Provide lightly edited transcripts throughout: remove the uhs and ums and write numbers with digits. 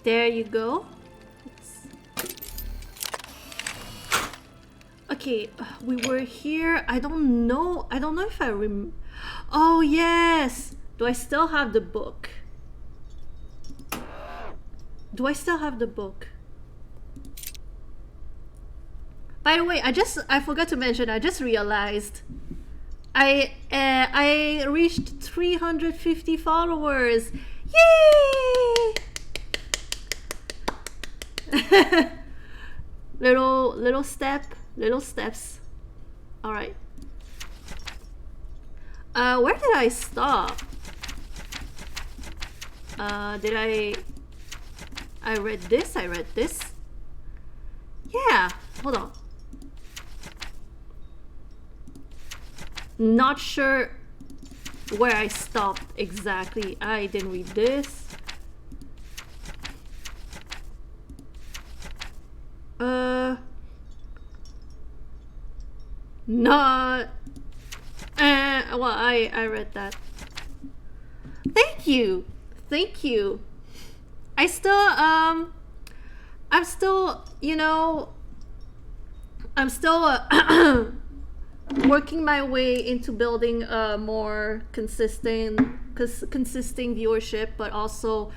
There you go. Okay, we were here. I don't know if I Oh, yes. Do I still have the book? Do I still have the book? By the way, I forgot to mention, I just realized I reached 350 followers. Yay! little steps. All right. Where did I stop? Did I read this? Yeah, hold on. Not sure where I stopped exactly. I didn't read this. Not. Well, I read that. Thank you. I'm still, working my way into building a more consistent viewership, but also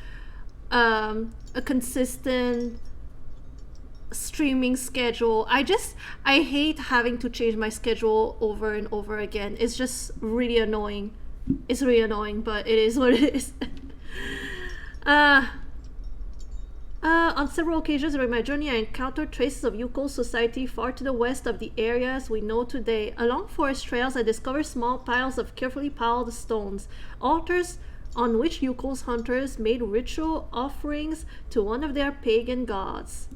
a consistent streaming schedule. I hate having to change my schedule over and over again. It's just really annoying. It's really annoying, but it is what it is. On several occasions during my journey, I encountered traces of Yukon society far to the west of the areas we know today. Along forest trails, I discovered small piles of carefully piled stones, altars on which Yukon's hunters made ritual offerings to one of their pagan gods.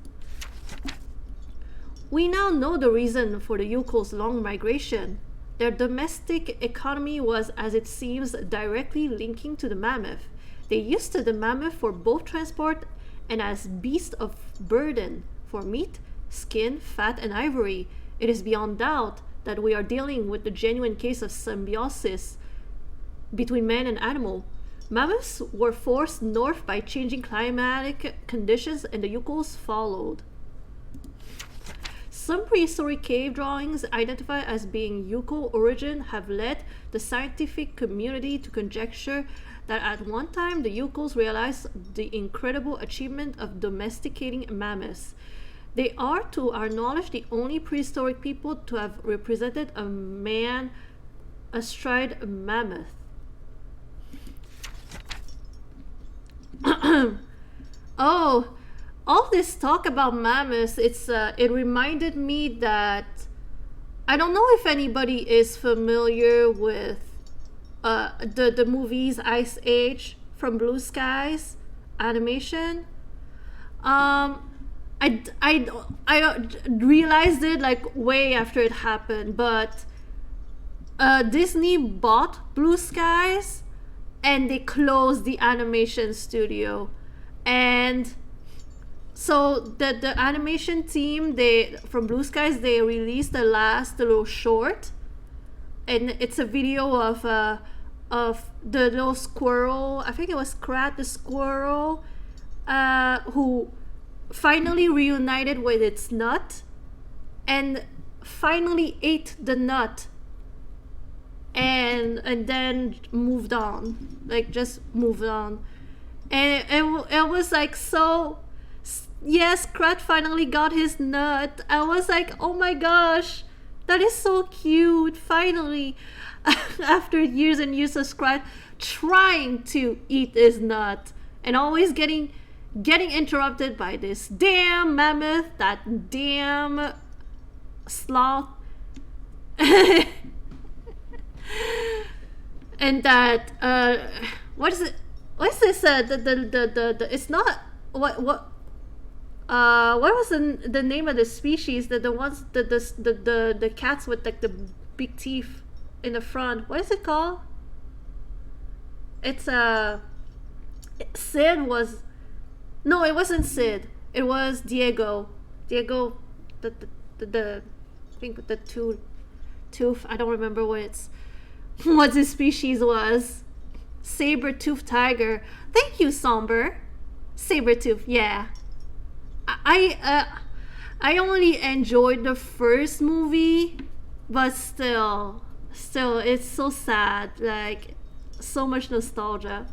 We now know the reason for the Yukon's long migration. Their domestic economy was, as it seems, directly linking to the mammoth. They used the mammoth for both transport and as beast of burden for meat, skin, fat, and ivory. It is beyond doubt that we are dealing with the genuine case of symbiosis between man and animal. Mammoths were forced north by changing climatic conditions, and the Yukons followed. Some prehistoric cave drawings identified as being Yukon origin have led the scientific community to conjecture that at one time the Yukons realized the incredible achievement of domesticating mammoths. They are, to our knowledge, the only prehistoric people to have represented a man astride a mammoth. Oh, all this talk about mammoths, it reminded me that I don't know if anybody is familiar with the movies Ice Age from Blue Skies animation. I realized it like way after it happened, but Disney bought Blue Skies and they closed the animation studio, and so the animation team from Blue Skies, they released the last little short, and it's a video of the little squirrel. I think it was Krat the squirrel, who finally reunited with its nut, and finally ate the nut, and then moved on, like just moved on, and it was like so. Yes, Krat finally got his nut. I was like, oh my gosh, that is so cute. Finally, after years and years of Krat trying to eat his nut and always getting interrupted by this damn mammoth, that damn sloth, and that what is it? What's this? The it's not what. What was the name of the species? The ones the cats with like the big teeth in the front. What is it called? It's Sid was. No, it wasn't Sid. It was Diego. Diego, the I think the tooth. I don't remember what his species was. Saber-toothed tiger. Thank you, Somber. Sabretooth, yeah. I I only enjoyed the first movie, but still, it's so sad. Like, so much nostalgia.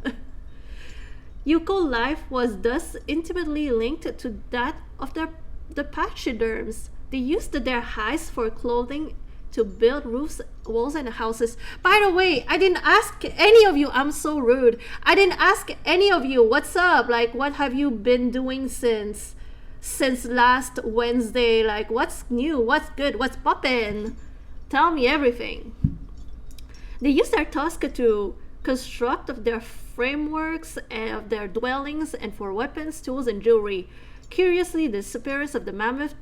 Yuko life was thus intimately linked to that of the pachyderms. They used their hides for clothing to build roofs, walls, and houses. By the way, I didn't ask any of you. I'm so rude. I didn't ask any of you. What's up? Like, what have you been doing since last Wednesday? Like, what's new? What's good? What's poppin'? Tell me everything. They used their tusk to construct of their frameworks and of their dwellings and for weapons, tools, and jewelry. Curiously, the disappearance of the mammoth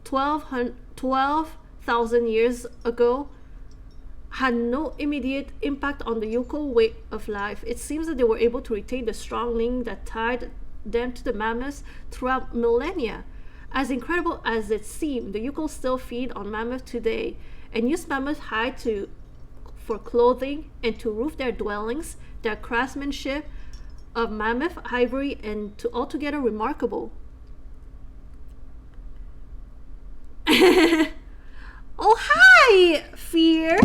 12,000 years ago had no immediate impact on the Yuko way of life. It seems that they were able to retain the strong link that tied them to the mammoths throughout millennia. As incredible as it seemed, the Yuko still feed on mammoth today and use mammoth hide for clothing and to roof their dwellings. Their craftsmanship of mammoth ivory and to altogether remarkable. Oh, hi, Fear.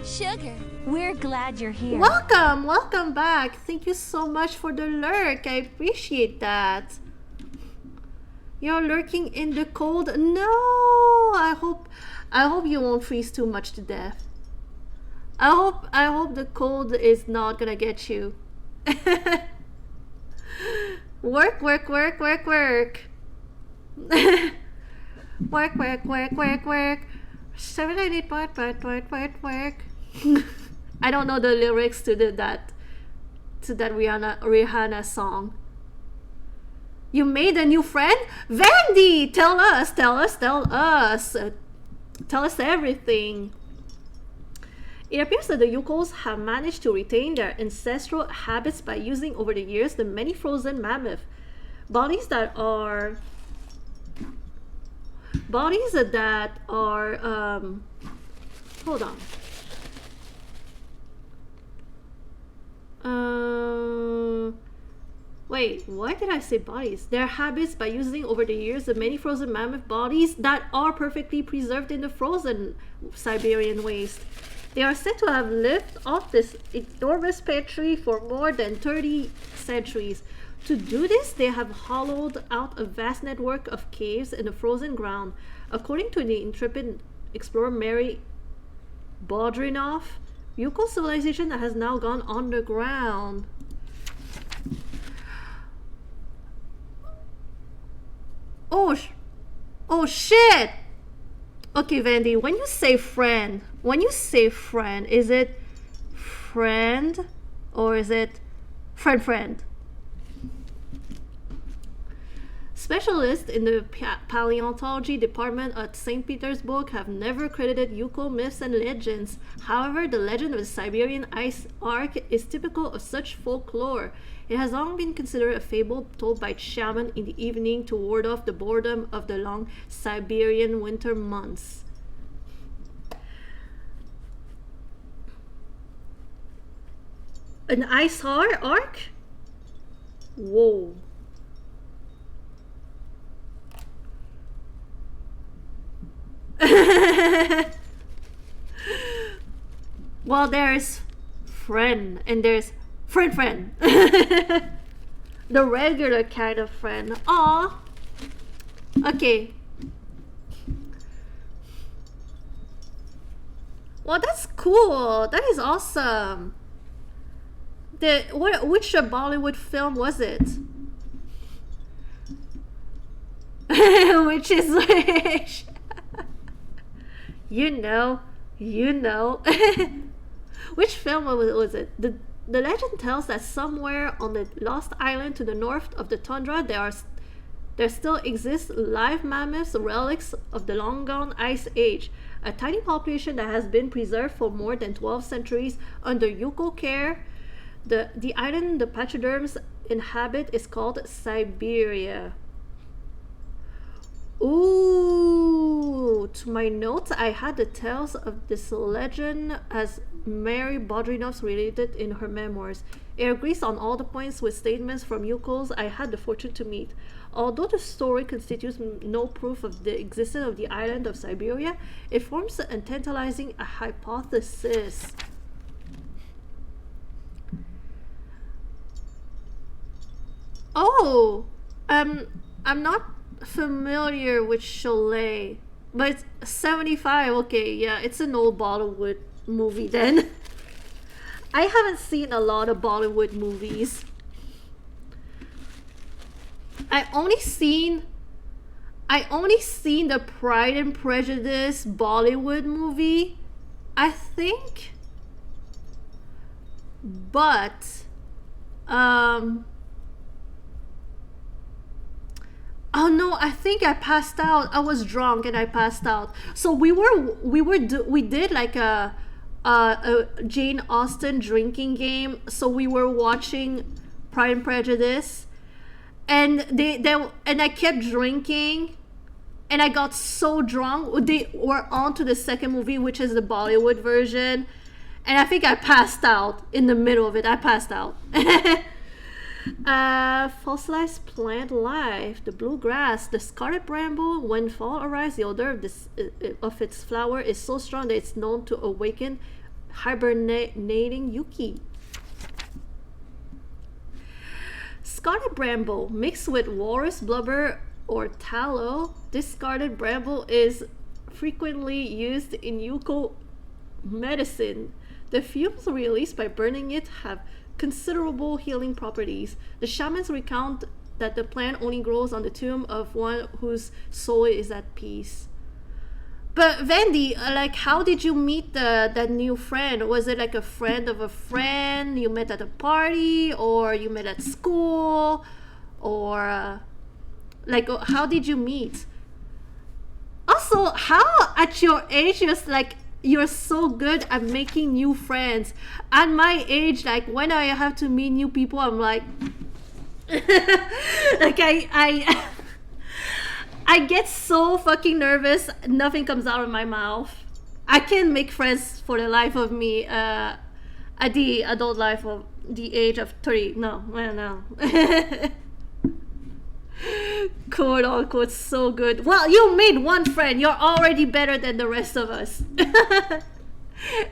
Sugar, we're glad you're here. Welcome back. Thank you so much for the lurk. I appreciate that. You're lurking in the cold. No, I hope you won't freeze too much to death. I hope the cold is not gonna get you. Work. Work. Seven, eight, work. I don't know the lyrics to that Rihanna song. You made a new friend? Vandy! Tell us everything. It appears that the Yukos have managed to retain their ancestral habits by using over the years the many frozen mammoth bodies that are hold on. Wait, why did I say bodies? Their habits by using over the years the many frozen mammoth bodies that are perfectly preserved in the frozen Siberian waste. They are said to have lived off this enormous pantry for more than 30 centuries. To do this, they have hollowed out a vast network of caves in the frozen ground. According to the intrepid explorer Mary Bodrinoff, Yuko civilization has now gone underground. Oh shit! Okay, Vandy, when you say friend, is it friend or is it friend? Specialists in the paleontology department at St. Petersburg have never credited Yuko myths and legends. However, the legend of the Siberian ice arc is typical of such folklore. It has long been considered a fable told by shaman in the evening to ward off the boredom of the long Siberian winter months. An ice arc? Whoa. Well, there's friend and there's friend. The regular kind of friend. Aw. Okay. Well, that's cool. That is awesome. Which Bollywood film was it? Which is which? You know. Which film was it? The legend tells that somewhere on the lost island to the north of the tundra there still exist live mammoths, relics of the long gone ice age. A tiny population that has been preserved for more than 12 centuries under Yuko care. The island the pachyderms inhabit is called Syberia. Ooh, to my notes, I had the tales of this legend as Mary Bodrinov's related in her memoirs. It agrees on all the points with statements from yokels I had the fortune to meet. Although the story constitutes no proof of the existence of the island of Syberia, it forms a tantalizing hypothesis. Oh, I'm not familiar with Cholet, but it's 75. Okay, yeah, it's an old Bollywood movie then. I haven't seen a lot of Bollywood movies. I only seen the Pride and Prejudice Bollywood movie, I think. But oh no, I think I passed out. I was drunk and I passed out. So we did like a Jane Austen drinking game. So we were watching Pride and Prejudice, and and I kept drinking, and I got so drunk. They were on to the second movie, which is the Bollywood version, and I think I passed out in the middle of it. I passed out. Fossilized plant life. The blue grass, the scarlet bramble. When fall arrives, the odor of its flower is so strong that it's known to awaken hibernating yuki. Scarlet bramble mixed with walrus blubber or tallow. This scarlet bramble is frequently used in yuko medicine. The fumes released by burning it have considerable healing properties. The shamans recount that the plant only grows on the tomb of one whose soul is at peace. But Vandy, like, how did you meet that new friend? Was it like a friend of a friend you met at a party, or you met at school, or like how did you meet? Also, how at your age you're so good at making new friends? At my age, like when I have to meet new people, I'm like like I get so fucking nervous, nothing comes out of my mouth. I can't make friends for the life of me at the adult life of the age of 30. No, no. Quote unquote, so good. Well, you made one friend. You're already better than the rest of us.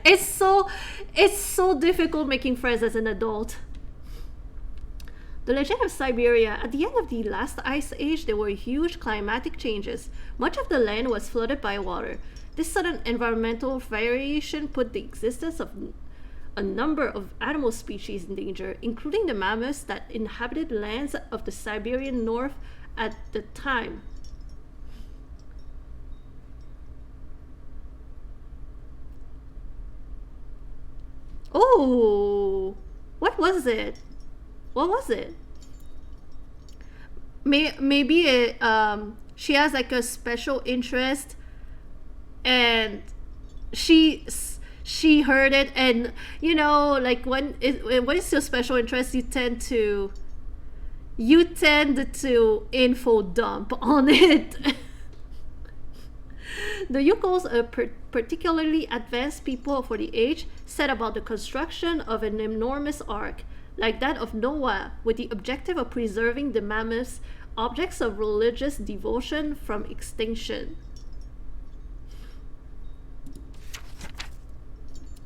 It's so difficult making friends as an adult. The legend of Syberia. At the end of the last ice age, there were huge climatic changes. Much of the land was flooded by water. This sudden environmental variation put the existence of a number of animal species in danger, including the mammoths that inhabited lands of the Siberian north at the time. Oh, what was it? What was it? Maybe she has like a special interest, and she heard it, and you know, like when it's your special interest, you tend to info dump on it. The Yukos, a particularly advanced people for the age, set about the construction of an enormous ark, like that of Noah, with the objective of preserving the mammoths, objects of religious devotion, from extinction.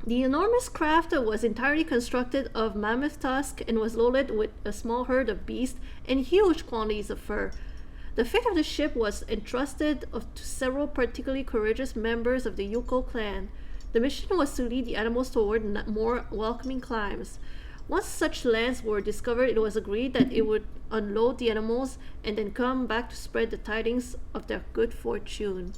The enormous craft was entirely constructed of mammoth tusk and was loaded with a small herd of beasts and huge quantities of fur. The fate of the ship was entrusted to several particularly courageous members of the Yuko clan. The mission was to lead the animals toward more welcoming climes. Once such lands were discovered, it was agreed that it would unload the animals and then come back to spread the tidings of their good fortune.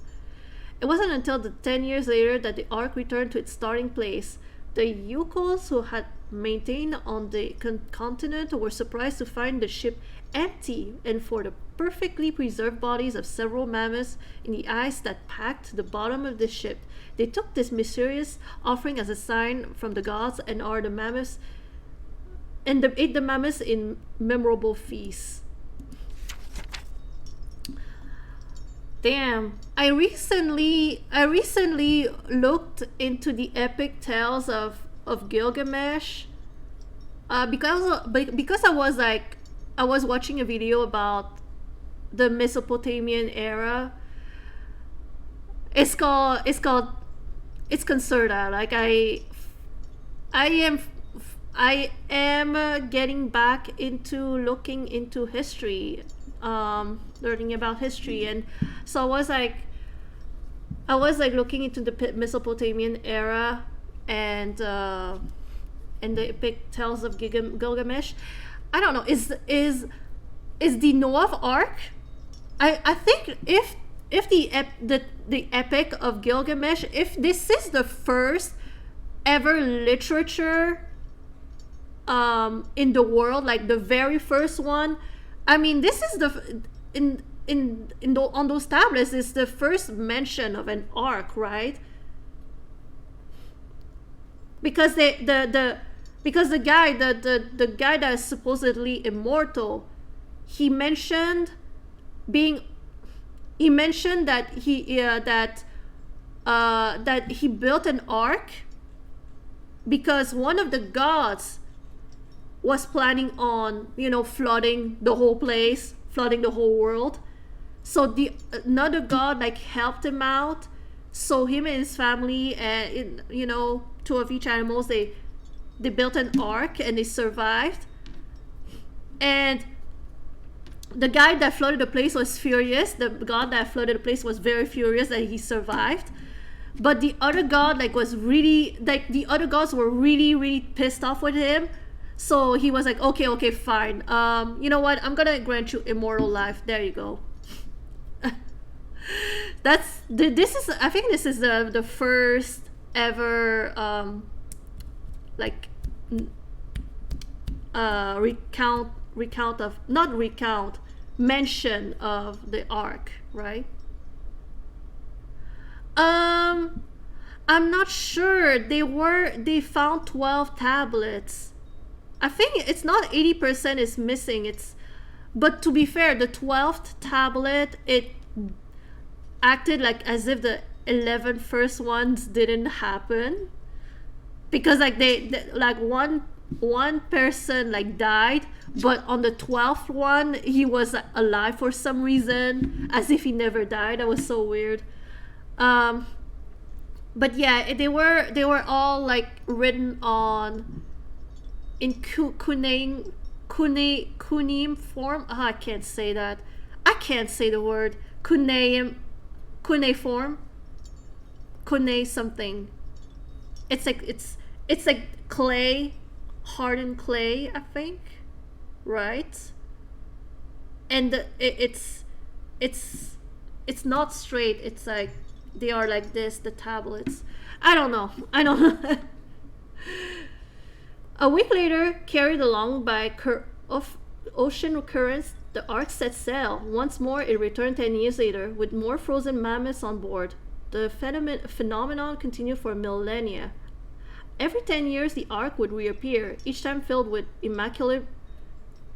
It wasn't until 10 years later that the ark returned to its starting place. The Yukos who had maintained on the continent were surprised to find the ship empty, and for the perfectly preserved bodies of several mammoths in the ice that packed the bottom of the ship. They took this mysterious offering as a sign from the gods and ate the mammoths in memorable feasts. Damn. I recently looked into the epic tales of Gilgamesh. Because I was watching a video about the Mesopotamian era. It's Concerta. Like I am I am getting back into looking into history, learning about history, and so I was like looking into the Mesopotamian era and the epic tales of Gilgamesh. I don't know. Is the Noah Ark? I think if the epic of Gilgamesh, if this is the first ever literature in the world, like the very first one, I mean, this is the on those tablets is the first mention of an ark, right? Because because the guy that is supposedly immortal, he mentioned that that he built an ark because one of the gods was planning on, flooding the whole place, flooding the whole world. So the another god like helped him out. So him and his family, and two of each animals, they built an ark and they survived. And the guy that flooded the place was furious. The god that flooded the place was very furious that he survived. But the other god the other gods were really pissed off with him. So he was like, okay, fine. You know what? I'm gonna grant you immortal life. There you go. I think this is the first ever mention of the ark, right? I'm not sure. They found 12 tablets. I think it's not 80% is missing. But to be fair, the 12th tablet, it acted like as if the 11 first ones didn't happen, because like they like one person like died, but on the 12th one he was alive for some reason, as if he never died. That was so weird. But yeah, they were all like written on in cuneiform. I can't say that. I can't say the word cuneiform. Cunei something. It's like clay, hardened clay, I think, right? And it's not straight. It's like they are like this, the tablets. I don't know. A week later, carried along by ocean currents, the ark set sail. Once more, it returned 10 years later with more frozen mammoths on board. The phenomenon continued for millennia. Every 10 years, the ark would reappear, each time filled with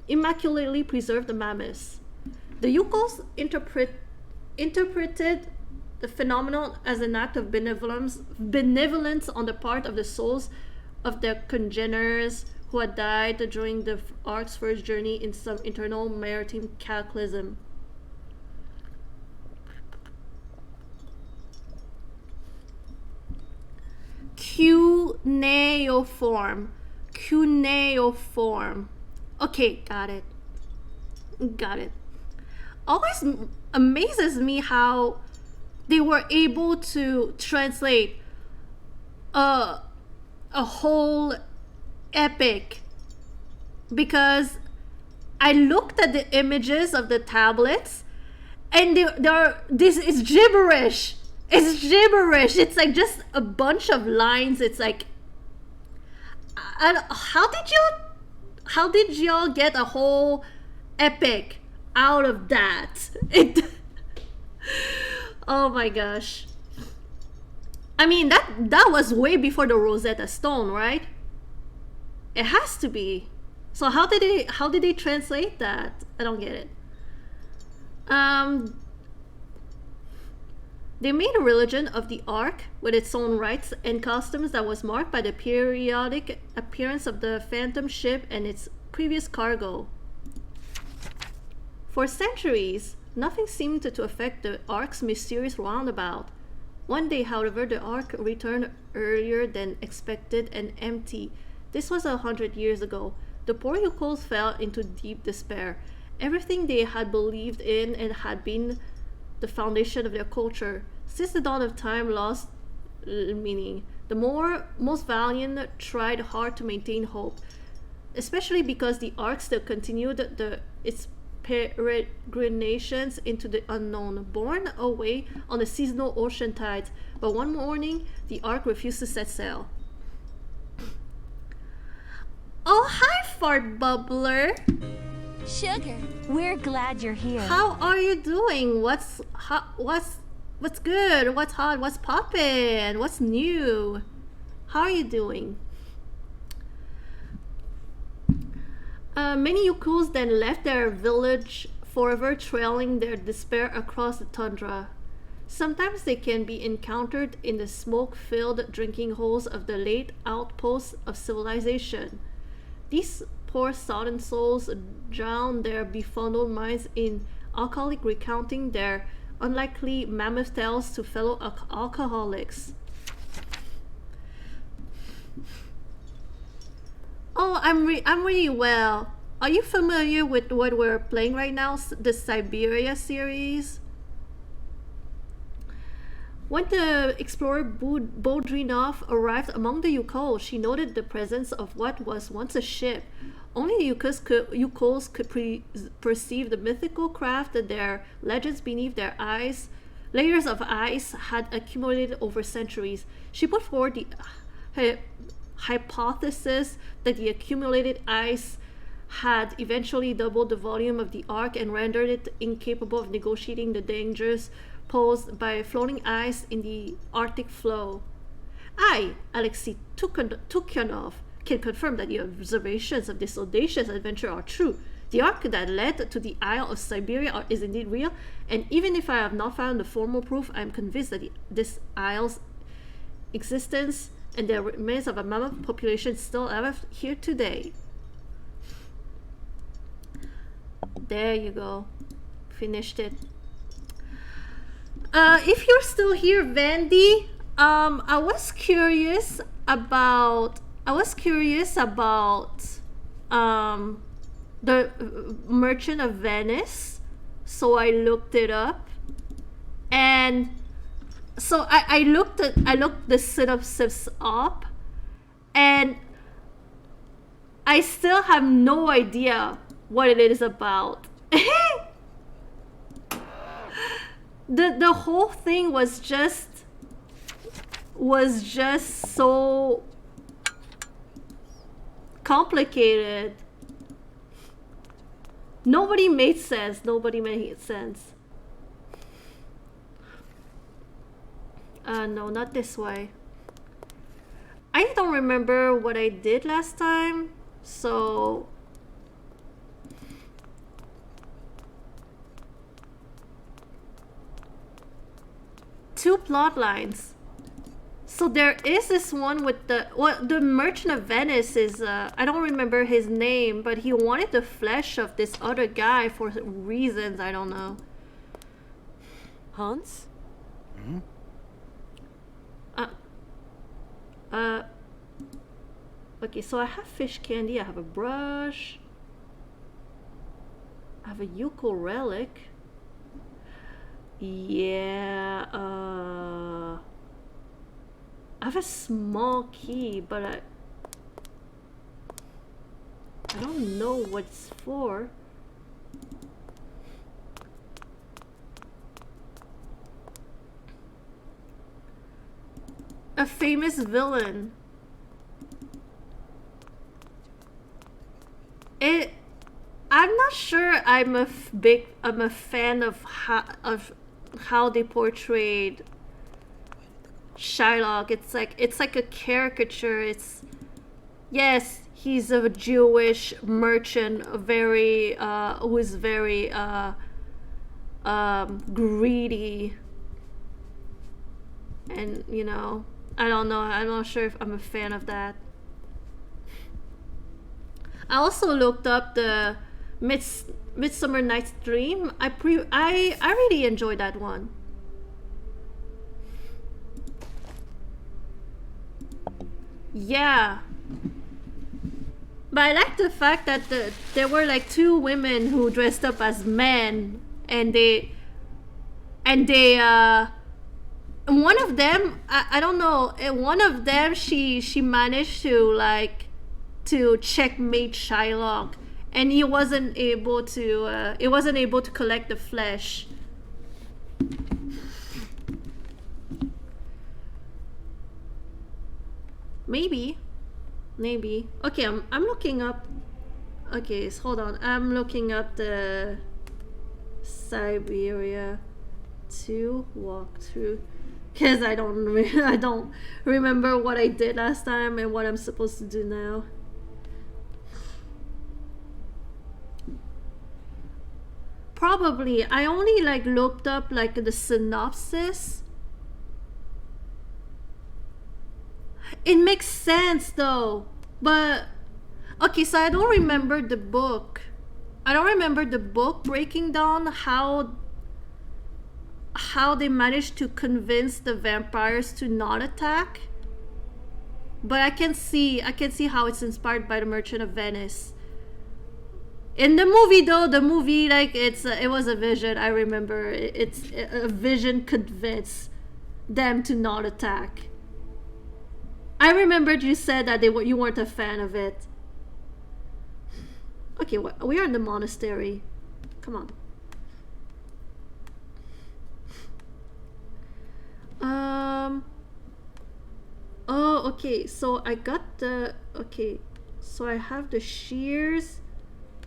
immaculately preserved mammoths. The Yukos interpreted the phenomenon as an act of benevolence on the part of the souls of their congeners who had died during the ark's first journey in some internal maritime cataclysm. Cuneiform. Okay, got it. Always amazes me how they were able to translate a whole epic, because I looked at the images of the tablets and this is gibberish. It's like just a bunch of lines. It's like, how did y'all get a whole epic out of that? Oh my gosh. I mean, that was way before the Rosetta Stone, right? It has to be. So how did they translate that? I don't get it. They made a religion of the Ark with its own rites and customs that was marked by the periodic appearance of the phantom ship and its previous cargo. For centuries, nothing seemed to affect the Ark's mysterious roundabout. One day, however, the Ark returned earlier than expected and empty. This was 100 years ago. The poor Yukos fell into deep despair. Everything they had believed in and had been the foundation of their culture, since the dawn of time, lost meaning. The most valiant tried hard to maintain hope, especially because the Ark still continued its peregrinations into the unknown, borne away on the seasonal ocean tides. But one morning, the Ark refused to set sail. Oh, hi, Fart Bubbler! Sugar, we're glad you're here. How are you doing? What's good? What's hot? What's poppin'? What's new? How are you doing? Many Yukuls then left their village forever, trailing their despair across the tundra. Sometimes they can be encountered in the smoke-filled drinking holes of the late outposts of civilization. These poor sodden souls drown their befuddled minds in alcoholic recounting their unlikely mammoth tales to fellow alcoholics. Oh, I'm really well. Are you familiar with what we're playing right now, the Syberia series? When the explorer Bodrinov arrived among the Yukos, she noted the presence of what was once a ship. Only the Yukos could perceive the mythical craft that their legends beneath their eyes. Layers of ice had accumulated over centuries. She put forward the hypothesis that the accumulated ice had eventually doubled the volume of the Ark and rendered it incapable of negotiating the dangers posed by floating ice in the Arctic flow. I, Alexei Tukyanov, can confirm that the observations of this audacious adventure are true. The Ark that led to the Isle of Syberia is indeed real, and even if I have not found the formal proof, I am convinced that this isle's existence and the remains of a mammoth population still alive here today. There you go. Finished it. If you're still here, Vandy, I was curious about the Merchant of Venice, so I looked it up, and so I looked the synopsis up, and I still have no idea what it is about. The whole thing was just so complicated. Nobody made sense. No, not this way. I don't remember what I did last time, so two plot lines. So there is this one with the Merchant of Venice is I don't remember his name, but he wanted the flesh of this other guy for reasons I don't know. Hans? Hmm? Okay, so I have fish candy, I have a brush, I have a Yuko relic. Yeah, I have a small key, but I don't know what it's for. A famous villain. I'm not sure I'm a fan of how they portrayed Shylock. It's like a caricature. Yes, he's a Jewish merchant, who is very greedy. And, you know, I don't know. I'm not sure if I'm a fan of that. I also looked up the Midsummer Night's Dream. I really enjoyed that one. Yeah. But I like the fact that there were like two women who dressed up as men, and one of them, I don't know, one of them she managed to like to checkmate Shylock, and he wasn't able to collect the flesh. Maybe. Okay, I'm looking up. Okay, so hold on. I'm looking up the Syberia 2 walkthrough, because I don't remember what I did last time and what I'm supposed to do now. Probably. I only like looked up like the synopsis. It makes sense though. But okay, so I don't remember the book. I don't remember the book breaking down how they managed to convince the vampires to not attack. But I can see how it's inspired by the Merchant of Venice. In the movie though, like it was a vision. I remember it's a vision convinced them to not attack. I remembered you said that you weren't a fan of it. Okay, we are in the monastery. Come on. Oh, okay. So I got the. Okay, so I have the shears.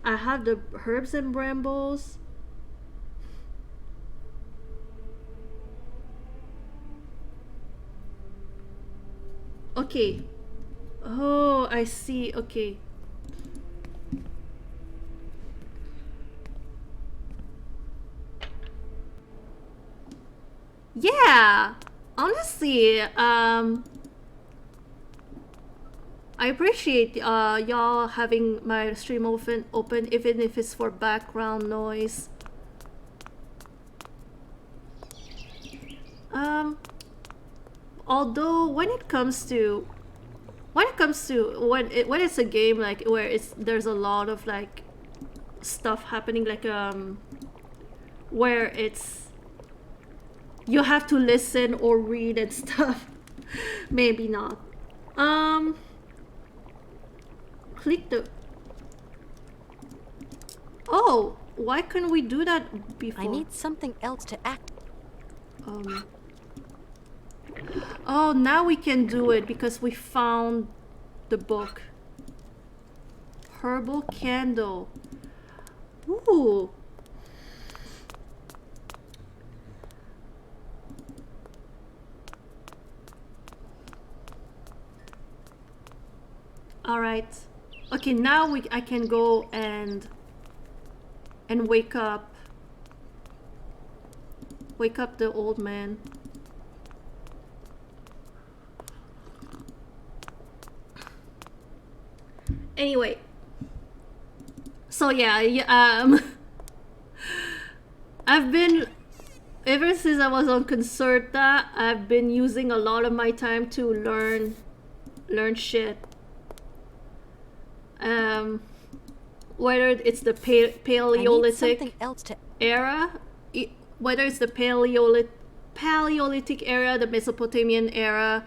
I have the herbs and brambles. Okay. Oh, I see. Okay. Yeah. Honestly, I appreciate y'all having my stream open, even if it's for background noise. Although when it's a game like where there's a lot of like stuff happening, like where it's you have to listen or read and stuff. Maybe not. Click the. Oh, why couldn't we do that before? I need something else to act. Oh, now we can do it because we found the book. Herbal candle. Ooh. All right. Okay, now I can go and wake up the old man. Anyway, so yeah, I've been, ever since I was on Concerta, I've been using a lot of my time to learn shit. Whether it's the Paleolithic era, whether it's the Paleolithic era, the Mesopotamian era.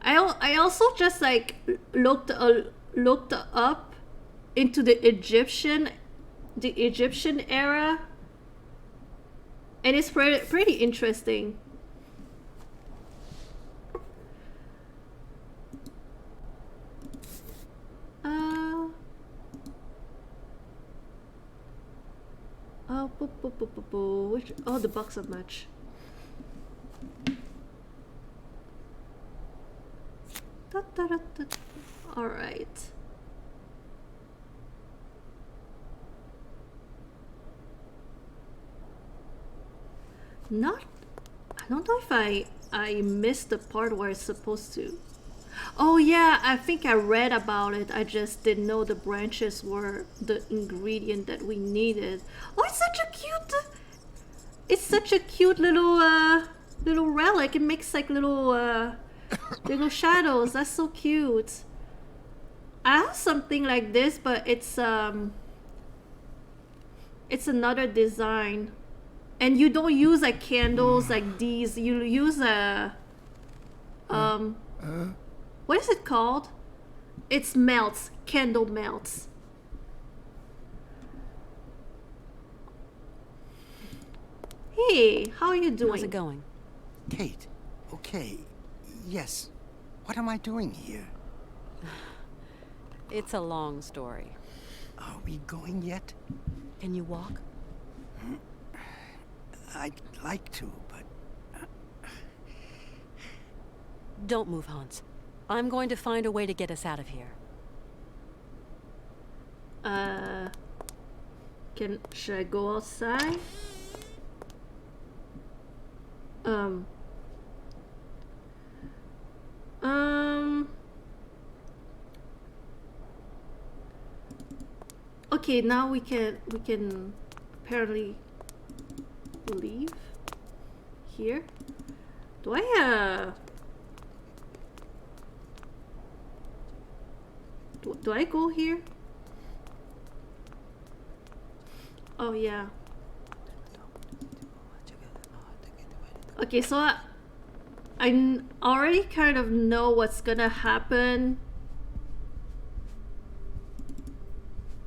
I also just like looked up into the Egyptian era, and it's pretty interesting. Which, oh, the box of match. All right. I don't know if I I missed the part where it's supposed to. Oh yeah, I think I read about it. I just didn't know the branches were the ingredient that we needed. Oh, it's such a cute little relic. It makes like little shadows. That's so cute. I have something like this, but it's another design. And you don't use like candles like these. You use a what is it called? It's melts, candle melts. Hey, how are you doing? How's it going? Kate, okay, yes. What am I doing here? It's a long story. Are we going yet? Can you walk? I'd like to, but... Don't move, Hans. I'm going to find a way to get us out of here. Should I go outside? Okay, now we can apparently leave here. Do I go here? Oh yeah. Okay, so I already kind of know what's gonna happen.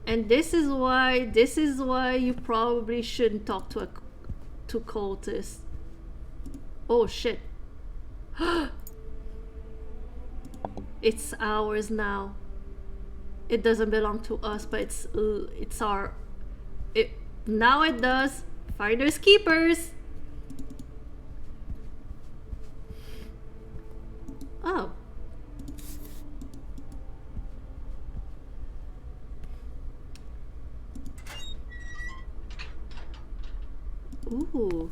And this is why you probably shouldn't talk to cultists. Oh shit. It's ours now. It doesn't belong to us, but it's our now it does. Finders keepers. Oh. Ooh,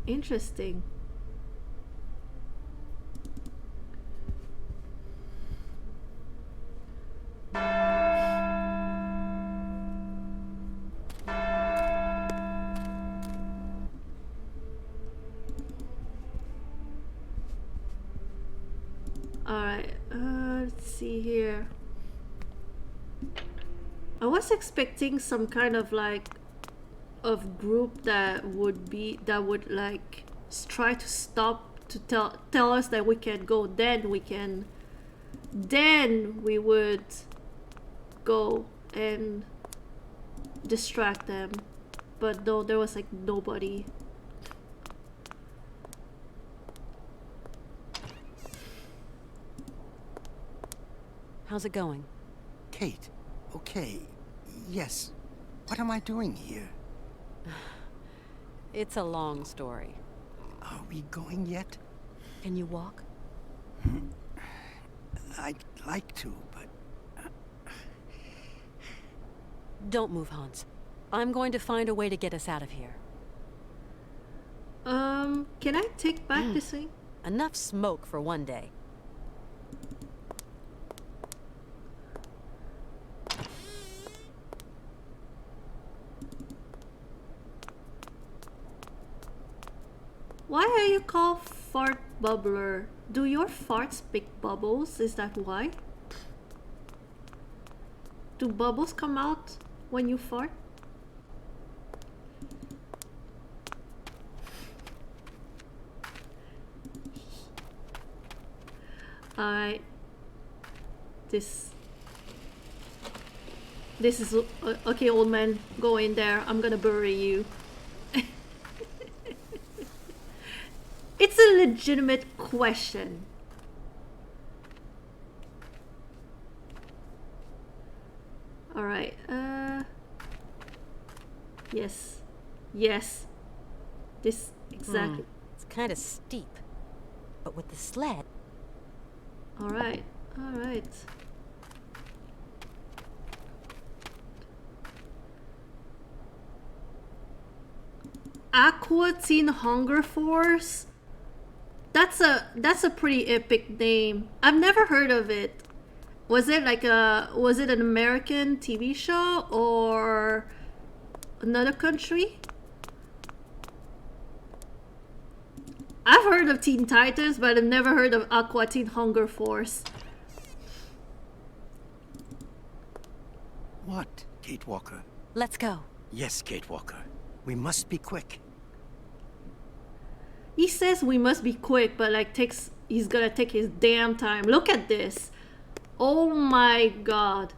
interesting. Alright, let's see here. I was expecting some kind of like group that would like try to stop to tell us that we can go, then we would go and distract them. But no, there was like nobody. How's it going? Kate, okay, yes. What am I doing here? It's a long story. Are we going yet? Can you walk? I'd like to, but... Don't move, Hans. I'm going to find a way to get us out of here. Can I take back this thing? Enough smoke for one day. Why are you called fart bubbler? Do your farts pick bubbles? Is that why? Do bubbles come out when you fart? Alright. This is okay, old man. Go in there. I'm gonna bury you. It's a legitimate question. Alright, yes. Yes. This, exactly. It's kind of steep. But with the sled... Alright, alright. Aqua Teen Hunger Force? That's a pretty epic name. I've never heard of it. Was it an American TV show or another country? I've heard of Teen Titans, but I've never heard of Aqua Teen Hunger Force. What, Kate Walker? Let's go. Yes, Kate Walker. We must be quick. He says we must be quick, but like he's gonna take his damn time. Look at this. Oh my god.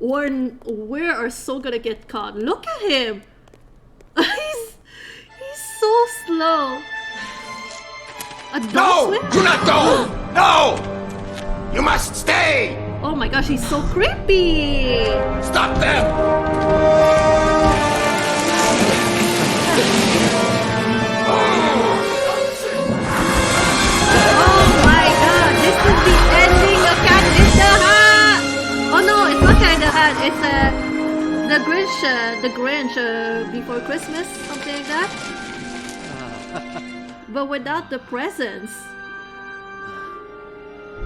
We are so gonna get caught. Look at him. he's so slow. No! Do not go! No! You must stay! Oh my gosh, he's so creepy. Stop them! Oh my god, this is the ending of Cat in the Hat! Oh no, it's not Cat in the Hat, it's the Grinch before Christmas, something like that. But without the presents.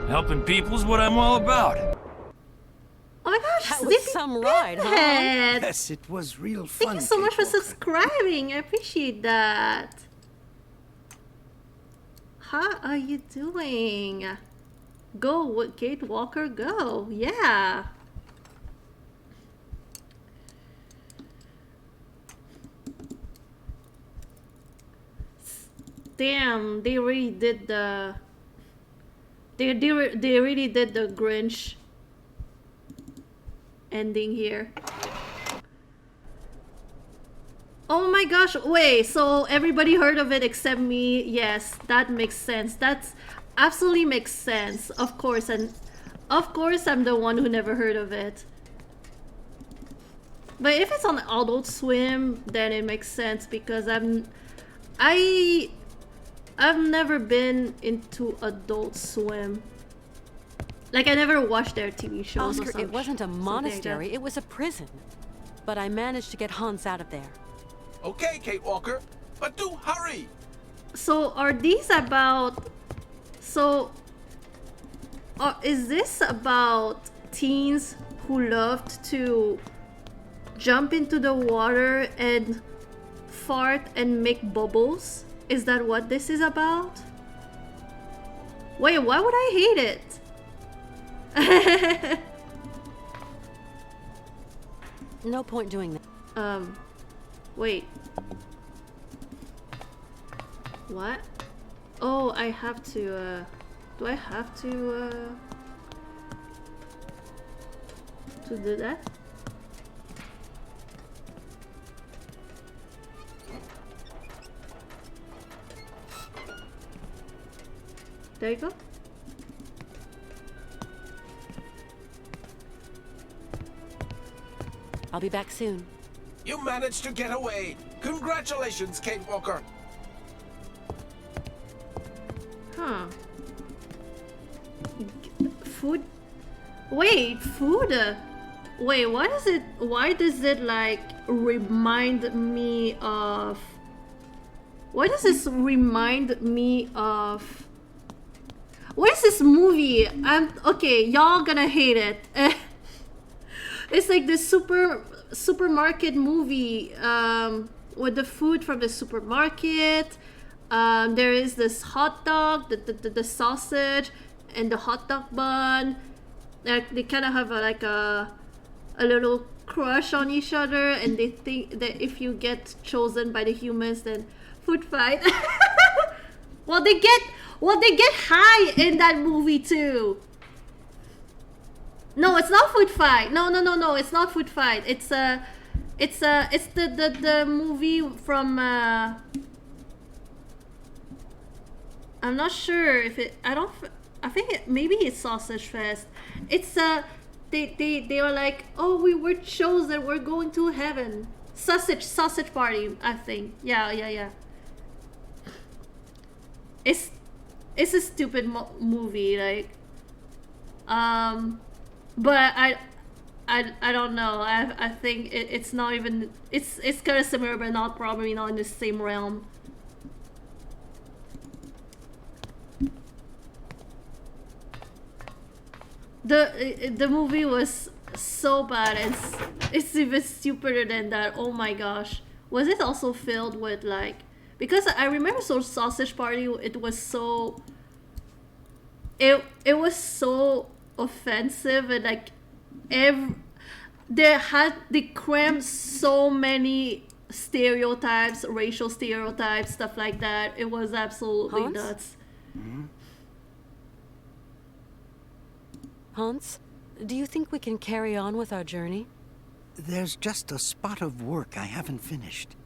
Helping people is what I'm all about. Oh my gosh, That was some ride, huh? Pinhead. Yes, it was real fun. Thank you so Kate much for Walker. subscribing. I appreciate that. How are you doing? Go, Kate Walker, go. Yeah. Damn, they really did the... They really did the Grinch ending here. Oh my gosh, wait, so everybody heard of it except me? Yes, that makes sense. That's absolutely makes sense. Of course, and of course I'm the one who never heard of it. But if it's on Adult Swim, then it makes sense because I've never been into Adult Swim. Like, I never watched their TV shows or Oscar, something. it wasn't a monastery, it was a prison. But I managed to get Hans out of there. Okay, Kate Walker, but do hurry! So, are these about... So... is this about teens who loved to jump into the water and fart and make bubbles? Is that what this is about? Wait, why would I hate it? No point doing that. Wait. What? Oh, I have to, do I have to do that? There you go. I'll be back soon. You managed to get away! Congratulations, Kate Walker! Huh. Food? Wait, food? Wait, what is it? Why does it like remind me of... Why does this remind me of... What is this movie? Okay, y'all gonna hate it. It's like this supermarket movie with the food from the supermarket. There is this hot dog, the sausage, and the hot dog bun. They kind of have a little crush on each other, and they think that if you get chosen by the humans, then food fight. Well, they get high in that movie too. No, it's not food fight. No, it's not food fight. It's the movie from I'm not sure if it I think maybe it's Sausage Fest. It's they were like, "Oh, we were chosen. We're going to heaven." Sausage party, I think. Yeah. It's a stupid movie, like but I don't know. I think it's not even it's kind of similar, but probably not in the same realm. the movie was so bad, and it's even stupider than that. Oh my gosh, was it also filled with like, because I remember so Sausage Party, it was so it was so offensive, and like they crammed so many stereotypes, racial stereotypes, stuff like that. It was absolutely Hans? nuts. Hans, do you think we can carry on with our journey? There's just a spot of work I haven't finished.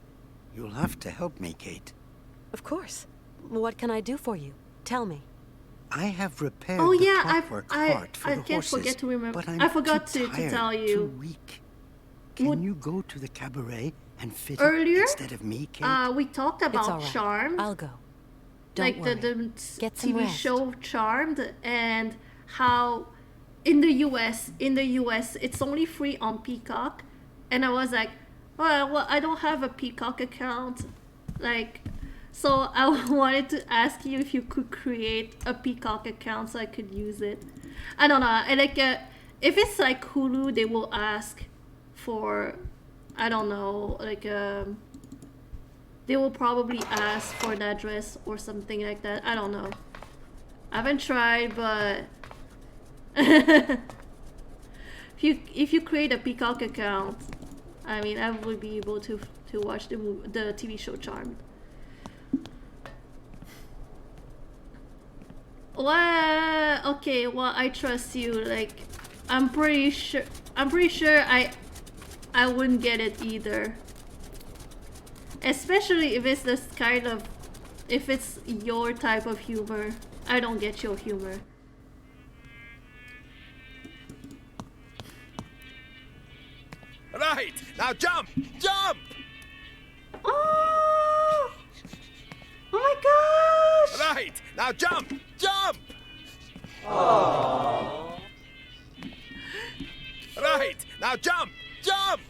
You'll have to help me, Kate. Of course. What can I do for you? Tell me. I have repaired Oh the yeah, clockwork cart for I the can't horses, forget to remember. but I'm I forgot too to tired, tell too you. weak. Can Would- you go to the cabaret and fit Earlier, it instead of me, Kate? we talked It's all about right. Charmed, I'll go. Don't like worry. the Get some TV rest. show Charmed, and how in the US it's only free on Peacock, and I was like, well I don't have a Peacock account, like, so I wanted to ask you if you could create a Peacock account so I could use it. I don't know, and like if it's like Hulu, they will ask for, I don't know, like they will probably ask for an address or something like that. I don't know. I haven't tried, but if you create a Peacock account, I mean, I would be able to watch the TV show Charmed. Well, okay, well, I trust you. Like, I'm pretty sure I wouldn't get it either. Especially if it's this kind of, if it's your type of humor. I don't get your humor. Right, now jump! Jump! Oh! Oh my gosh! Right, now jump! Jump! Right, now jump! Jump!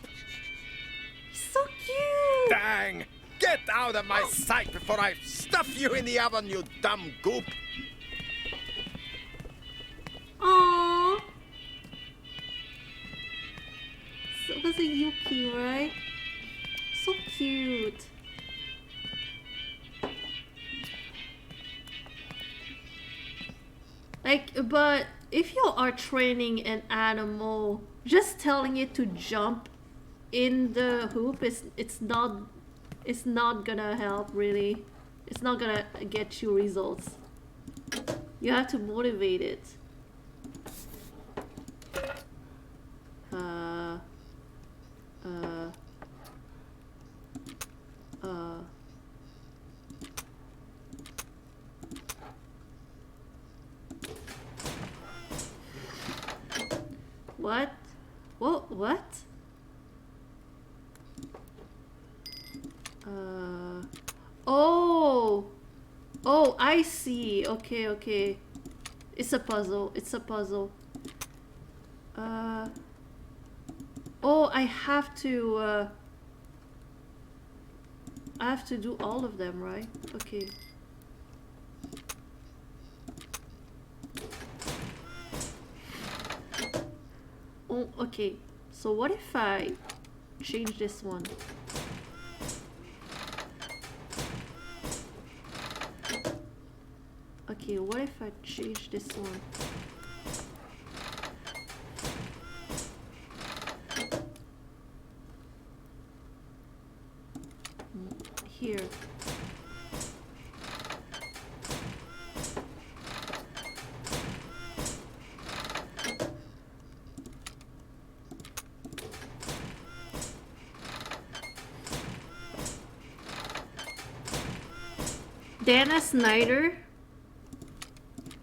So cute! Dang! Get out of my sight before I stuff you in the oven, you dumb goop! Aww. So was it Yuki, right? So cute. Like, but if you are training an animal, just telling it to jump in the hoop it's not gonna help really. It's not gonna get you results. You have to motivate it. What? What? Oh! Oh, I see. Okay, okay. It's a puzzle. It's a puzzle. Oh, I have to do all of them, right? Okay. Oh, okay. So what if I change this one? Okay, what if I change this one? Here. Dana Snyder?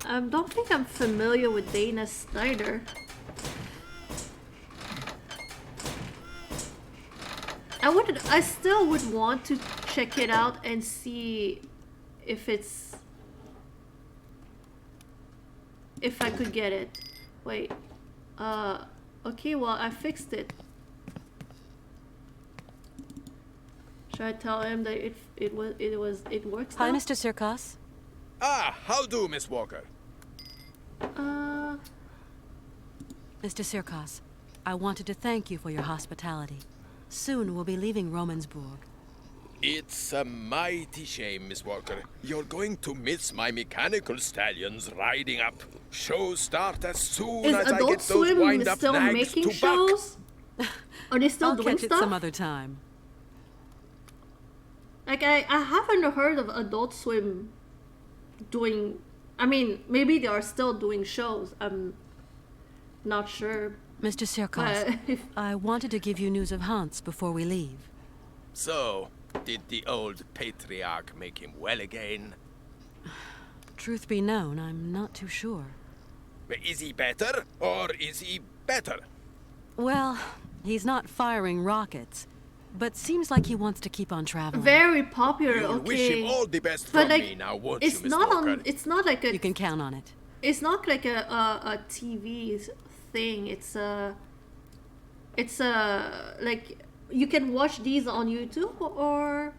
I don't think I'm familiar with Dana Snyder. I still would want to check it out and see if I could get it. Wait. Okay, well, I fixed it. Should I tell him that it works Hi, now? Mr. Sirkos. Ah, how do, Miss Walker? Mr. Sirkos, I wanted to thank you for your hospitality. Soon we'll be leaving Romansburg. It's a mighty shame, Miss Walker. You're going to miss my mechanical stallions riding up. Shows start as soon Is as I Adult get those Swim wind-up still nags making to buck. shows? Are they still I'll doing catch it stuff? some other time. Like, I haven't heard of Adult Swim doing... I mean, maybe they are still doing shows. I'm not sure. Mr. Sirkos, I wanted to give you news of Hans before we leave. So, did the old patriarch make him well again? Truth be known, I'm not too sure. Is he better, or is he better? Well, he's not firing rockets, but seems like he wants to keep on traveling. Very popular, You'll okay. wish him all the best But from like, me now, won't it's you, Miss not Walker? on. It's not like a. You can count on it. It's not like a TV thing. It's a. It's a like you can watch these on YouTube or.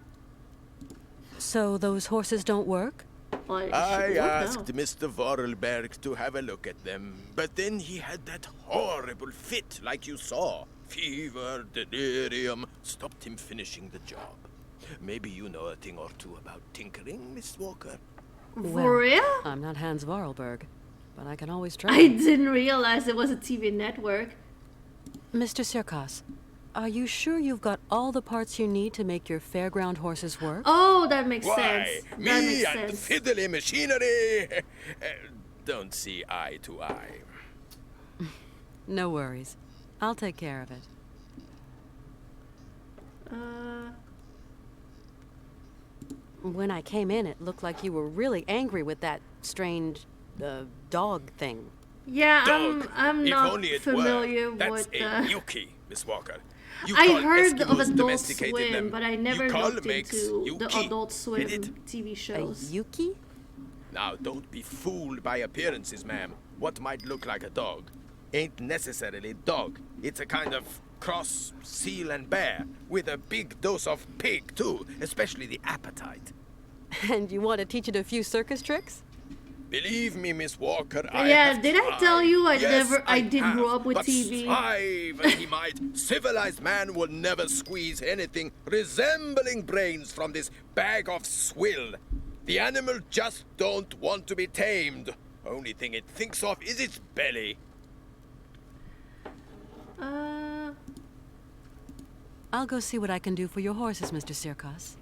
So those horses don't work? Well, it I should work asked now. Mr. Vorarlberg to have a look at them, but then he had that horrible fit like you saw. Fever, delirium, stopped him finishing the job. Maybe you know a thing or two about tinkering, Miss Walker? For real? I'm not Hans Vorarlberg, but I can always try. I didn't realize it was a TV network. Mr. Sirkos, are you sure you've got all the parts you need to make your fairground horses work? Oh, that makes Why, sense. That me makes and sense. fiddly machinery don't see eye to eye. No worries. I'll take care of it. When I came in, it looked like you were really angry with that strange, dog thing. Yeah, Dog. I'm If not only it familiar were. That's with a Yuki, Miss Walker. You I call heard of Eskimos Adult domesticated Swim, them. but I never You call looked makes into the Yuki. Adult Swim Get it? TV A shows. Yuki? Now, don't be fooled by appearances, ma'am. What might look like a dog ain't necessarily dog. It's a kind of cross seal and bear, with a big dose of pig, too, especially the appetite. And you want to teach it a few circus tricks? Believe me, Miss Walker, I Yeah, have did I tried. tell you I Yes, never- I didn't have. grow up with but TV? Strive as he might, civilized man will never squeeze anything resembling brains from this bag of swill. The animal just don't want to be tamed. Only thing it thinks of is its belly. I'll go see what I can do for your horses, Mr. Sirkos.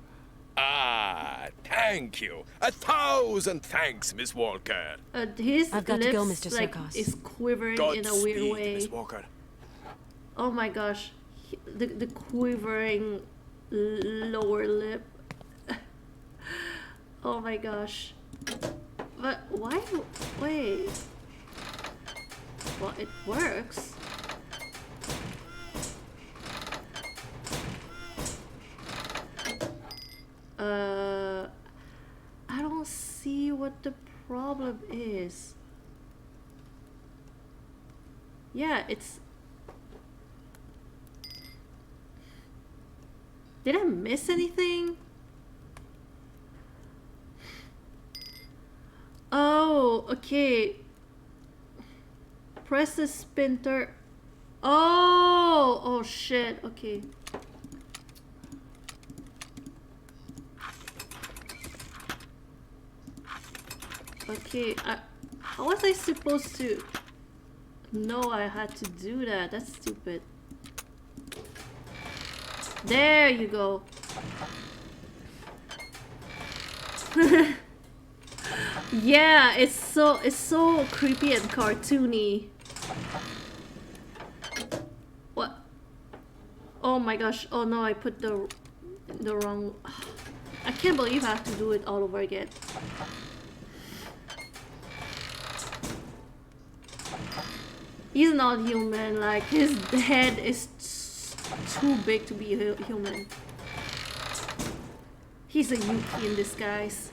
Ah, thank you. 1,000 thanks, Miss Walker. His I've got to lips go, Mr. like Sirkos. is quivering in a weird Godspeed, way. Miss Walker. Oh my gosh, the quivering lower lip. Oh my gosh. But why? Wait. Well, it works. I don't see what the problem is. Yeah, it's... Did I miss anything? Oh, okay. Press the spinner. Oh, oh shit. Okay. Okay, how was I supposed to know I had to do that? That's stupid. There you go. Yeah, it's so creepy and cartoony. What? Oh my gosh. Oh no, I put the wrong... I can't believe I have to do it all over again. He's not human, like his head is too big to be human. He's a Yuki in disguise.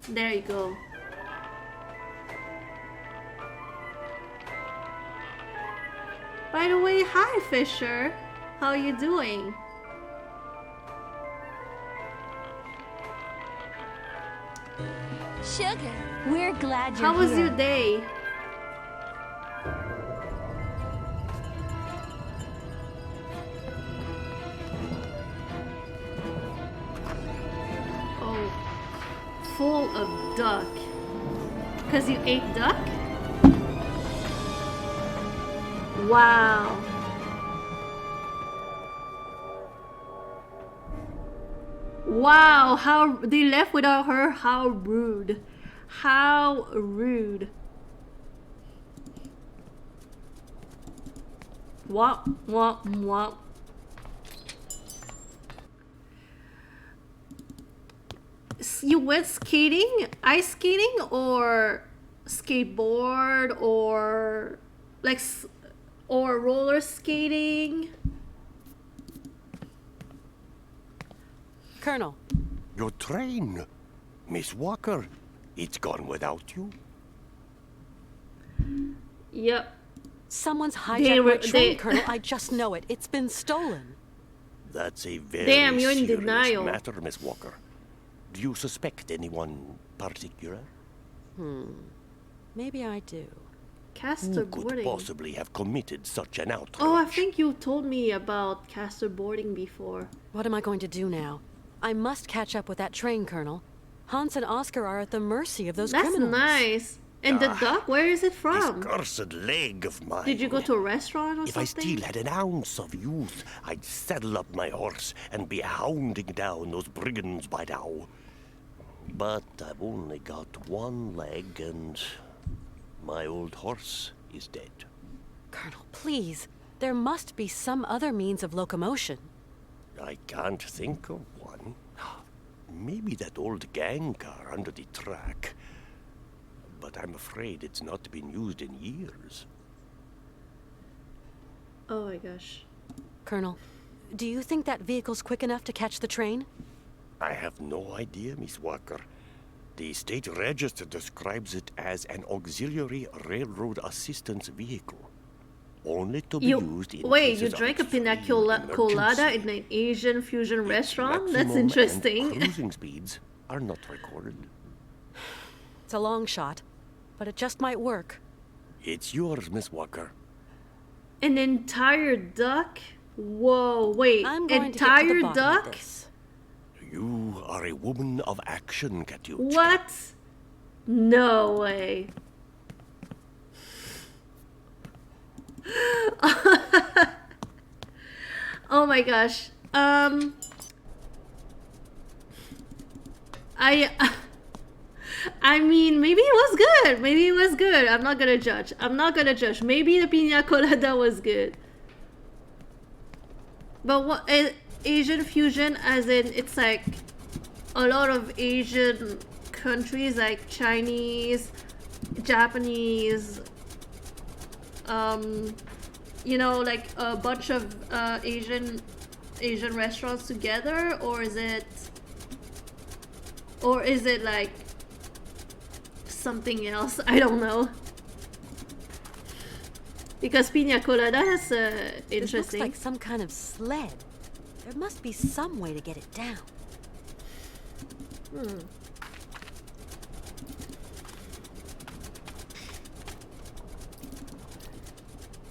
There you go. By the way, hi Fisher. How you doing? Sugar, we're glad you're How was here. your day? full of duck. Because you ate duck? Wow. Wow, how they left without her. How rude. How rude. Wop, wop, wop. You went skating? Ice skating or skateboard or like or roller skating? Colonel. Your train, Miss Walker, it's gone without you. Yep. Someone's hijacked my train, Colonel. I just know it. It's been stolen. That's a very Damn, you're in serious denial. matter, Miss Walker. Do you suspect anyone particular? Maybe I do. Caster Who could boarding. possibly have committed such an outrage? Oh, I think you told me about caster boarding before. What am I going to do now? I must catch up with that train, Colonel. Hans and Oscar are at the mercy of those That's criminals. nice. And the duck, where is it from? This cursed leg of mine. Did you go to a restaurant or If I something? still had an ounce of youth, I'd saddle up my horse and be hounding down those brigands by now. But I've only got one leg, and my old horse is dead. Colonel, please. There must be some other means of locomotion. I can't think of one. Maybe that old gang car under the track. But I'm afraid it's not been used in years. Oh my gosh. Colonel, do you think that vehicle's quick enough to catch the train? I have no idea, Miss Walker. The state register describes it as an auxiliary railroad assistance vehicle. Only to be used in Wait, you cases of drank a pina extreme colada emergency. in an Asian fusion Its restaurant? That's maximum and interesting. cruising speeds are not recorded. It's a long shot, but it just might work. It's yours, Miss Walker. An entire duck? Whoa, wait. I'm going Entire to get to the bottom duck? of this. You are a woman of action, Katyushka. What? No way. Oh my gosh. I mean, maybe it was good. Maybe it was good. I'm not gonna judge. I'm not gonna judge. Maybe the pina colada was good. But what Asian fusion, as in it's like a lot of Asian countries, like Chinese, Japanese, you know, like a bunch of Asian restaurants together, or is it like something else? I don't know. Because pina colada has This looks interesting. like some kind of sled. There must be some way to get it down.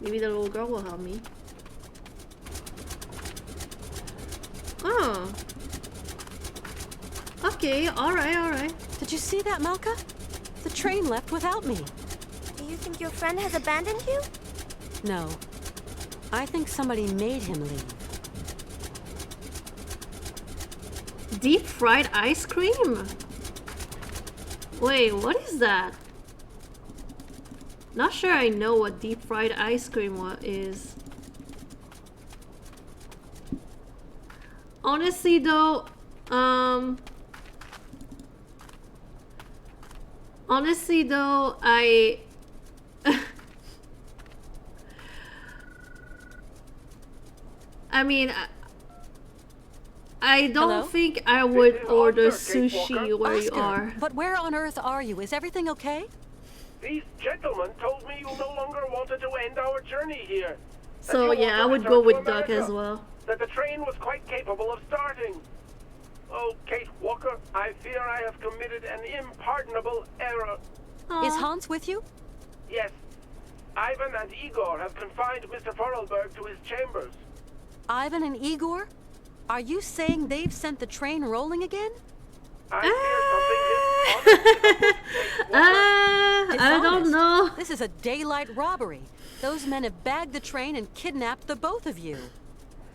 Maybe the little girl will help me. Oh. Okay, alright. Did you see that, Malka? The train left without me. Do you think your friend has abandoned you? No. I think somebody made him leave. Deep fried ice cream? Wait, what is that? Not sure I know what deep fried ice cream is. Honestly though, I I mean, I don't Hello? think I would This is order Oscar, Kate sushi Walker. where you Oscar, are. but where on earth are you? Is everything okay? These gentlemen told me you no longer wanted to end our journey here. That So you yeah, I want to would go return with to Duck America. as well. That the train was quite capable of starting. Oh, Kate Walker, I fear I have committed an impardonable error. Is Aw. Hans with you? Yes, Ivan and Igor have confined Mr. Vorarlberg to his chambers. Ivan and Igor? Are you saying they've sent the train rolling again? I fear something I don't know. This is a daylight robbery. Those men have bagged the train and kidnapped the both of you.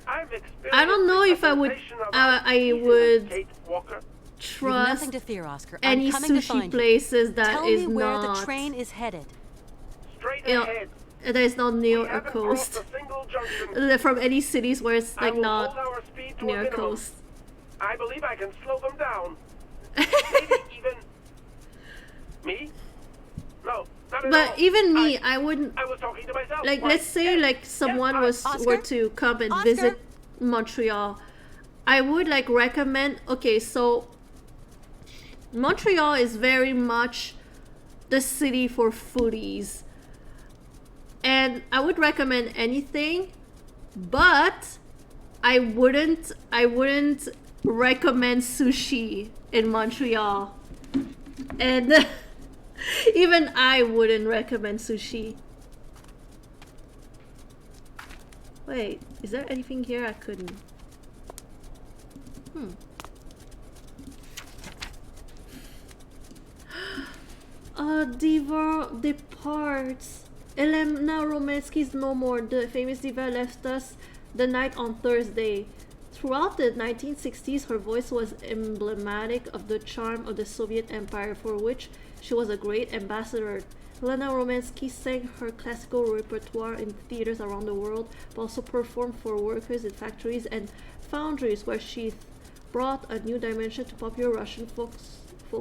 I don't know if I would Kate Walker. You've trust nothing to fear, Oscar. any I'm coming to sushi find you. places that Tell is me where not the train is headed. Straight you know, ahead. that is not near We a haven't crossed coast. a single junction. From any cities where it's I like will not hold our speed to a near a minimum. coast. I believe I can slow them down. Maybe even me? No, not at all. But even me, I wouldn't I was talking to myself. like. Why, Let's say yes, like someone yes, were Oscar? to come and Oscar? visit Montreal. I would like recommend. Okay, so Montreal is very much the city for foodies, and I would recommend anything, but I wouldn't recommend sushi in Montreal, and even I wouldn't recommend sushi. Wait, is there anything here I couldn't? Diva departs. Elena Romansky's no more. The famous diva left us the night on Thursday. Throughout the 1960s, her voice was emblematic of the charm of the Soviet Empire, for which she was a great ambassador. Elena Romansky sang her classical repertoire in theaters around the world, but also performed for workers in factories and foundries, where she brought a new dimension to popular Russian folk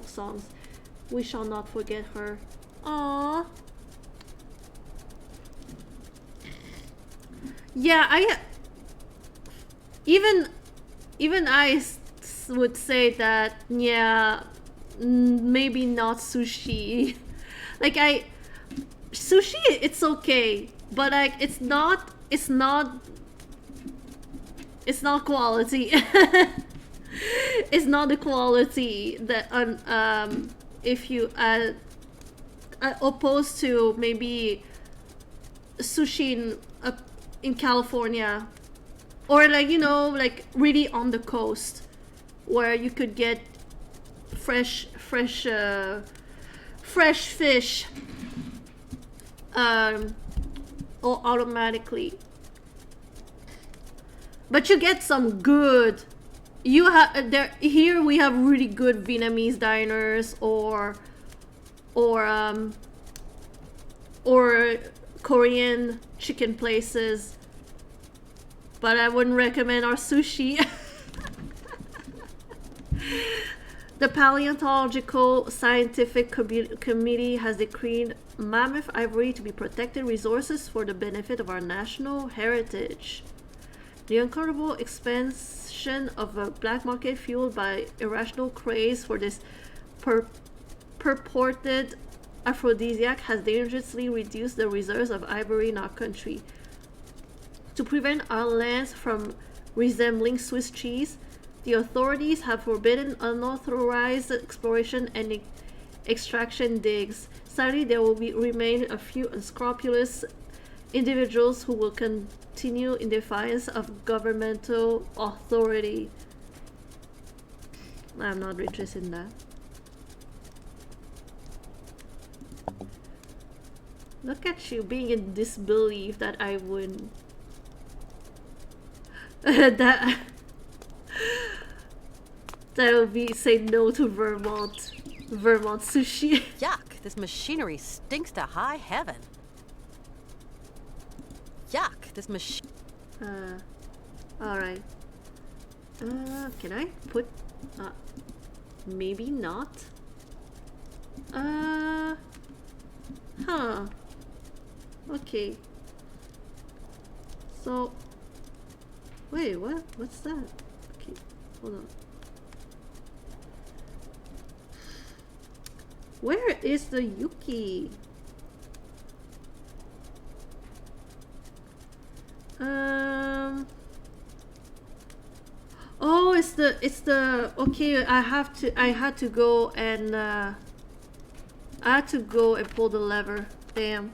songs. We shall not forget her. Aww. Yeah, even would say that, yeah, maybe not sushi. Like sushi, it's okay, but like it's not quality. It's not the quality that if you opposed to maybe sushi in California, or like, you know, like really on the coast where you could get fresh fish automatically, but you get some good. You have there here we have really good Vietnamese diners or Korean chicken places, but I wouldn't recommend our sushi. The Paleontological Scientific Committee has decreed mammoth ivory to be protected resources for the benefit of our national heritage. The uncontrollable expansion of a black market fueled by irrational craze for this purported aphrodisiac has dangerously reduced the reserves of ivory in our country. To prevent our lands from resembling Swiss cheese, the authorities have forbidden unauthorized exploration and extraction digs. Sadly, there will remain a few unscrupulous individuals who will continue in defiance of governmental authority. I'm not interested in that. Look at you being in disbelief that I would that would be say no to Vermont sushi. Yuck, this machinery stinks to high heaven. Yuck, this machine. Alright. Can I put maybe not? Huh. Okay. So wait, what? What's that? Okay, hold on. Where is the Yuki? Oh, it's the okay. I had to go and pull the lever. Damn.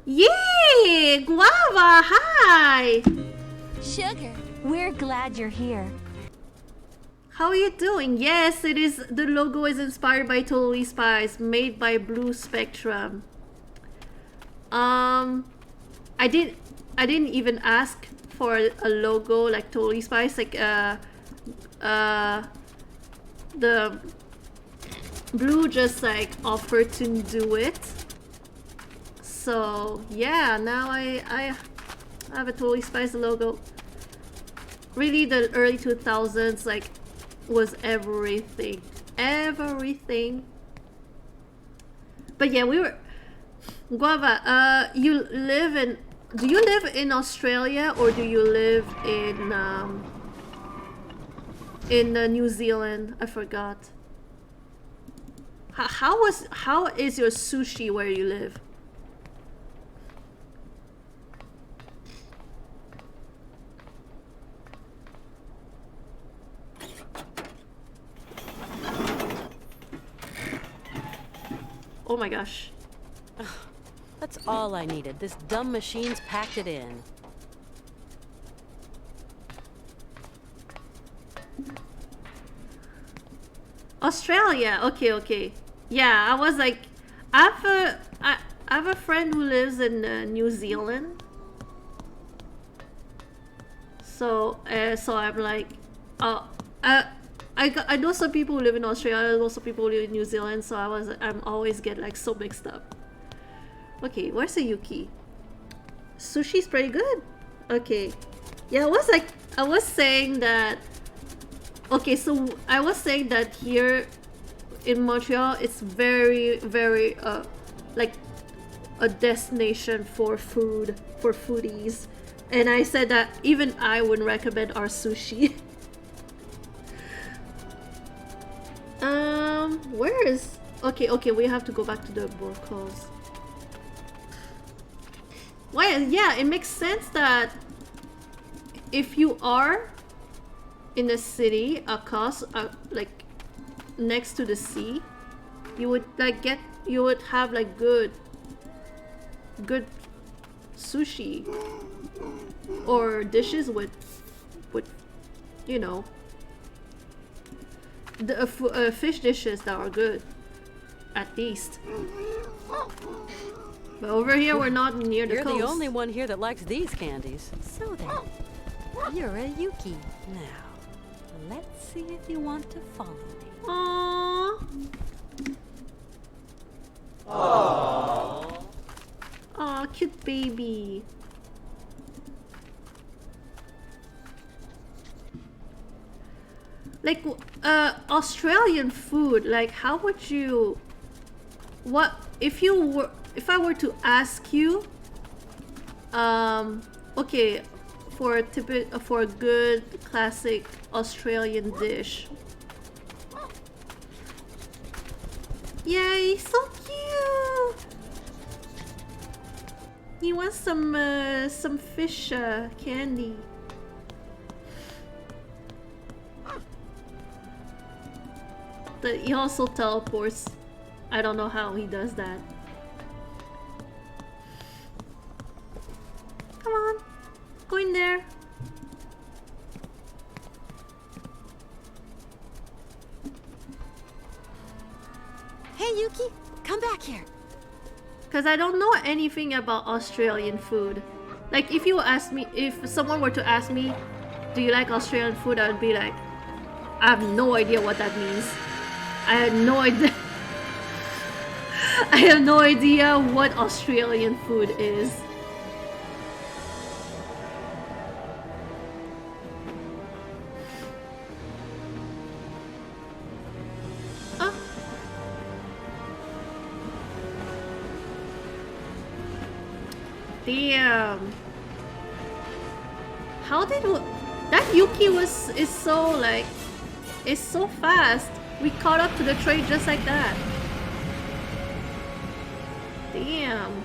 Yay! Guava, hi! Sugar, we're glad you're here. How are you doing? Yes, it is. The logo is inspired by Totally Spies, made by Blue Spectrum. I didn't even ask for a logo like Totally Spies. Like the Blue just like offered to do it. So yeah, now I have a Totally Spies logo. Really, the early 2000s like was everything. But yeah, we were Guava. Do you live in Australia or do you live in New Zealand? I forgot. How is your sushi where you live? Oh my gosh. That's all I needed. This dumb machine's packed it in. Australia. Okay. Yeah, I was like, I have a friend who lives in New Zealand. So I'm like, I know some people who live in Australia, I know some people who live in New Zealand, so I'm always get like so mixed up. Okay, where's the Yuki? Sushi's pretty good. Okay. Yeah, I was saying that. Okay, so I was saying that here in Montreal, it's very, very like a destination for food, for foodies. And I said that even I wouldn't recommend our sushi. Where is... Okay, we have to go back to the Borcos. Well, yeah, it makes sense that if you are in a city across, like next to the sea, you would like you would have like good sushi or dishes with you know, the fish dishes that are good, at least. But over here, we're not near the coast. You're the only one here that likes these candies. So then, you're a Yuki now. Let's see if you want to follow me. Aww. Aww. Aw, cute baby. Like, Australian food, like, how would you... What... If I were to ask you... Okay, for a good, classic Australian dish. Yay, so cute! He wants some fish candy. He also teleports. I don't know how he does that. Come on, go in there. Hey Yuki, come back here. Cause I don't know anything about Australian food. Like if someone were to ask me, do you like Australian food? I would be like, I have no idea what that means. I had no idea. I have no idea what Australian food is. Oh. Damn. How did that Yuki is so fast. We caught up to the train just like that. Damn.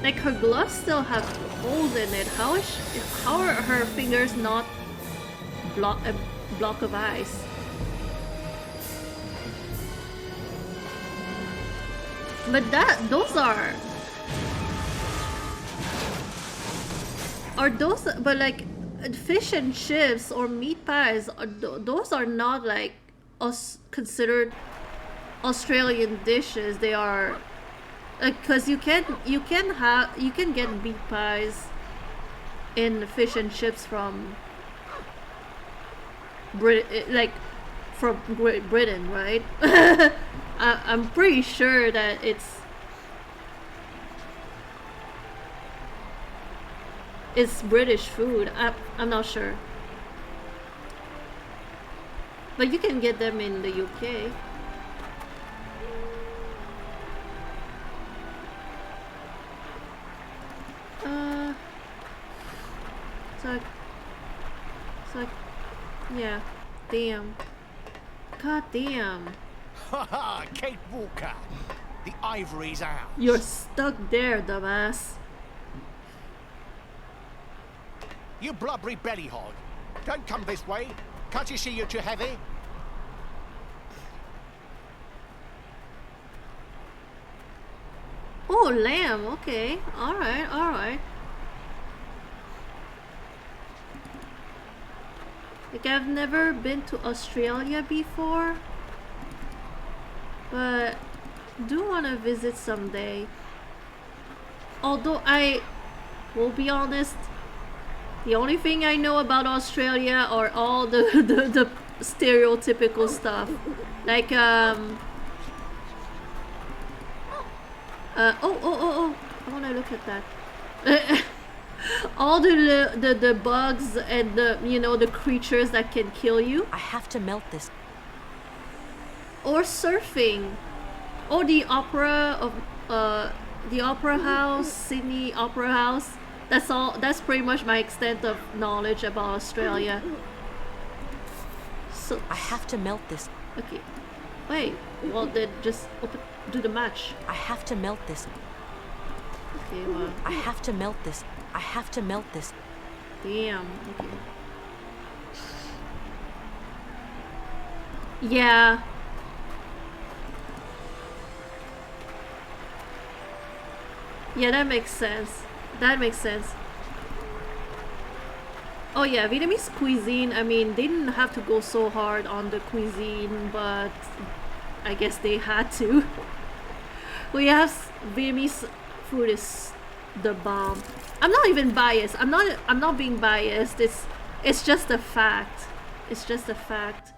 Like her gloves still have holes in it. How are her fingers not a block of ice? But those are Are those, but like fish and chips or meat pies, those are not like considered Australian dishes. They are like, cause you can get meat pies in fish and chips from from Great Britain, right? I'm pretty sure that it's British food. I'm not sure, but you can get them in the UK. Yeah. Damn. God damn. Haha, Kate Walker. The ivory's ours. You're stuck there, dumbass. You blubbery belly hog. Don't come this way. Can't you see you're too heavy? Oh, lamb. Okay. Alright, alright. Like, I've never been to Australia before, but do want to visit someday. Although I will be honest, the only thing I know about Australia are all the stereotypical stuff. Like, oh, I want to look at that. All the bugs and the creatures that can kill you. I have to melt this. Or surfing. Or the opera house, Sydney Opera House. That's all. That's pretty much my extent of knowledge about Australia. So I have to melt this. Okay. Wait. Well, then just do the match. I have to melt this. Okay. Well. I have to melt this. I have to melt this. Damn. Okay. Yeah. Yeah, that makes sense. That makes sense. Oh yeah, Vietnamese cuisine, I mean, they didn't have to go so hard on the cuisine, but I guess they had to. We have Vietnamese food is the bomb. I'm not even biased. I'm not being biased. It's just a fact. It's just a fact.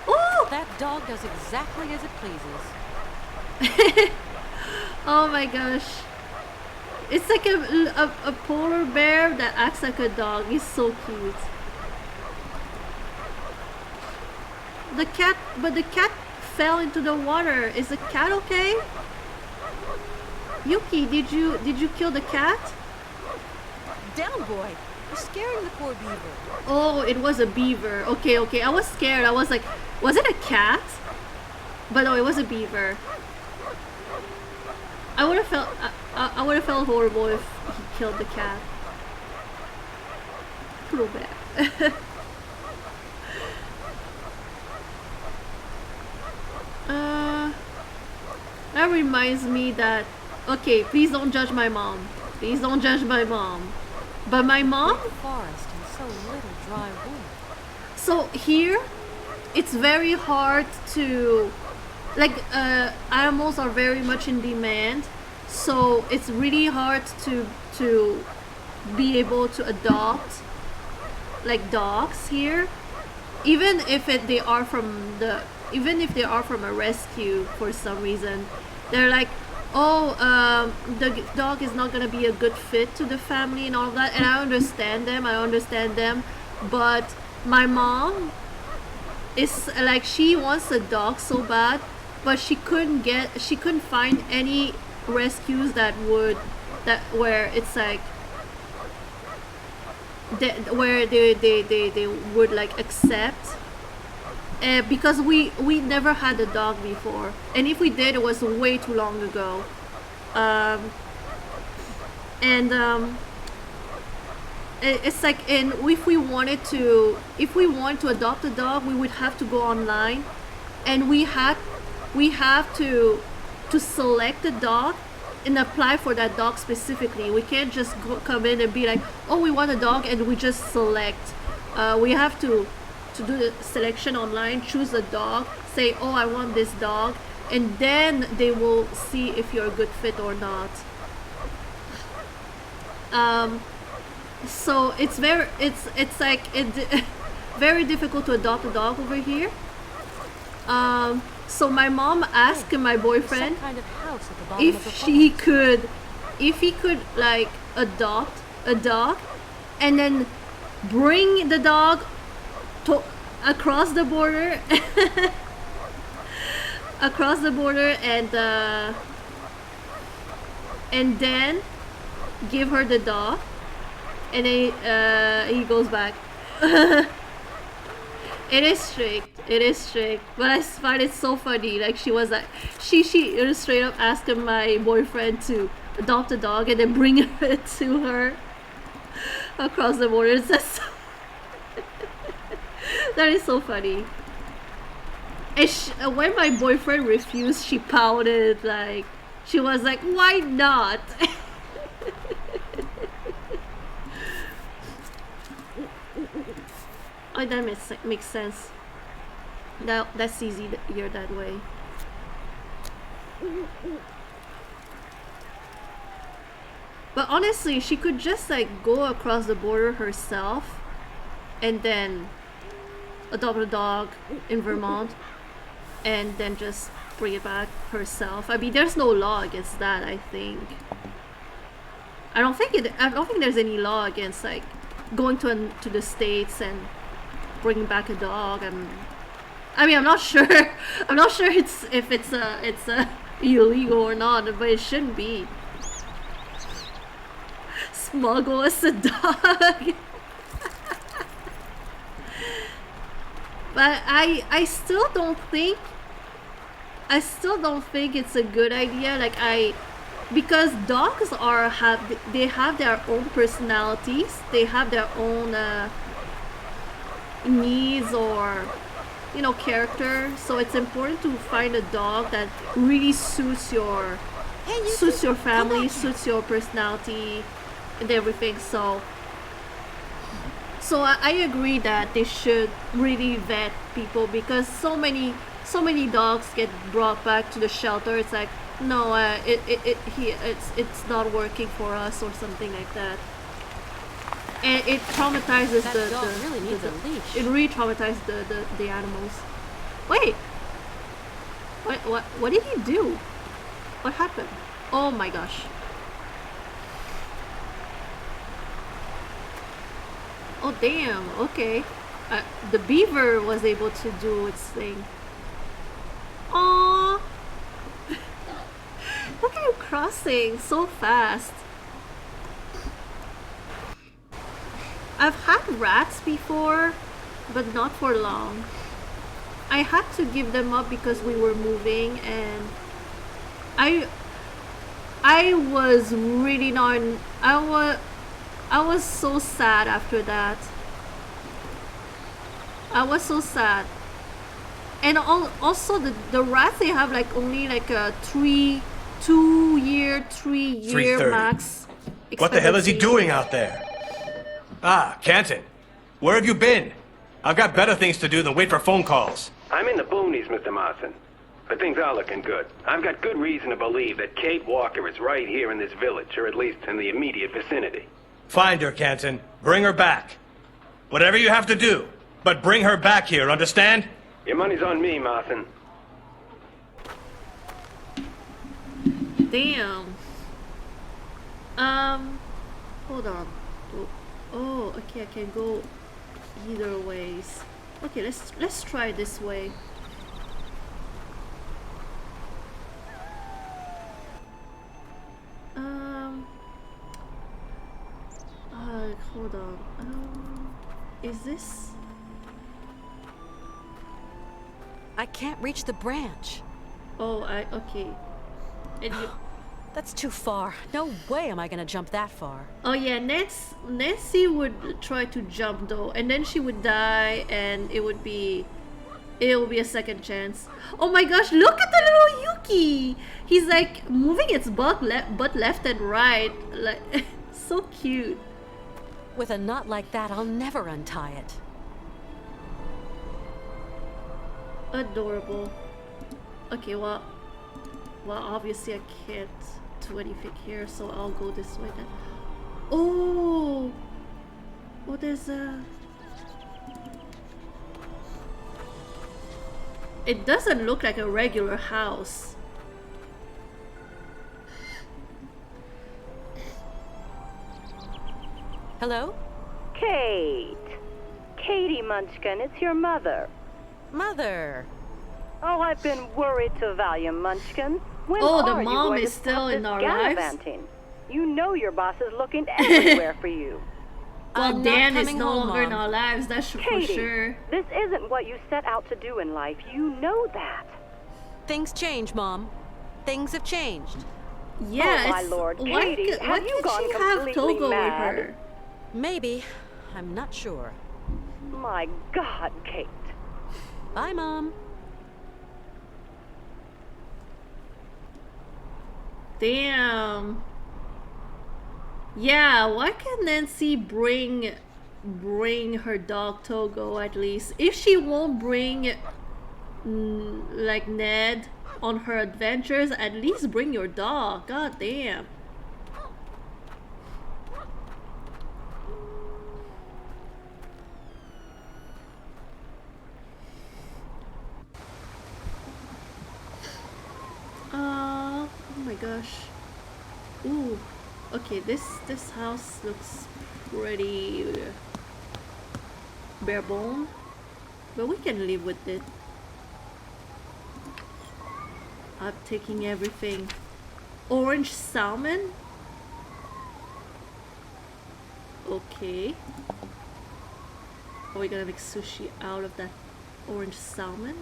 Oh! That dog does exactly as it pleases. Oh my gosh. It's like a polar bear that acts like a dog. He's so cute. The cat fell into the water. Is the cat okay? Yuki, did you kill the cat? Down, boy. You're scaring the poor beaver. Oh, it was a beaver. Okay. I was scared. I was like, was it a cat? But no, it was a beaver. I would have felt horrible if he killed the cat. Poor bear. That reminds me that, okay, please don't judge my mom. Please don't judge my mom. But my mom... Forest and so little dry wood. So here, it's very hard to... Like, animals are very much in demand. So it's really hard to be able to adopt, like, dogs here. Even if they are from a rescue for some reason. They're like, oh, the dog is not gonna be a good fit to the family and all of that, and I understand them, but my mom is like, she wants a dog so bad, but she couldn't find any rescues where it's like where they would like accept. Because we never had a dog before, and if we did, it was way too long ago. It's like, and if we wanted to adopt a dog, we would have to go online, and we have to select a dog, and apply for that dog specifically. We can't just come in and be like, oh, we want a dog, and we just select. We have to do the selection online, choose a dog, say, oh, I want this dog, and then they will see if you're a good fit or not. So it's very difficult to adopt a dog over here. So my mom asked my boyfriend Some kind of house at the bottom of the if forest. he could like adopt a dog and then bring the dog to across the border and then give her the dog, and then he goes back. It is strict, but I find it so funny. Like she was like, she straight up asked my boyfriend to adopt a dog and then bring it to her across the border. It's just that is so funny. And when my boyfriend refused, she pouted. Like she was like, "Why not?" Oh, that makes sense. That's easier that way. But honestly, she could just like go across the border herself and then adopt a dog in Vermont and then just bring it back herself. I mean, there's no law against that, I think. I don't think there's any law against like going to the States and bringing back a dog. I mean, I'm not sure. I'm not sure if it's illegal or not, but it shouldn't be. Smuggle us a dog. But I still don't think it's a good idea. Because dogs they have their own personalities. They have their own needs or character. So it's important to find a dog that really suits your family, suits your personality, and everything. So I agree that they should really vet people, because so many dogs get brought back to the shelter. It's like, no, it's not working for us or something like that, and it traumatizes That dog really needs a leash. It really traumatizes the animals. Wait, what did he do? What happened? Oh my gosh. Oh damn, okay. The beaver was able to do its thing. Aww. Look at him crossing so fast. I've had rats before, but not for long. I had to give them up because we were moving, and I was really not. I was so sad after that. I was so sad. And also the rats, they have like only like a 3 year 330. max. What the hell is he expectancy. doing out there? Ah, Canton. Where have you been? I've got better things to do than wait for phone calls. I'm in the boonies, Mr. Marson. But things are looking good. I've got good reason to believe that Kate Walker is right here in this village, or at least in the immediate vicinity. Find her, Canton. Bring her back. Whatever you have to do, but bring her back here, understand? Your money's on me, Marson. Damn. Hold on. Oh, okay, I can go either ways. Okay, let's try this way. Hold on. Is this? I can't reach the branch. Oh, okay. And you... That's too far. No way am I gonna jump that far. Oh yeah, Nancy would try to jump though, and then she would die, and it would be a second chance. Oh my gosh, look at the little Yuki! He's like moving its butt left and right. Like, so cute. With a knot like that, I'll never untie it. Adorable. Okay, well, obviously I can't do anything here, so I'll go this way then. Oh, there's a. It doesn't look like a regular house. Hello? Kate. Katie Munchkin, it's your mother. Mother. Oh, I've been worried to value, Munchkin. When Oh, the are you mom going is to still stop in this our lives? gallivanting? You know your boss is looking everywhere for you. Well, I'm Dan not is coming no home, longer in Mom. our lives, that's for Katie, sure. this isn't what you set out to do in life. You know that. Things change, Mom. Things have changed. Yeah, Oh, my it's- Lord, why Katie, could- have why you can't gone she have completely Togo mad? with her? Maybe. I'm not sure. My God, Kate. Bye, Mom. Damn. Yeah, why can't Nancy bring her dog Togo at least? If she won't bring like Ned on her adventures, at least bring your dog. God damn. Oh my gosh. Ooh. Okay, this house looks pretty bare bone, but we can live with it. I'm taking everything. Orange salmon? Okay. Are we gonna make sushi out of that orange salmon?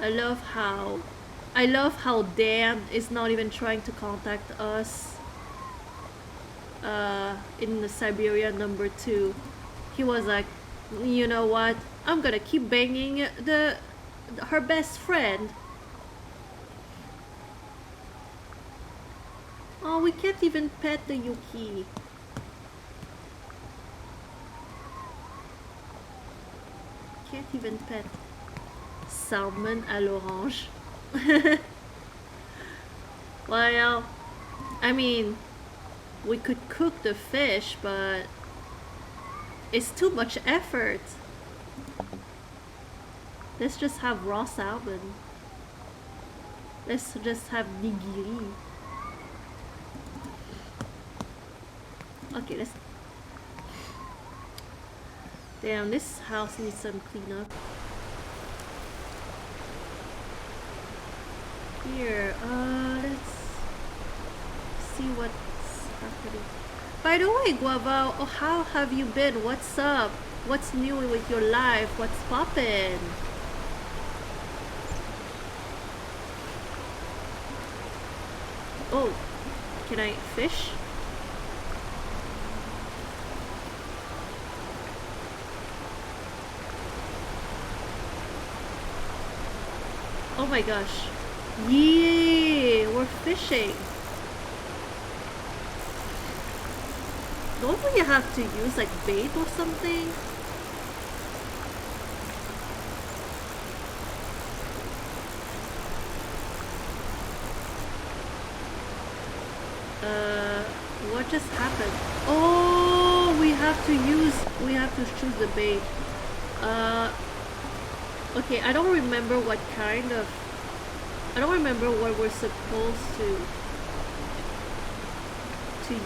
I love how Dan is not even trying to contact us in the Syberia #2. He was like, you know what, I'm gonna keep banging her best friend. Oh, we can't even pet the Yuki. Can't even pet salmon à l'orange. Well, I mean, we could cook the fish, but it's too much effort. Let's just have raw salmon. Let's just have nigiri. Okay, let's... Damn, this house needs some cleanup. Here, let's see what's happening. By the way, Guava, oh, how have you been? What's up? What's new with your life? What's poppin'? Oh, can I fish? Oh my gosh. Yeah, we're fishing. Don't we have to use like bait or something? What just happened? Oh, we have to choose the bait. Okay, I don't remember what we're supposed to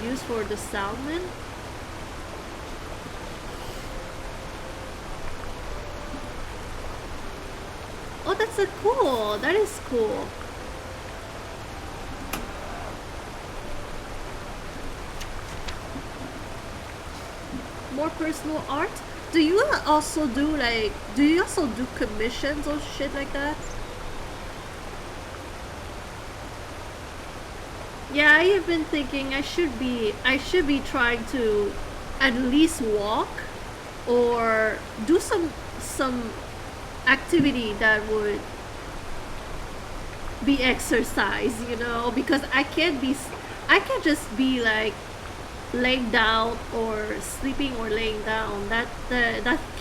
use for the salmon. Oh, that's cool. That is cool. More personal art? Do you also do commissions or shit like that? Yeah, I have been thinking I should be trying to at least walk or do some some activity that would be exercise, you know, because I can't just be like laying down or sleeping or laying down. That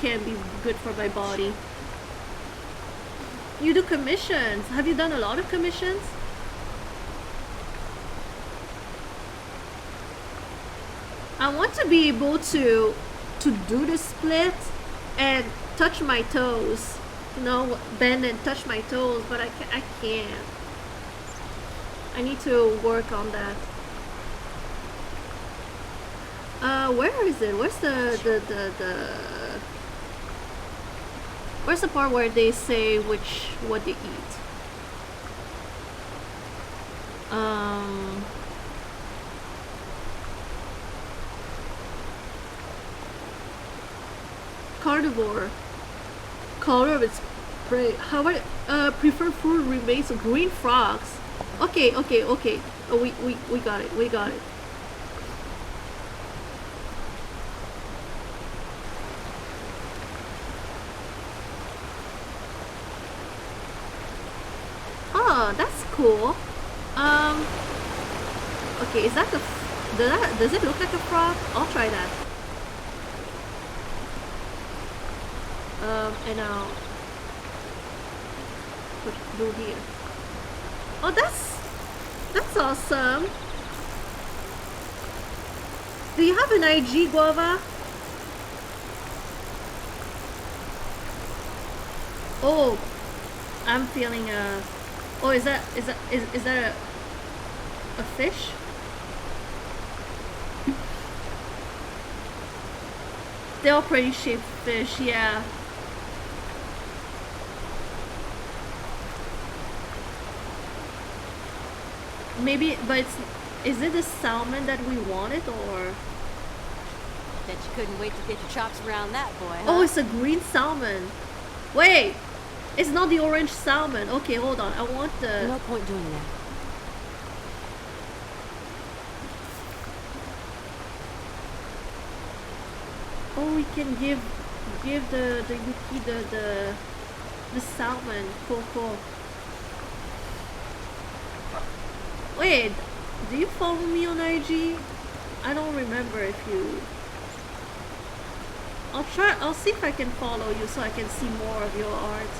can't be good for my body. You do commissions. Have you done a lot of commissions? I want to be able to do the split and touch my toes, you know, bend and touch my toes, but I can't. I need to work on that. Where is it? Where's where's the part where they say what they eat? Carnivore. Color of its prey. However, preferred food remains green frogs. Okay. Oh, we got it. We got it. Oh, that's cool. Okay, is that does it look like a frog? I'll try that. And I'll do here. Oh, that's awesome. Do you have an IG, Guava? Oh, I'm feeling a. Oh, is that a fish? They're all pretty shaped fish, yeah. Maybe, but is it the salmon that we wanted, or? Bet you couldn't wait to get your chops around that boy, huh? Oh, it's a green salmon. Wait, it's not the orange salmon. Okay, hold on. I want the. No point doing that. Oh, we can give the Yuki the salmon. Cool. Wait, do you follow me on IG? I don't remember if you. I'll see if I can follow you so I can see more of your art.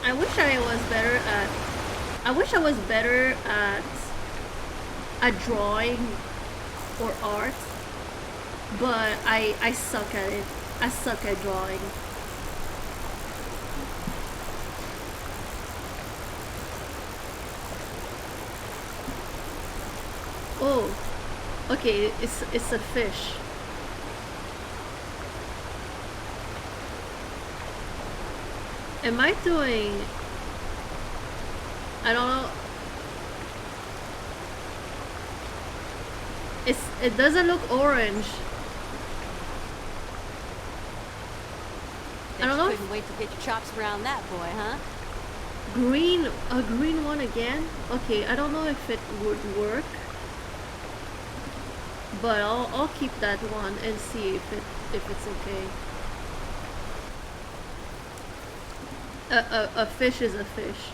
I wish I was better at drawing or art, but I suck at it. I suck at drawing. Oh, okay, it's a fish. Am I doing? I don't know. It doesn't look orange. I don't know. Couldn't wait to get your chops around that boy, huh? Green, a green one again. Okay, I don't know if it would work, but I'll keep that one and see if it's okay. A fish is a fish.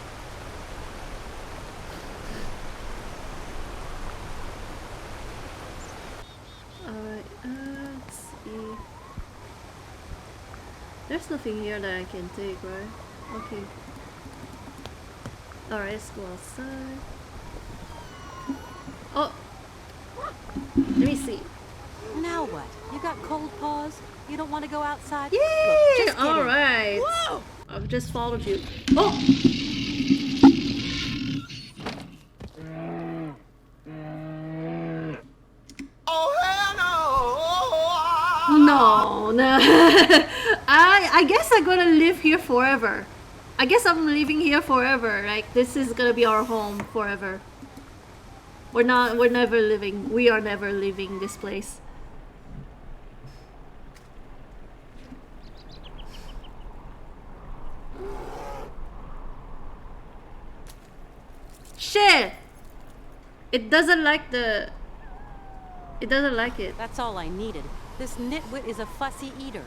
Alright, let's see. There's nothing here that I can take, right? Okay. Alright, let's go outside. Oh! Let me see. Now what? You got cold paws? You don't want to go outside? Yay! Alright. I've just followed you. Oh! Oh, hell No, no! no. I guess I'm gonna live here forever. I guess I'm living here forever. Like, this is gonna be our home forever. We are never leaving this place. Shit! It doesn't like it. That's all I needed. This nitwit is a fussy eater.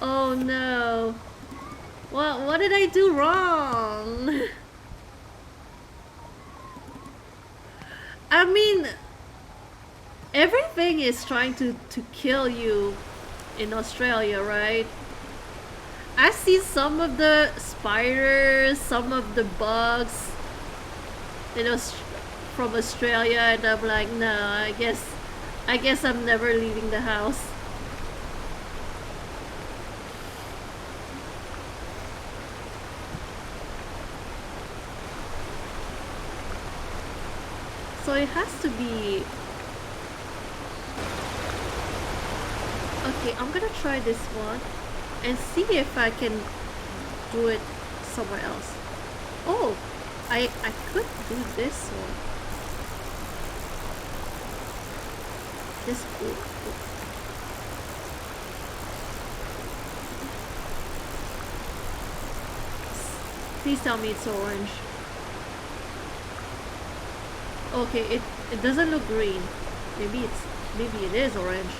Oh no. What did I do wrong? I mean, everything is trying to kill you in Australia, right? I see some of the spiders, some of the bugs, you know, from Australia, and I'm like, no, I guess I'm never leaving the house. So it has to be... Okay, I'm gonna try this one and see if I can do it somewhere else. Oh, I could do this one. This cool. Please tell me it's orange. Okay, it doesn't look green. Maybe it is orange.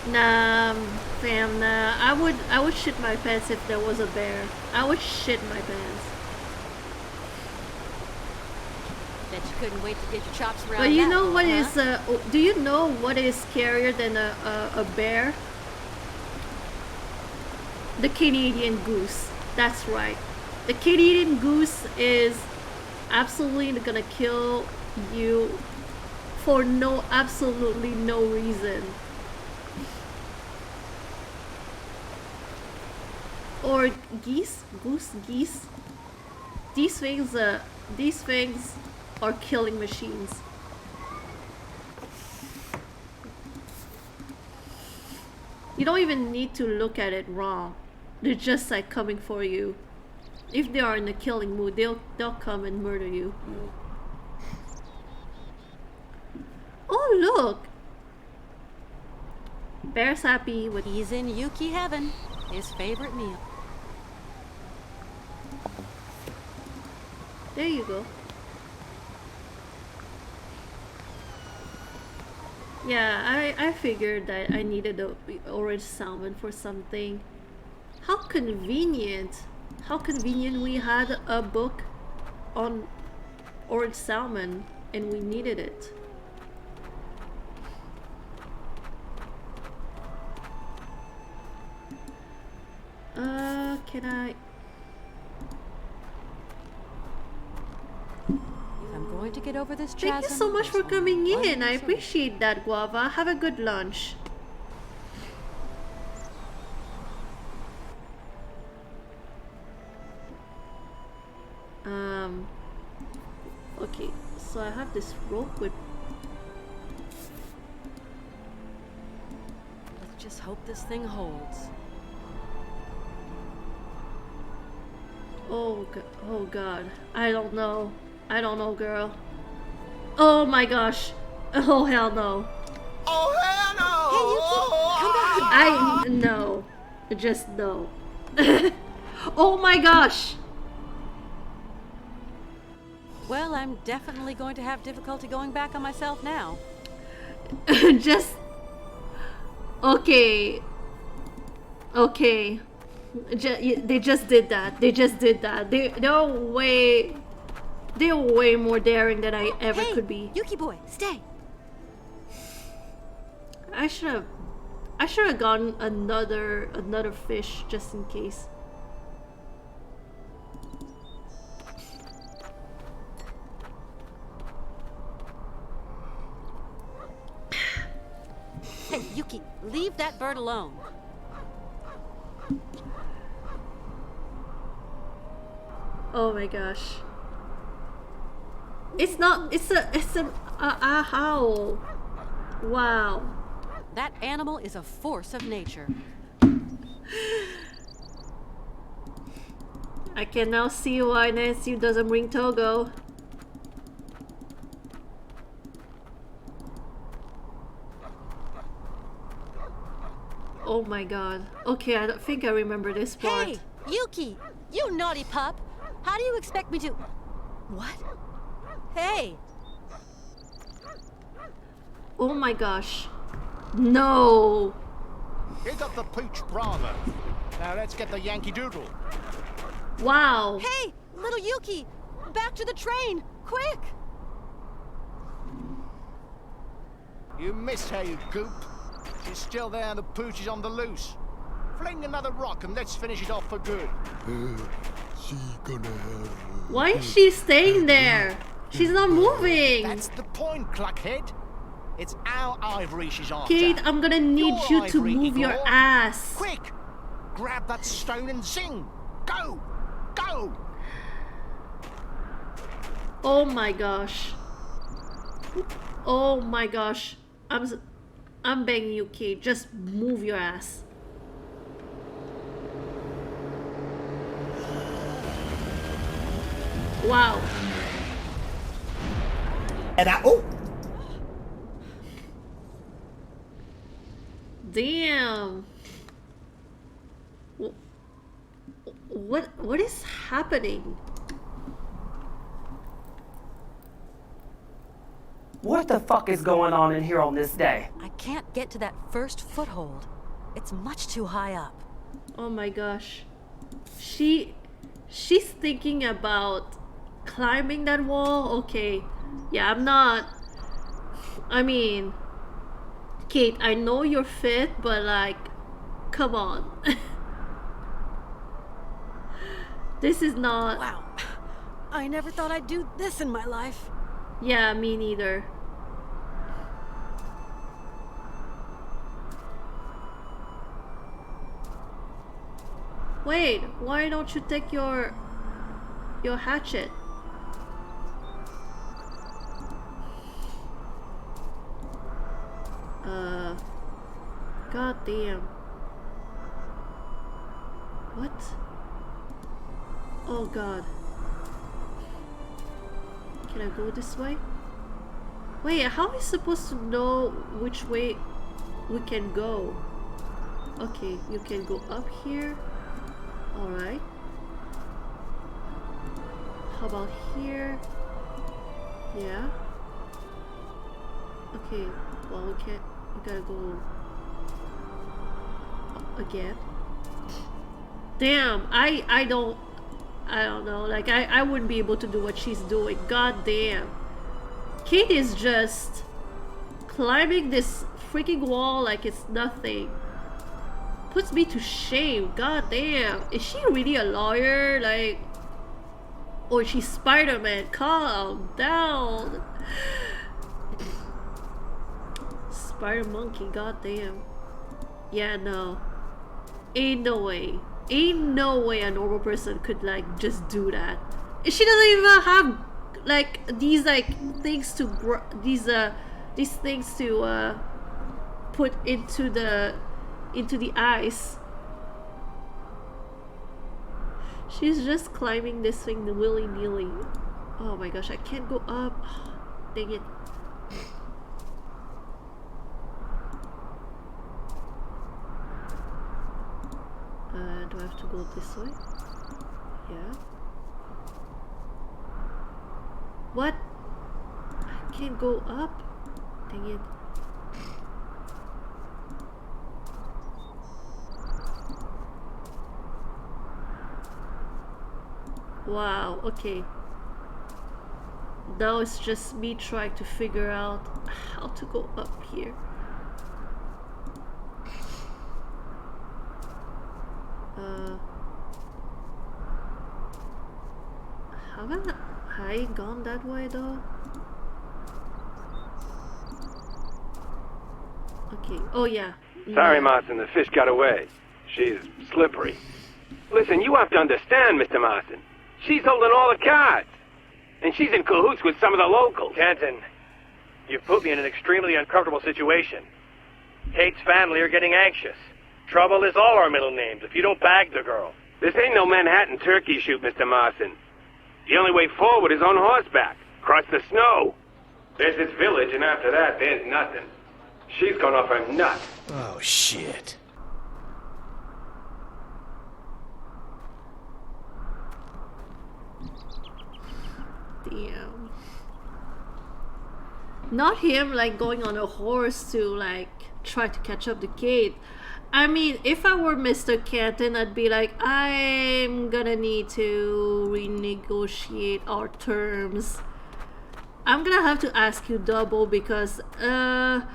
Nah, fam, nah. I would shit my pants if there was a bear. I would shit my pants. Bet you couldn't wait to get your chops around. But you that know one, what huh? is do you know what is scarier than a bear? The Canadian goose. That's right. The Canadian goose is absolutely gonna kill you for absolutely no reason. Or geese. These things are killing machines. You don't even need to look at it wrong. They're just like coming for you. If they are in a killing mood, they'll come and murder you. Oh look! Bear's happy with... He's in Yuki heaven. His favorite meal. There you go. Yeah, I figured that I needed the orange salmon for something. How convenient! How convenient we had a book on orange salmon and we needed it. Can I... If I'm going to get over this chasm... Thank you so much for coming in. I solution. appreciate that, Guava. Have a good lunch. Okay, so I have this rope with... Let's just hope this thing holds. Oh god. I don't know. I don't know, girl. Oh my gosh. Oh hell no. Oh, hell no! Hey, Yuki, come back! No. Just no. Oh my gosh. Well, I'm definitely going to have difficulty going back on myself now. Just... Okay. Okay. They just did that. They just did that. They're way more daring than I ever could be. Yuki boy, stay. I should have gotten another fish just in case. Hey, Yuki, leave that bird alone. Oh my gosh. It's an owl. Wow. That animal is a force of nature. I can now see why Nancy doesn't bring Togo. Oh my god. Okay, I don't think I remember this part. Hey, Yuki, you naughty pup. How do you expect me to... What? Hey. Oh my gosh. No. You got the Pooch Bravo. Now let's get the Yankee Doodle. Wow. Hey, little Yuki! Back to the train! Quick! You missed her, you goop. She's still there and the Pooch is on the loose. Fling another rock and let's finish it off for good. Why is she staying there? She's not moving. That's the point, Cluckhead. It's our ivory she's after. Kate, I'm gonna need Your you to ivory, move your Igor. ass. Quick! Grab that stone and zing! Go! Go! Oh my gosh. Oh my gosh. I'm begging you, Kate. Just move your ass. Wow. And Damn. What is happening? what the fuck is going on in here on this day? I can't get to that first foothold. It's much too high up. Oh my gosh. She's thinking about climbing that wall. Okay. Yeah, I'm not. I mean, Kate, I know you're fit, but like, come on. This is not. Wow. I never thought I'd do this in my life. Yeah, me neither. Wait, why don't you take your hatchet? God damn. What? Oh god. Can I go this way? Wait, how are we supposed to know which way we can go? Okay, you can go up here. Alright. How about here? Yeah. Okay, well we can't. We gotta go up again. Damn, I don't know. Like I wouldn't be able to do what she's doing. God damn. Kate is just climbing this freaking wall like it's nothing. Puts me to shame. God damn. Is she really a lawyer? Like, or she's Spider-Man? Calm down. Spider Monkey. God damn. Yeah, no. Ain't no way. Ain't no way a normal person could like just do that. She doesn't even have like these like things to these things to put into the ice. She's just climbing this thing willy-nilly. Oh my gosh, I can't go up. Dang it. Do I have to go this way? Yeah. What? I can't go up? Dang it. Wow, okay. Now it's just me trying to figure out how to go up here. Haven't I gone that way though? Okay, oh yeah. Sorry, Martin, the fish got away. She's slippery. Listen, you have to understand, Mr. Martin. She's holding all the cards. And she's in cahoots with some of the locals. Canton, you've put me in an extremely uncomfortable situation. Kate's family are getting anxious. Trouble is all our middle names if you don't bag the girl. This ain't no Manhattan turkey shoot, Mr. Martin. The only way forward is on horseback, across the snow. There's this village, and after that, there's nothing. She's gone off her nut. Oh, shit. Damn. Not him like going on a horse to like try to catch up to Kate. I mean, if I were Mr. Canton, I'd be like, I'm gonna need to renegotiate our terms. I'm gonna have to ask you double because I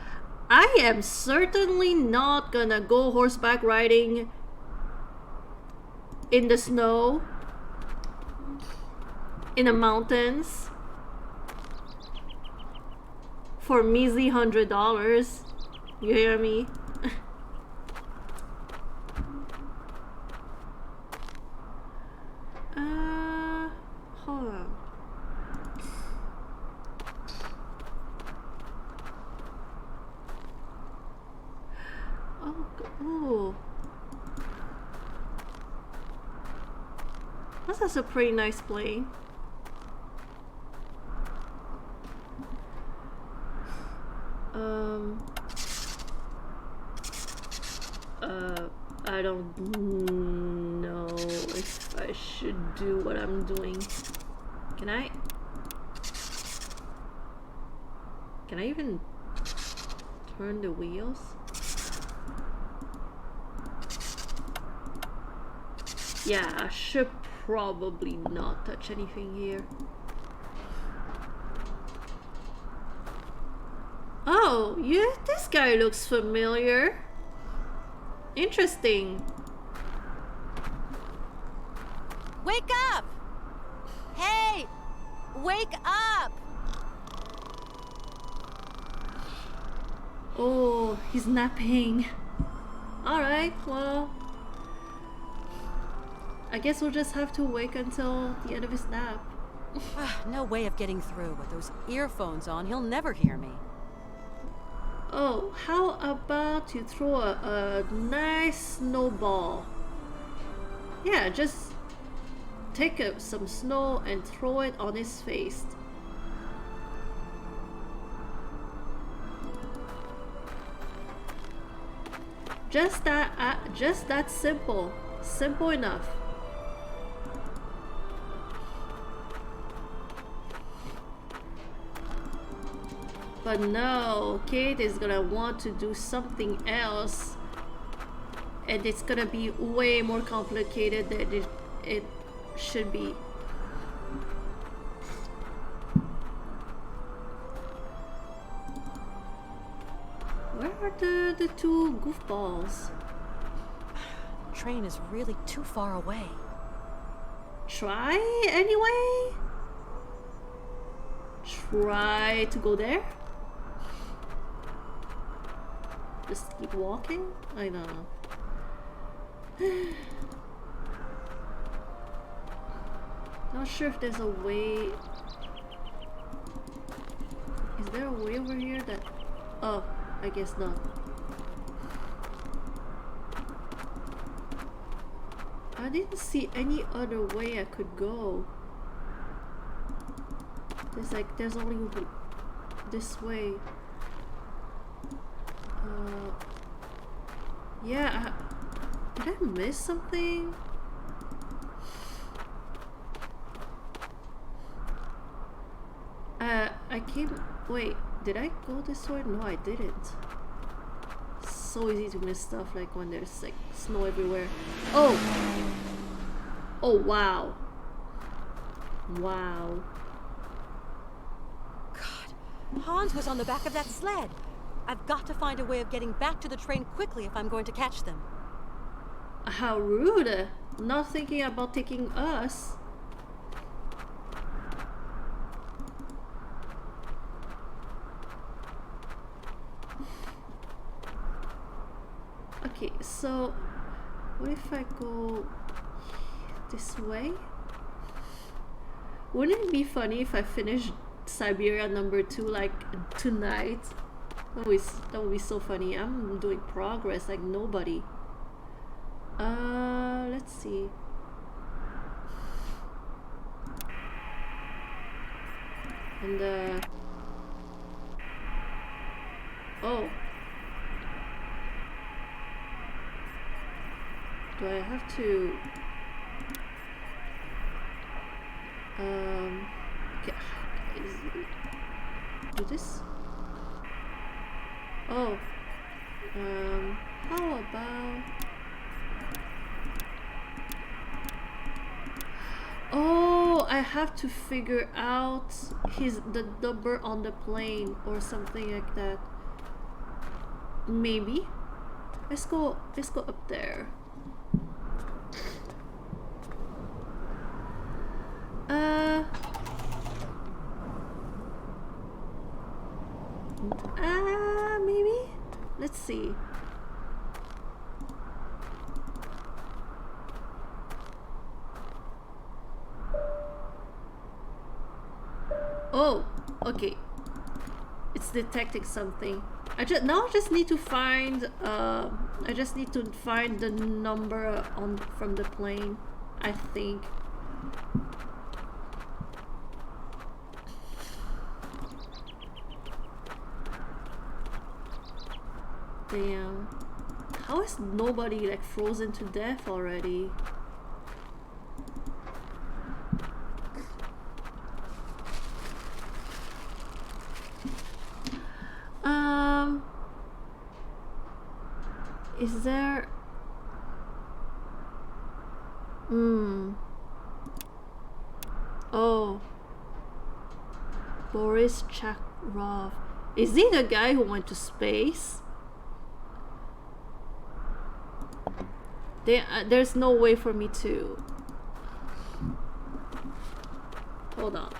am certainly not gonna go horseback riding in the snow, in the mountains, for measly $100. You hear me? Hold on. Oh. That's a pretty nice plane. I don't know if I should do what I'm doing. Can I even turn the wheels? Yeah, I should probably not touch anything here. Oh, yeah, this guy looks familiar. Interesting. Wake up! Hey! Wake up! Oh, he's napping. Alright, well, I guess we'll just have to wait until the end of his nap. No way of getting through. With those earphones on, he'll never hear me. Oh, how about you throw a nice snowball? Yeah, just take some snow and throw it on his face. Just that simple. Simple enough. But no, Kate is gonna want to do something else, and it's gonna be way more complicated than it should be. Where are the two goofballs? Train is really too far away. Try anyway? Try to go there? Just keep walking? I don't know. Not sure if there's a way. Is there a way over here that... Oh, I guess not. I didn't see any other way I could go. There's only this way. Yeah, did I miss something? I came... Wait, did I go this way? No, I didn't. So easy to miss stuff, like when there's like snow everywhere. Oh! Oh, wow. Wow. God, Hans was on the back of that sled. I've got to find a way of getting back to the train quickly if I'm going to catch them. How rude! Not thinking about taking us. Okay, so what if I go this way? Wouldn't it be funny if I finished Syberia #2 like tonight? That would be so funny. I'm doing progress like nobody. Let's see. And oh. Do I have to okay, do this? Oh. How about... Oh, I have to figure out the number on the plane or something like that. Maybe. Let's go up there. Maybe? Let's see. Oh, okay. It's detecting something. I just need to find the number from the plane, I think. Damn. How is nobody like frozen to death already? Is there... Oh. Boris Chakrov. Is he the guy who went to space? There's no way for me to... Hold on.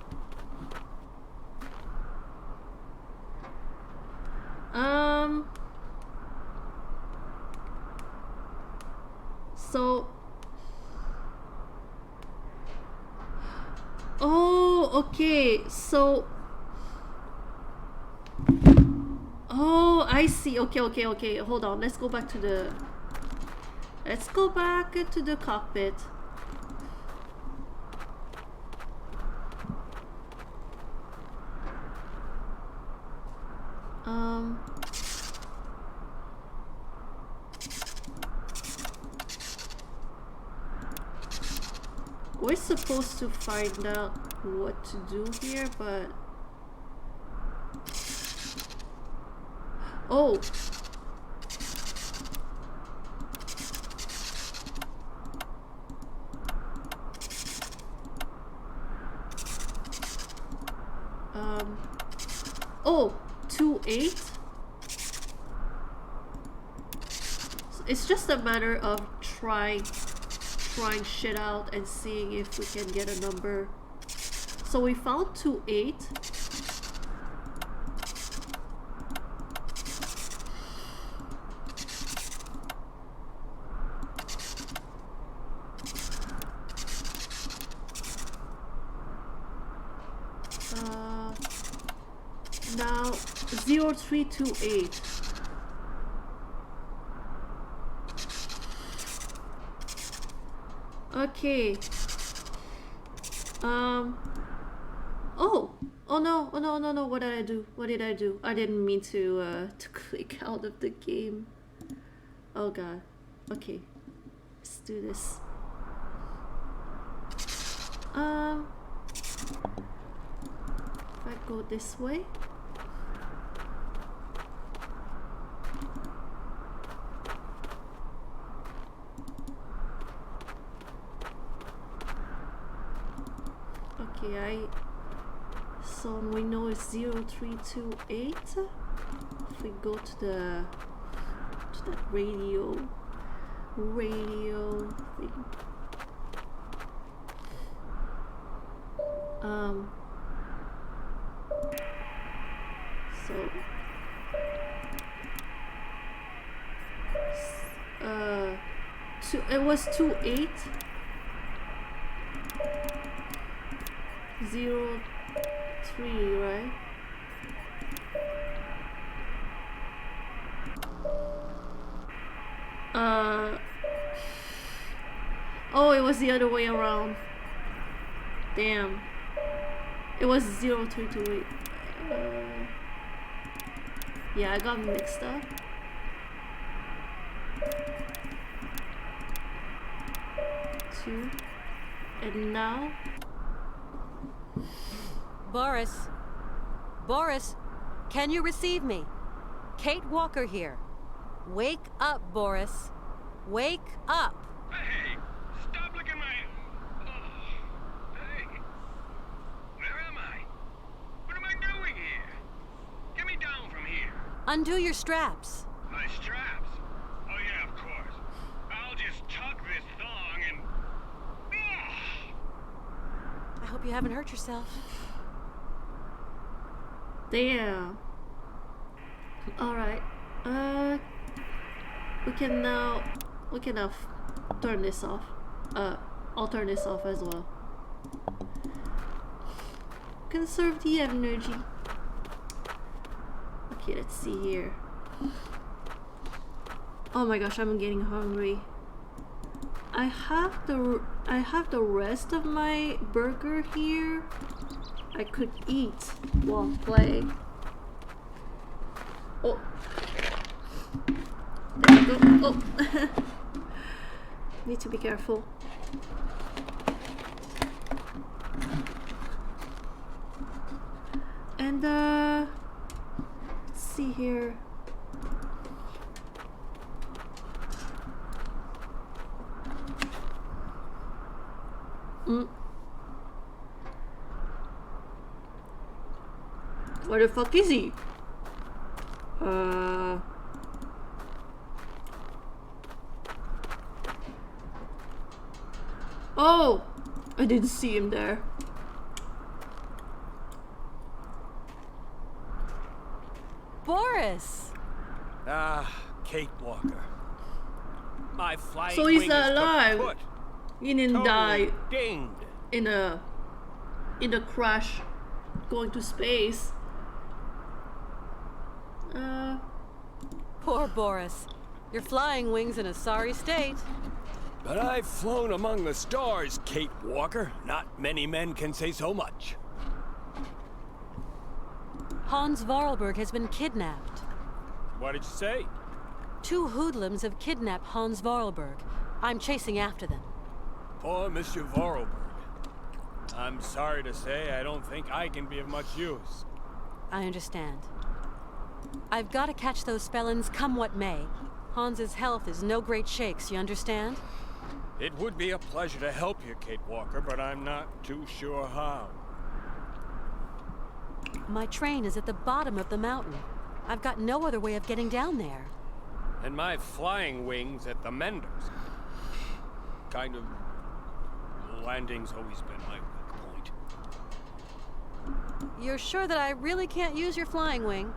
So... Oh, okay. So... Oh, I see. Okay. Hold on. Let's go back to the cockpit. We're supposed to find out what to do here, but... Oh! Oh! 2-8? It's just a matter of trying shit out and seeing if we can get a number. So we found 2-8. Now 0328. Okay. Oh no. What did I do? I didn't mean to click out of the game. Oh god. Okay. Let's do this. If I go this way. Okay, so we know it's 0328. If we go to that radio thing. So it was 28 03, right? Oh, it was the other way around. Damn. It was 0328. Yeah, I got mixed up. Two. And now... Boris, can you receive me? Kate Walker here. Wake up, Boris. Wake up. Hey, stop looking my... Oh, hey. Where am I? What am I doing here? Get me down from here. Undo your straps. My straps? Oh yeah, of course. I'll just tuck this thong and... I hope you haven't hurt yourself. Damn. Alright. We can now turn this off. I'll turn this off as well. Conserve the energy. Okay, let's see here. Oh my gosh, I'm getting hungry. I have the rest of my burger here. I could eat while playing. Oh. There we go. Oh. Need to be careful. And let's see here. Where the fuck is he? Oh! I didn't see him there. Boris! Ah, Kate Walker. My flying So he's wing is alive. kaput. He didn't Totally die dinged. in a crash going to space. Poor Boris. Your flying wing's in a sorry state. But I've flown among the stars, Kate Walker. Not many men can say so much. Hans Vorarlberg has been kidnapped. What did you say? 2 hoodlums have kidnapped Hans Vorarlberg. I'm chasing after them. Poor Monsieur Vorarlberg. I'm sorry to say I don't think I can be of much use. I understand. I've got to catch those felons come what may. Hans's health is no great shakes, you understand? It would be a pleasure to help you, Kate Walker, but I'm not too sure how. My train is at the bottom of the mountain. I've got no other way of getting down there. And my flying wings at the Menders. Kind of... landing's always been my weak point. You're sure that I really can't use your flying wing?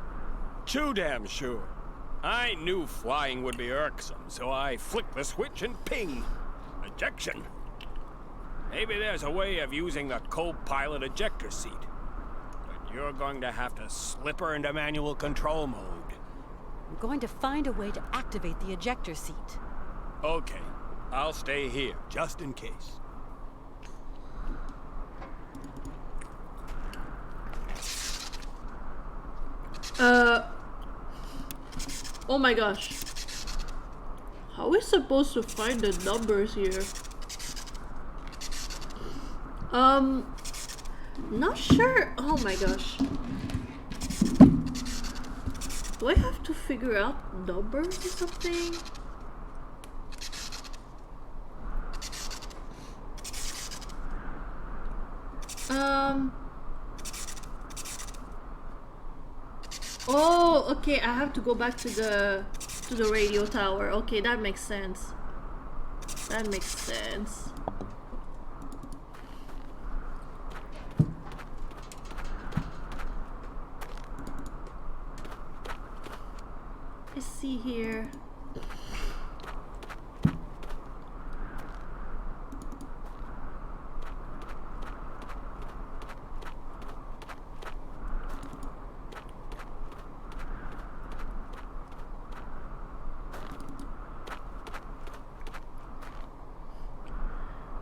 Too damn sure. I knew flying would be irksome, so I flicked the switch and ping! Ejection. Maybe there's a way of using the co-pilot ejector seat. But you're going to have to slip her into manual control mode. I'm going to find a way to activate the ejector seat. Okay. I'll stay here, just in case. Oh my gosh. How are we supposed to find the numbers here? Not sure. Oh my gosh. Do I have to figure out numbers or something? Oh, okay, I have to go back to the radio tower. Okay, that makes sense. That makes sense. Let's see here.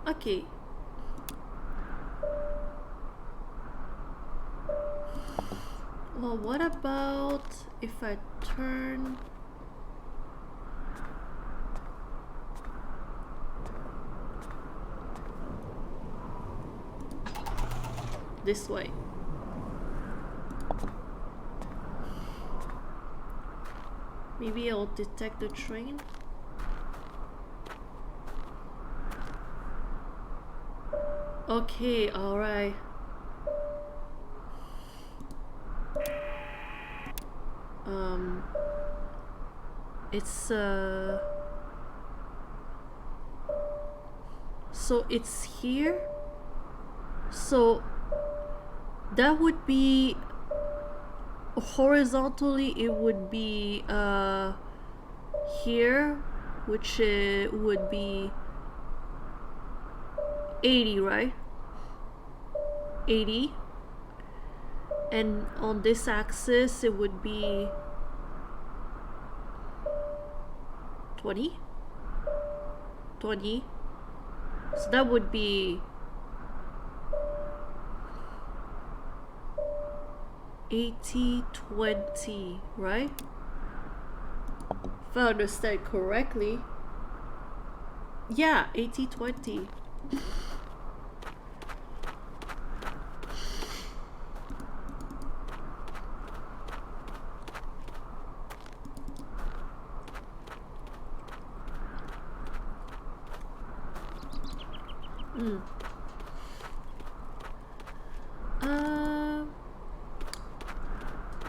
Okay. Well, what about if I turn... this way? Maybe I'll detect the train. Okay, alright. It's so it's here. So that would be horizontally, it would be here, which would be 80, right? 80. And on this axis it would be 20. So that would be 80-20, right? If I understand correctly. Yeah, 80-20.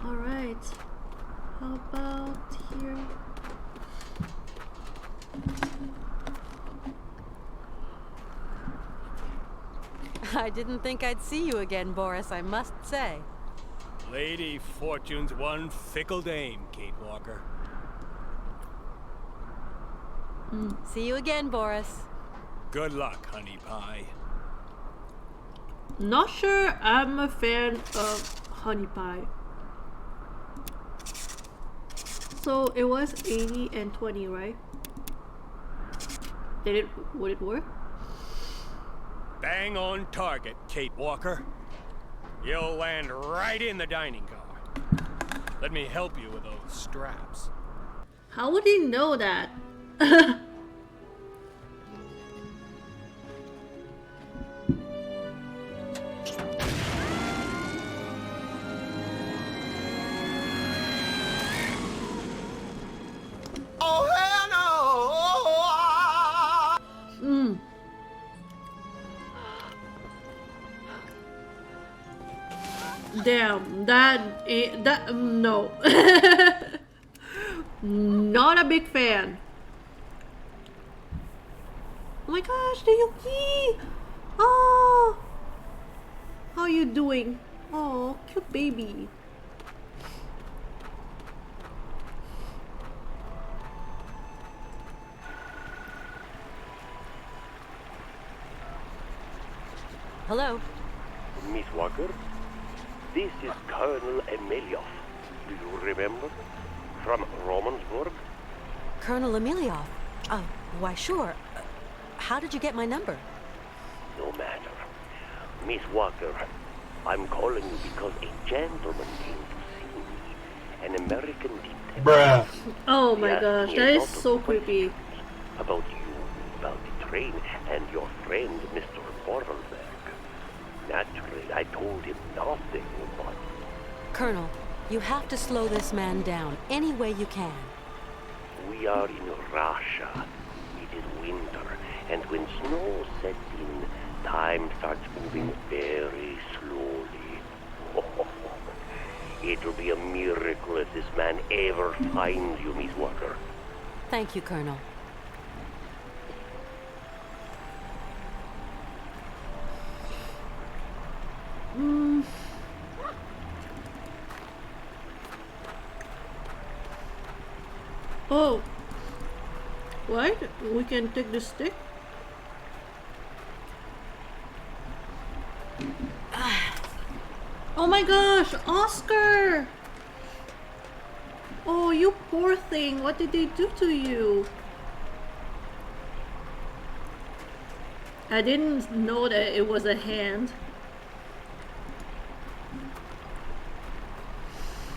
Alright. How about here? I didn't think I'd see you again, Boris, I must say. Lady Fortune's one fickle dame, Kate Walker. See you again, Boris. Good luck, honey pie. Not sure I'm a fan of honey pie. So it was 80 and 20, right? Would it work? Bang on target, Kate Walker. You'll land right in the dining car. Let me help you with those straps. How would he know that? Damn, that no. Not a big fan. Oh my gosh, the Yuki! Oh, how you doing? Oh, cute baby. Hello. Miss Walker, this is Colonel Emeliov. Do you remember? From Romansburg? Colonel Emeliov? Why sure. How did you get my number? No matter. Miss Walker, I'm calling you because a gentleman came to see me. An American detective. Bruh. Oh my gosh, that is so creepy. About you, about the train, and your friend, Mr. Bordelberg. Naturally, I told him nothing, but... Colonel, you have to slow this man down any way you can. We are in Russia. It is winter, and when snow sets in, time starts moving very slowly. It will be a miracle if this man ever finds you, Miss Walker. Thank you, Colonel. Oh, what? We can take the stick? Oh my gosh, Oscar! Oh, you poor thing. What did they do to you? I didn't know that it was a hand.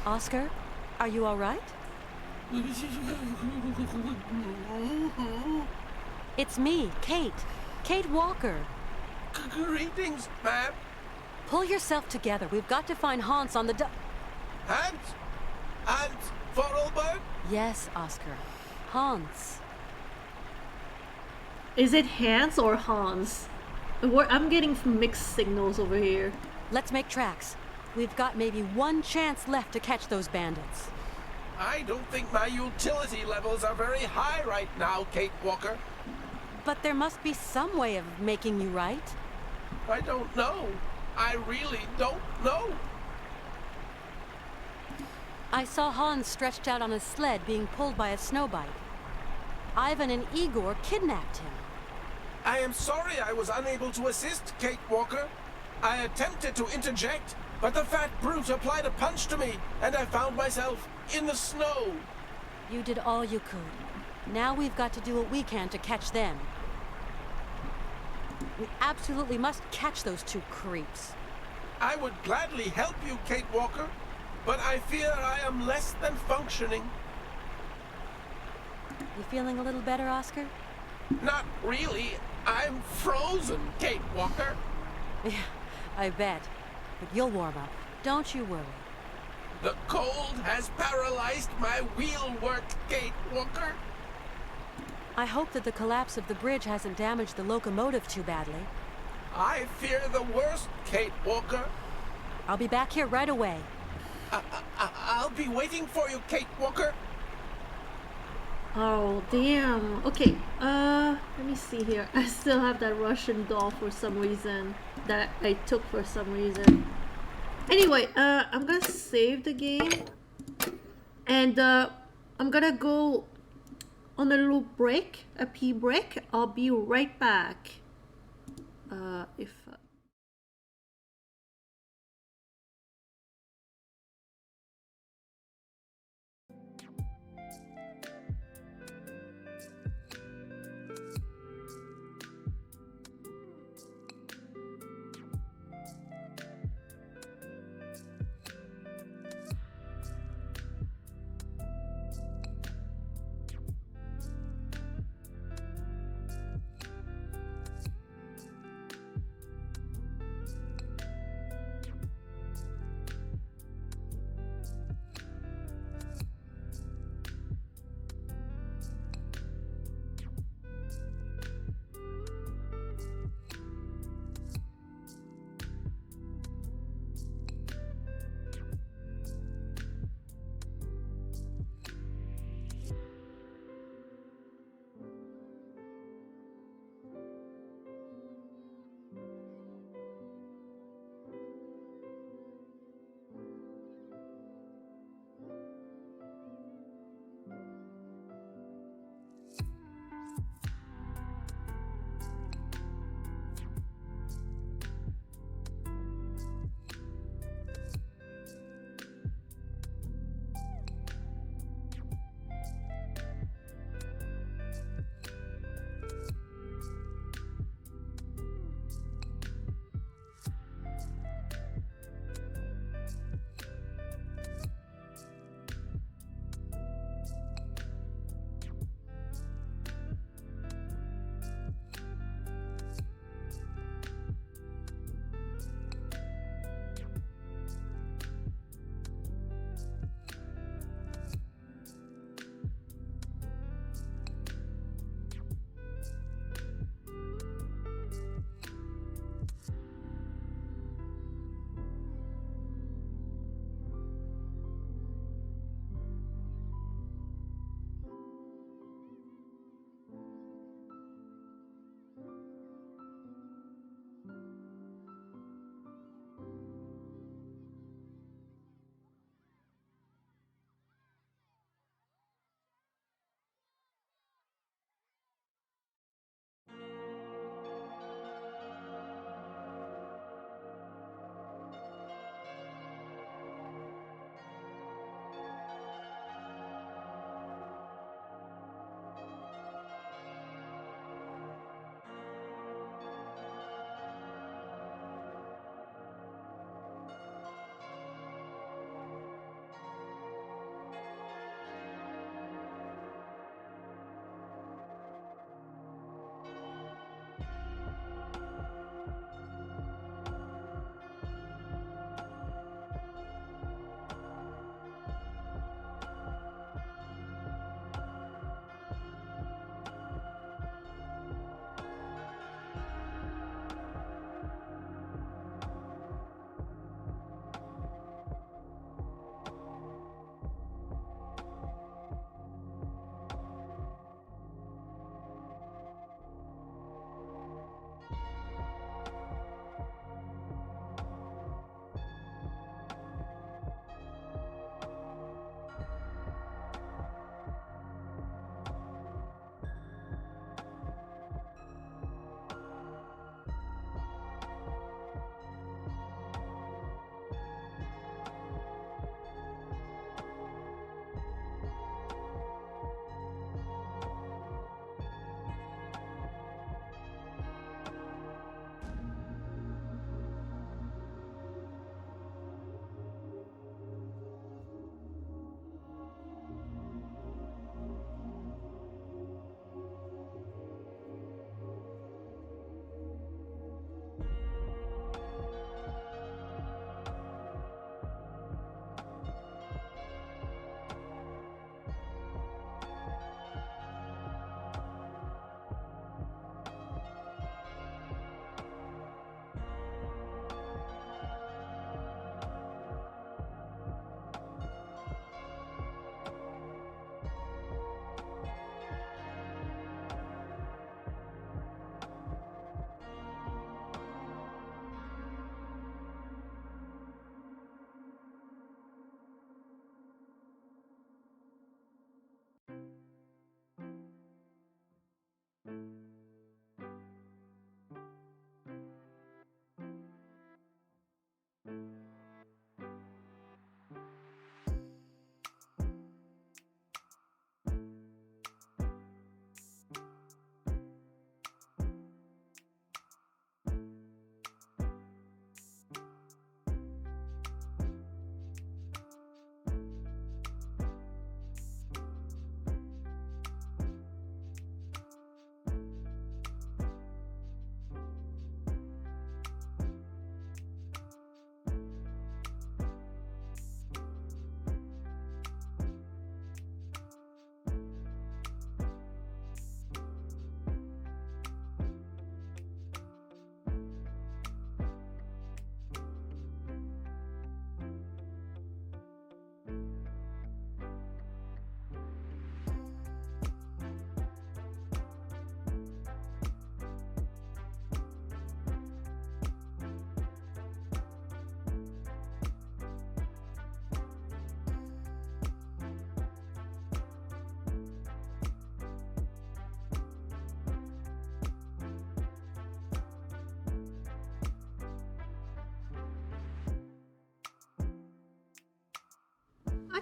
Oscar, are you all right? It's me, Kate. Kate Walker. Greetings, ma'am. Pull yourself together. We've got to find Hans on the Hans? Hans Vorarlberg? Yes, Oscar. Hans. Is it Hans or Hans? I'm getting mixed signals over here. Let's make tracks. We've got maybe one chance left to catch those bandits. I don't think my utility levels are very high right now, Kate Walker. But there must be some way of making you right. I don't know. I really don't know. I saw Hans stretched out on a sled being pulled by a snowbite. Ivan and Igor kidnapped him. I am sorry I was unable to assist, Kate Walker. I attempted to interject, but the fat brute applied a punch to me, and I found myself in the snow. You did all you could. Now we've got to do what we can to catch them. We absolutely must catch those two creeps. I would gladly help you, Kate Walker, but I fear I am less than functioning. You feeling a little better, Oscar? Not really. I'm frozen, Kate Walker. Yeah, I bet. But you'll warm up. Don't you worry. The cold has paralyzed my wheel work, Kate Walker. I hope that the collapse of the bridge hasn't damaged the locomotive too badly. I fear the worst, Kate Walker. I'll be back here right away. I'll be waiting for you, Kate Walker. Oh, damn. Okay, let me see here. I still have that Russian doll for some reason. That I took for some reason. Anyway, I'm gonna save the game. And, I'm gonna go on a little break, a pee break. I'll be right back. If...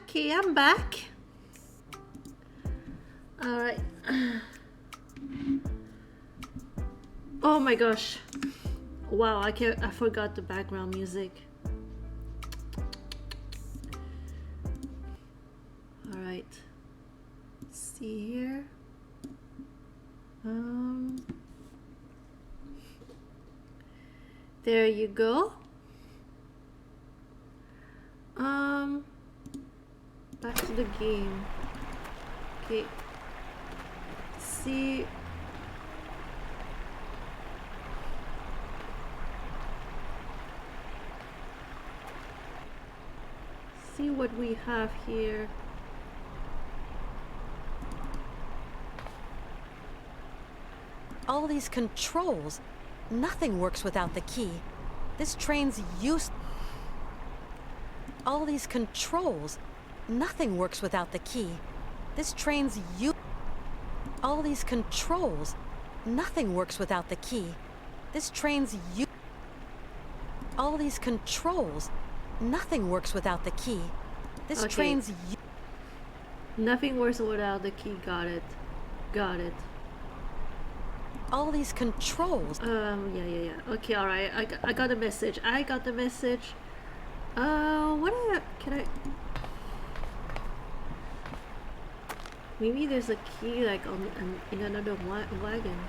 Okay, I'm back. Alright. Oh my gosh. Wow, I forgot the background music. Alright. See here. There you go. Back to the game. Okay. See. See what we have here. All these controls. Nothing works without the key. This train's use. All these controls. Nothing works without the key. This train's use. All these controls. Nothing works without the key. This train's use. All these controls. Nothing works without the key. This train's. Nothing works without the key. Got it. Got it. All these controls. Yeah. Okay, alright. I got the message. I got the message. Can I? Maybe there's a key like in another wagon.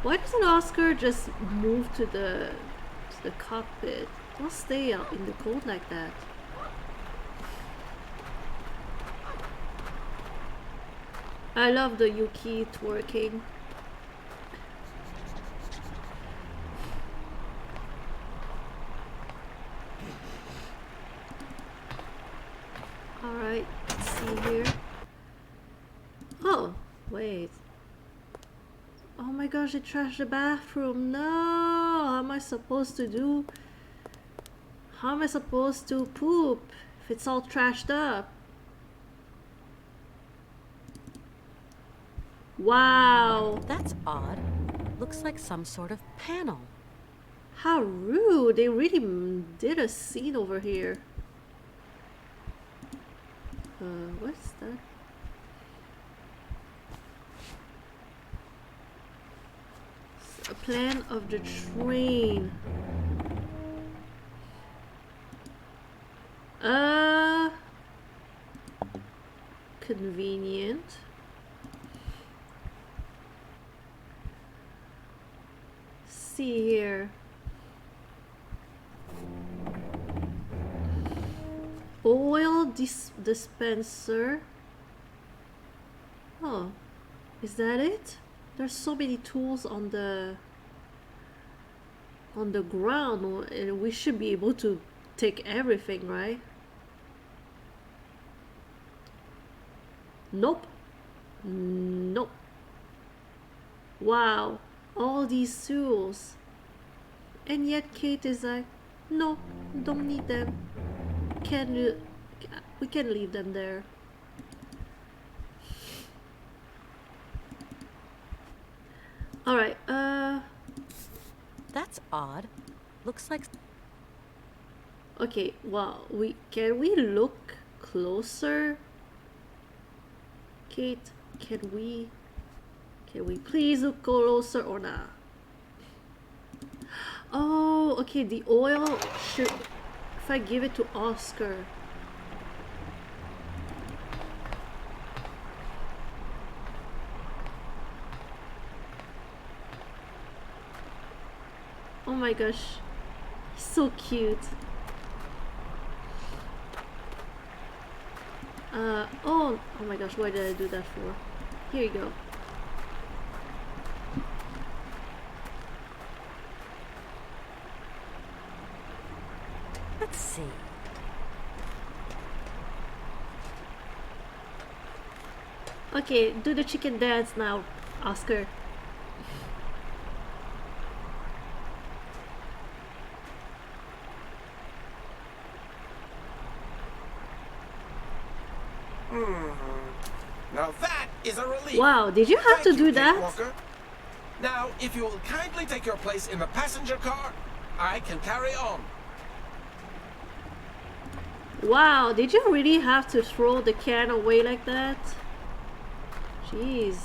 Why doesn't Oscar just move to the cockpit? Don't stay out in the cold like that. I love the Yuki twerking. Alright, let's see here. Oh, wait. Oh my gosh, I trashed the bathroom. No! How am I supposed to do? How am I supposed to poop if it's all trashed up? Wow! That's odd. Looks like some sort of panel. How rude! They really did a scene over here. What's that? A plan of the train. Convenient. See here. Oil dispenser. Oh, is that it? There's so many tools on the ground, and we should be able to take everything, right? Nope. Nope. Wow, all these tools. And yet Kate is like, no, don't need them. We can leave them there. Alright, That's odd. Looks like. Okay, well, can we look closer? Kate, can we please look closer or not? Oh, okay, the oil should, if I give it to Oscar. Oh my gosh, he's so cute. Oh my gosh, why did I do that for? Here you go. Let's see. Okay, do the chicken dance now, Oscar. Now that is a relief. Wow, did you have to do that? Walker. Now, if you will kindly take your place in the passenger car, I can carry on. Wow, did you really have to throw the can away like that? Jeez.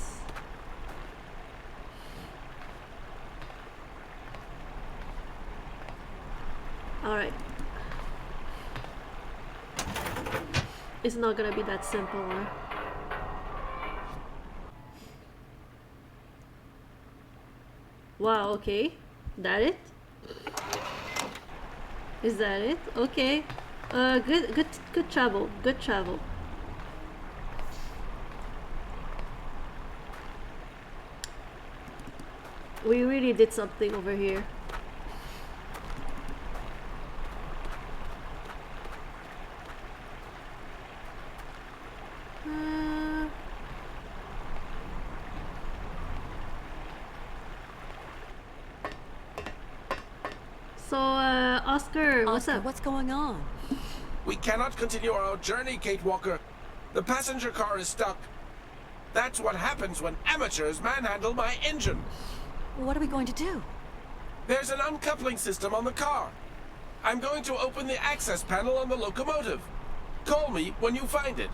Alright. It's not gonna be that simple, huh? Wow, okay. That it? Is that it? Okay. Good travel. Good travel. We really did something over here. Oscar, what's up? What's going on? We cannot continue our journey, Kate Walker. The passenger car is stuck. That's what happens when amateurs manhandle my engine. What are we going to do? There's an uncoupling system on the car. I'm going to open the access panel on the locomotive. Call me when you find it.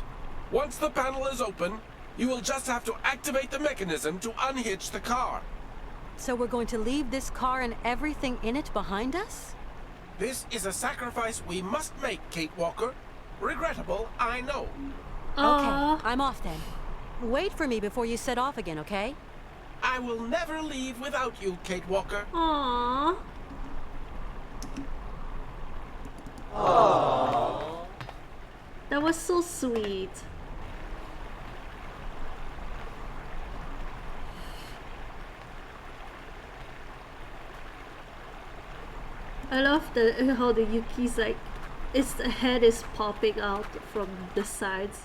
Once the panel is open, you will just have to activate the mechanism to unhitch the car. So we're going to leave this car and everything in it behind us? This is a sacrifice we must make, Kate Walker. Regrettable, I know. Okay, I'm off then. Wait for me before you set off again, okay? I will never leave without you, Kate Walker. Aww. Aww. That was so sweet. I love how the Yuki's like, its head is popping out from the sides.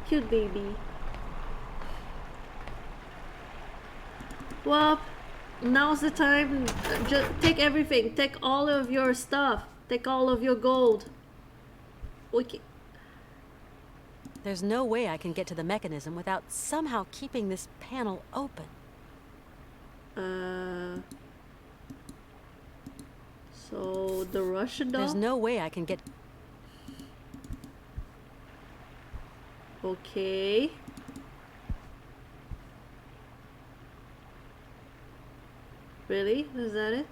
Cute baby. Well, now's the time. Just take everything. Take all of your stuff. Take all of your gold. Okay. There's no way I can get to the mechanism without somehow keeping this panel open. So the Russian doll? There's no way I can get... Okay. Really? Is that it?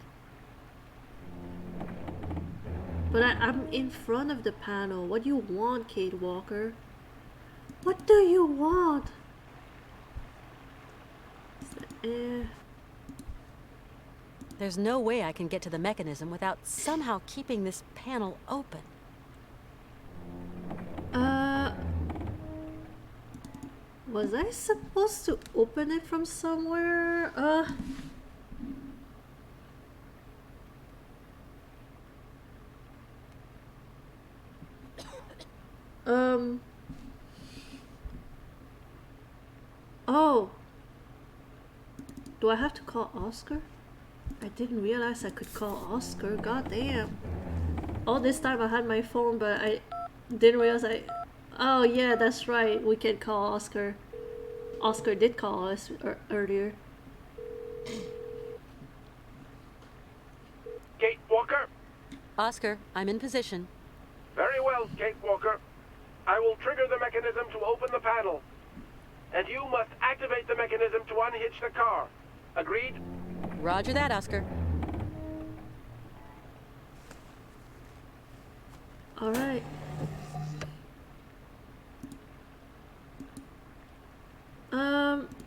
But I'm in front of the panel. What do you want, Kate Walker? What do you want? There's no way I can get to the mechanism without somehow keeping this panel open. Was I supposed to open it from somewhere? Oh. Do I have to call Oscar? I didn't realize I could call Oscar. God damn. All this time I had my phone, but I didn't realize Oh yeah, that's right. We can call Oscar. Oscar did call us earlier. Kate Walker? Oscar, I'm in position. Very well, Kate Walker. I will trigger the mechanism to open the panel. And you must activate the mechanism to unhitch the car. Agreed? Roger that, Oscar. Alright.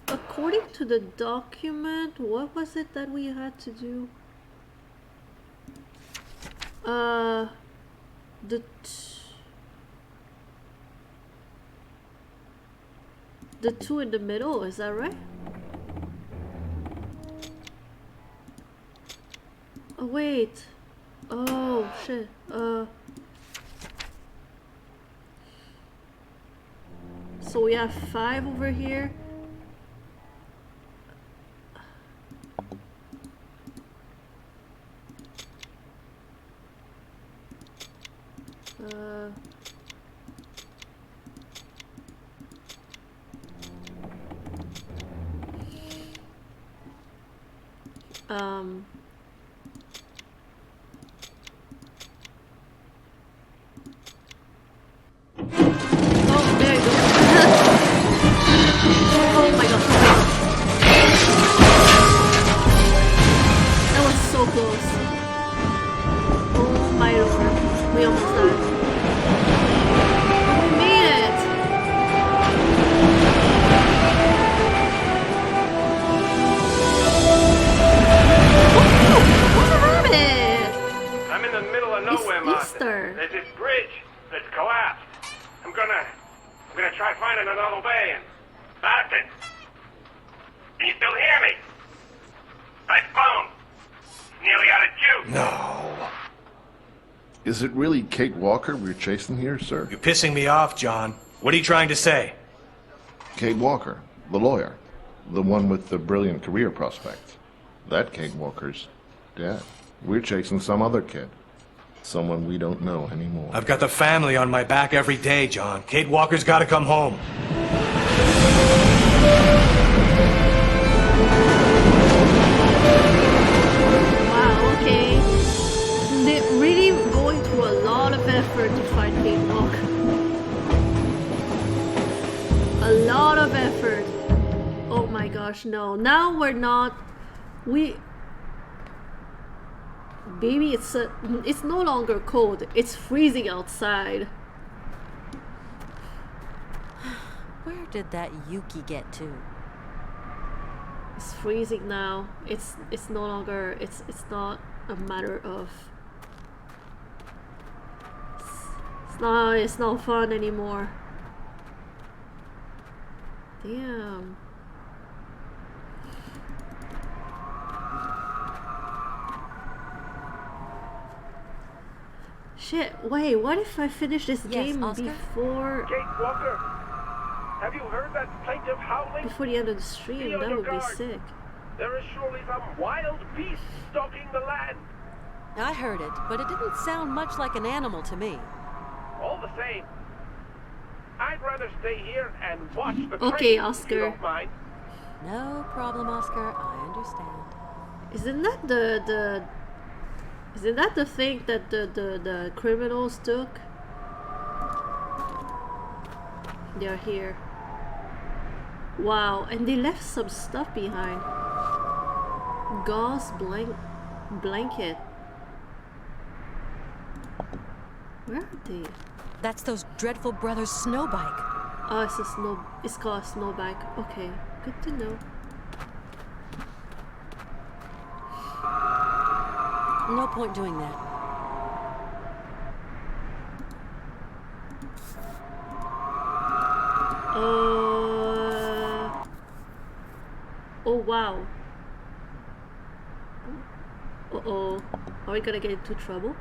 According to the document, what was it that we had to do? The two in the middle, is that right? Oh wait. Oh shit. So we have 5 over here. man and another obeying. Martin! Can you still hear me? My phone! Nearly out of juice! No. Is it really Kate Walker we're chasing here, sir? You're pissing me off, John. What are you trying to say? Kate Walker, the lawyer. The one with the brilliant career prospects. That Kate Walker's dead. We're chasing some other kid. Someone we don't know anymore. I've got the family on my back every day, John. Kate Walker's got to come home. Wow, okay. They're really going through a lot of effort to find Kate Walker. A lot of effort. Oh my gosh, no. Now we're not... Baby, it's no longer cold. It's freezing outside. Where did that Yuki get to? It's freezing now. It's no longer... It's not a matter of... It's not fun anymore. Damn. Shit, wait, what if I finish this game before... Kate Walker! Have you heard that plaintive howling? Before the end of the stream, that would be sick. There is surely some wild beast stalking the land. I heard it, but it didn't sound much like an animal to me. All the same, I'd rather stay here and watch the okay, train, Oscar. if you don't mind. No problem, Oscar. I understand. Isn't that Isn't that the thing that the criminals took? They're here. Wow, and they left some stuff behind. Gauze blanket. Where are they? That's those dreadful brothers' snow bike. Oh, it's called a snow bike. Okay, good to know. No point doing that. Oh wow. Uh-oh. Are we gonna get into trouble?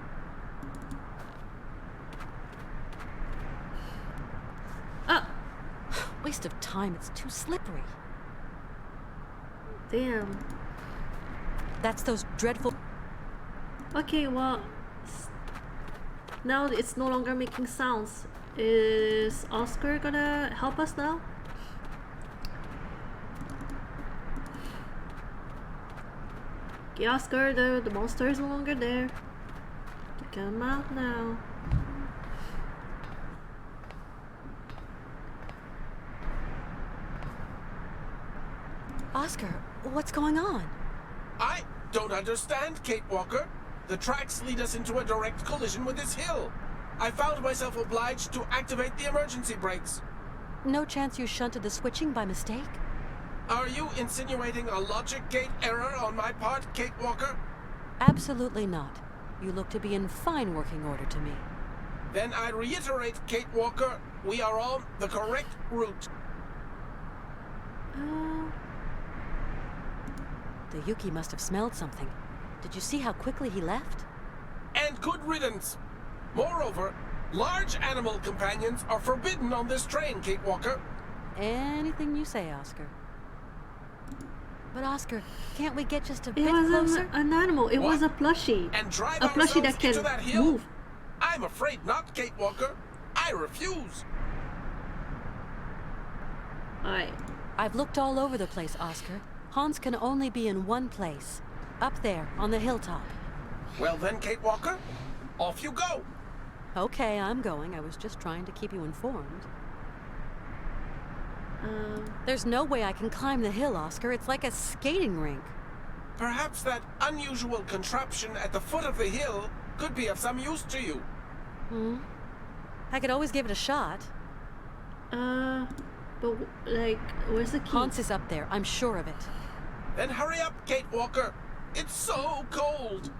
Ah! Waste of time, it's too slippery. Damn. That's those dreadful... Okay, well... Now it's no longer making sounds. Is Oscar gonna help us now? Okay, Oscar, the monster is no longer there. Come out now. Oscar, what's going on? I don't understand, Kate Walker. The tracks lead us into a direct collision with this hill. I found myself obliged to activate the emergency brakes. No chance you shunted the switching by mistake? Are you insinuating a logic gate error on my part, Kate Walker? Absolutely not. You look to be in fine working order to me. Then I reiterate, Kate Walker, we are on the correct route. The Yuki must have smelled something. Did you see how quickly he left? And good riddance. Moreover, large animal companions are forbidden on this train, Kate Walker. Anything you say, Oscar. But Oscar, can't we get just a bit It wasn't closer? an animal, it was a plushie. And drive a plushie that into that can hill? move. I'm afraid not, Kate Walker. I refuse. Alright. I've looked all over the place, Oscar. Hans can only be in one place. Up there, on the hilltop. Well then, Kate Walker, off you go. Okay, I'm going. I was just trying to keep you informed. There's no way I can climb the hill, Oscar. It's like a skating rink. Perhaps that unusual contraption at the foot of the hill could be of some use to you. I could always give it a shot. But, like, where's the key? Hans is up there, I'm sure of it. Then hurry up, Kate Walker. It's so cold.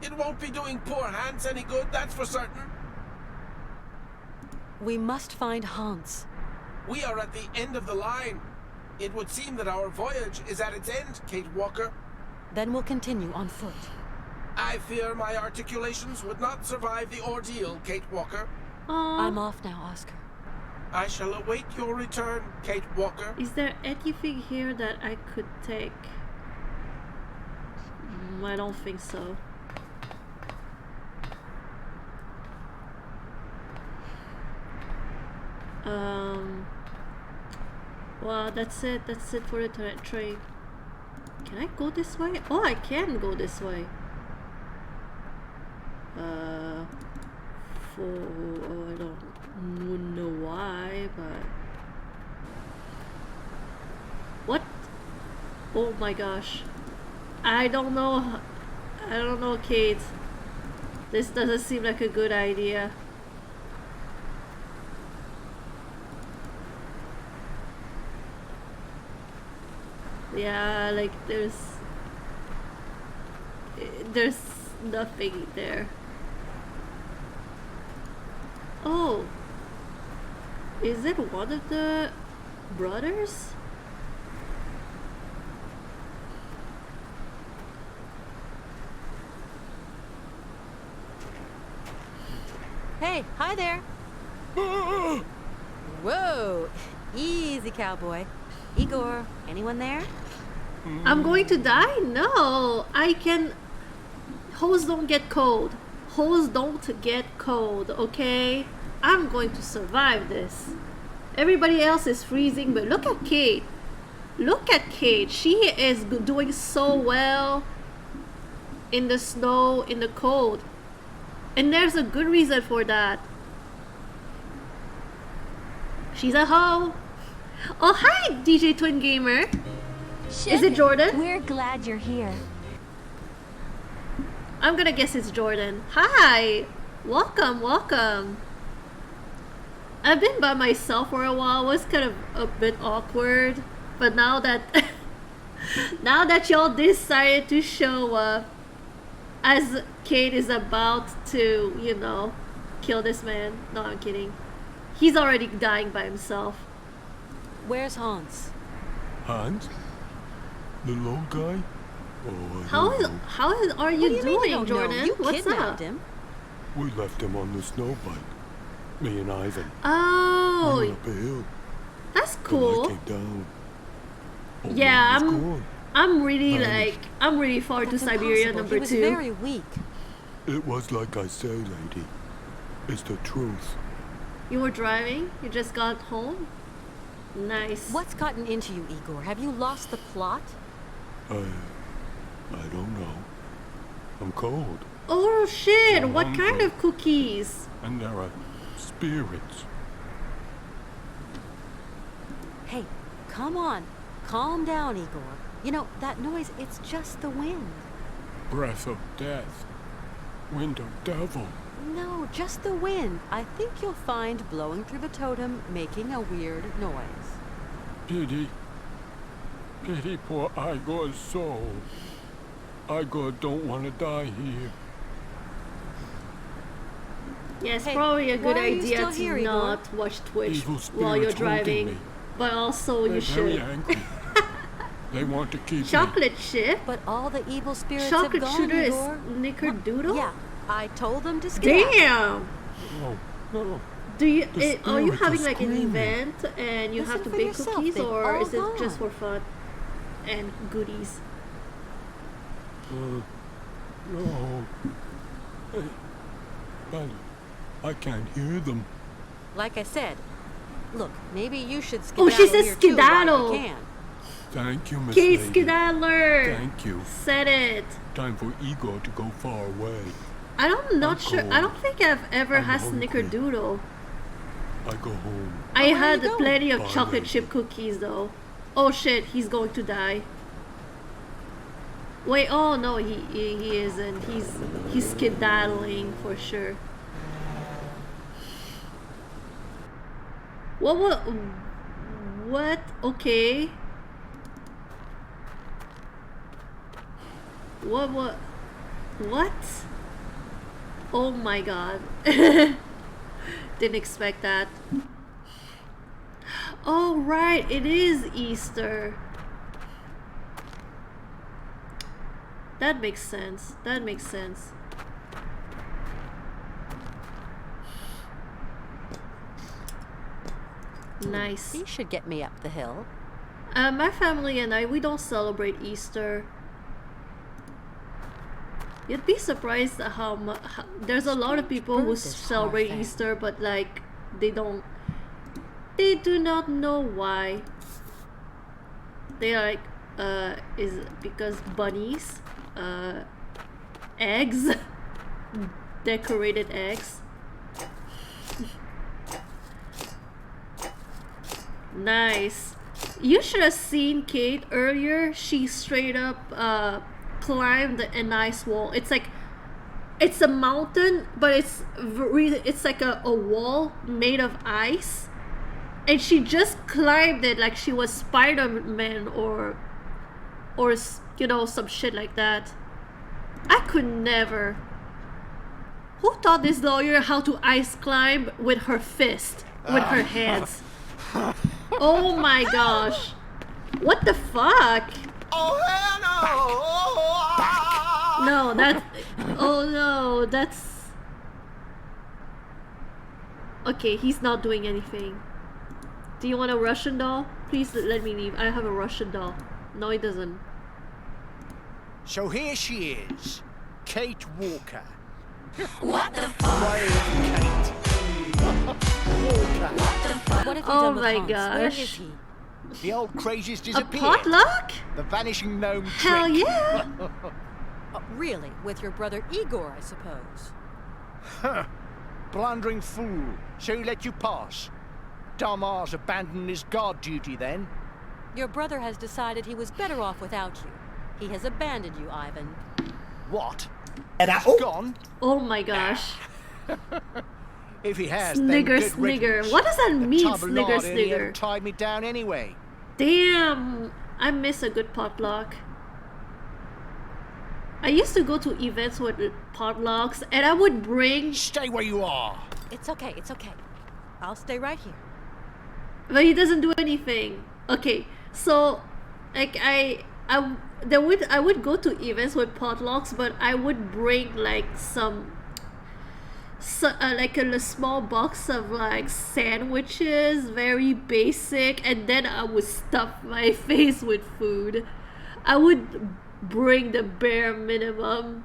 It won't be doing poor Hans any good, that's for certain. We must find Hans. We are at the end of the line. It would seem that our voyage is at its end, Kate Walker. Then we'll continue on foot. I fear my articulations would not survive the ordeal, Kate Walker. I'm off now, Oscar. I shall await your return, Kate Walker. Is there anything here that I could take? I don't think so. Well, that's it for the train. Can I go this way? Oh, I can go this way. I don't know why, but what? Oh my gosh, I don't know, Kate. This doesn't seem like a good idea. Yeah, like there's nothing there. Oh, is it one of the brothers? Hey, hi there. Whoa, easy, cowboy. Igor, anyone there? I'm going to die? No, I can. Hoes don't get cold. Hoes don't get cold, okay? I'm going to survive this. Everybody else is freezing, but look at Kate. Look at Kate. She is doing so well in the snow, in the cold. And there's a good reason for that. She's a hoe. Oh, hi, DJ Twin Gamer. Is it Jordan? We're glad you're here. I'm gonna guess it's Jordan. Hi. Welcome, welcome. I've been by myself for a while. It was kind of a bit awkward. But now that now that y'all decided to show up as Kate is about to, you know, kill this man. No, I'm kidding. He's already dying by himself. Where's Hans? Hans? The little guy? Oh, How are you doing, Jordan? You What's kidnapped up? him. We left him on the snow bike. Me and Ivan. Oh, We went up a hill. that's And I cool. came down. Oh, Yeah, man, he's gone. I'm really Vanished. I'm really forward to That's Syberia impossible. number He was 2. very weak. It was like I say, lady. It's the truth. You were driving? You just got home? Nice. What's gotten into you, Igor? Have you lost the plot? I don't know. I'm cold. Oh shit, I'm what hungry. kind of cookies? And there are spirits. Hey, come on. Calm down, Igor. You know, that noise, it's just the wind. Breath of death. Wind of devil. No, just the wind. I think you'll find blowing through the totem making a weird noise. Pity. Pity poor Igor's soul. Igor don't want to die here. Yeah, it's Hey, probably a good why are you idea still to here, Igor? not watch Twitch Evil while you're spirits holding driving. me. But also They're you very should. angry. They want to keep me. Chocolate chip? But all the evil spirits Chocolate have gone, shooter is Igor. Nickerdoodle? Yeah, I told them to skedaddle. Damn! No. Do you The are you spirits having are like an screaming. event and you Listen have to for bake yourself, cookies, they've or all is it just gone. for fun and goodies? No. But I can't hear them. Like I said, look, maybe you should Oh, skedaddle she says here too while skedaddle. you can. Thank you, Miss Kate Lady. Skedaddler! Thank you. Said it. Time for Igor to go far away. I'm not I'm sure. cold. I don't think I've ever I'm had hungry. Snickerdoodle. I go home. I where are had you going? plenty of Bye, chocolate lady. chip cookies though. Oh shit, he's going to die. Wait, oh no, he isn't. He's skedaddling for sure. What? Okay. What? Oh my god. Didn't expect that. Oh, right, it is Easter. That makes sense. That makes sense. Nice. He should get me up the hill. My family and I, we don't celebrate Easter. You'd be surprised at how much. There's a lot of people who celebrate Easter, but like they don't. They do not know why. They are like, is it because bunnies, eggs, decorated eggs. Nice. You should have seen Kate earlier. She straight up climbed an ice wall. It's like, it's a mountain, but it's like a wall made of ice, and she just climbed it like she was Spider-Man or you know, some shit like that. I could never. Who taught this lawyer how to ice climb with her fist, with her hands? Oh my gosh. What the fuck? Oh hell no! No, that's... Oh no, that's... Okay, he's not doing anything. Do you want a Russian doll? Please let me leave. I have a Russian doll. No, he doesn't. So here she is, Kate Walker. What the fuck? Kate. Walker. What have you Oh done with my Hans? Where gosh. is he? The old crazies disappeared. potluck? The vanishing gnome Hell trick. yeah! Really? With your brother Igor, I suppose? Huh. Blundering fool. So he let you pass. Dumbass abandoned his guard duty then. Your brother has decided he was better off without you. He has abandoned you, Ivan. What? And He's gone? Oh my gosh. If he has, Snigger, then good snigger. riddance. What does that The mean, tub of snigger, lard only ever snigger? tied me down anyway. Damn, I miss a good potluck. I used to go to events with potlucks, and I would bring... Stay where you are. It's okay, it's okay. I'll stay right here. But he doesn't do anything. Okay, so like I would go to events with potlucks, but I would bring like like a small box of like sandwiches, very basic, and then I would stuff my face with food. I would bring the bare minimum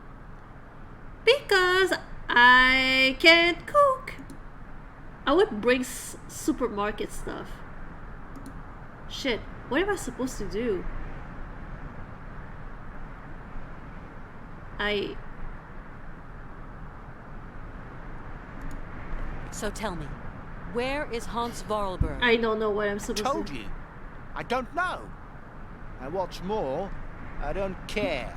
because I can't cook. I would bring supermarket stuff. Shit, what am I supposed to do? So tell me, where is Hans Vorarlberg? I don't know what I'm supposed Told to do. you. I don't know. And what's more, I don't care.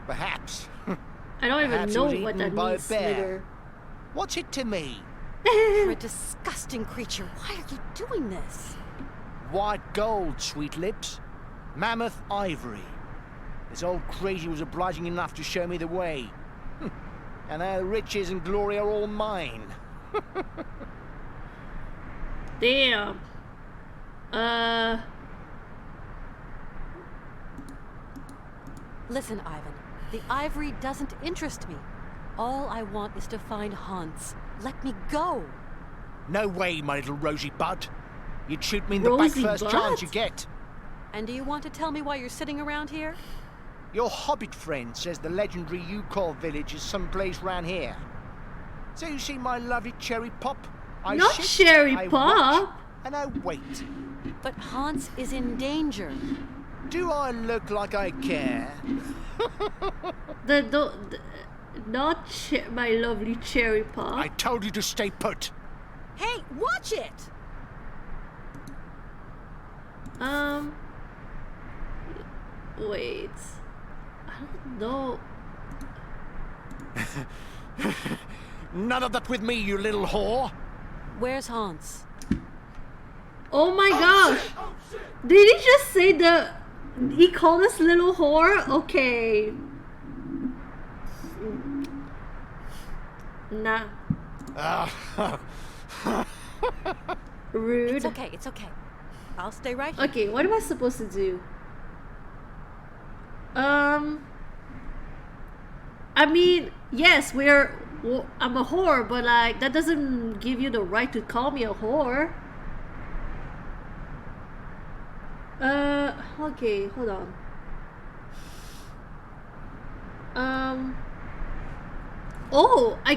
Perhaps. I don't even Perhaps know he was what eaten that by means, a bear. Snigger. What's it to me? You're a disgusting creature. Why are you doing this? White gold, sweet lips. Mammoth ivory. This old crazy was obliging enough to show me the way. And now the riches and glory are all mine. Damn. Listen, Ivan. The ivory doesn't interest me. All I want is to find Hans. Let me go. No way, my little rosy bud. You'd shoot me in the back Rosy first bud? chance you get. And do you want to tell me why you're sitting around here? Your hobbit friend says the legendary Yukon village is someplace round here. So you see my lovely cherry pop? I Not sit, cherry I pop. watch, and I wait. But Hans is in danger. Do I look like I care? My lovely cherry pop. I told you to stay put. Hey, watch it! Wait. I don't know. None of that with me, you little whore. Where's Hans? Oh my gosh! Did he just say he called us little whore? Okay. Nah. Rude. It's okay, it's okay. I'll stay right here. Okay, what am I supposed to do? I mean, yes, I'm a whore, but like, that doesn't give you the right to call me a whore. Okay, hold on. Oh, I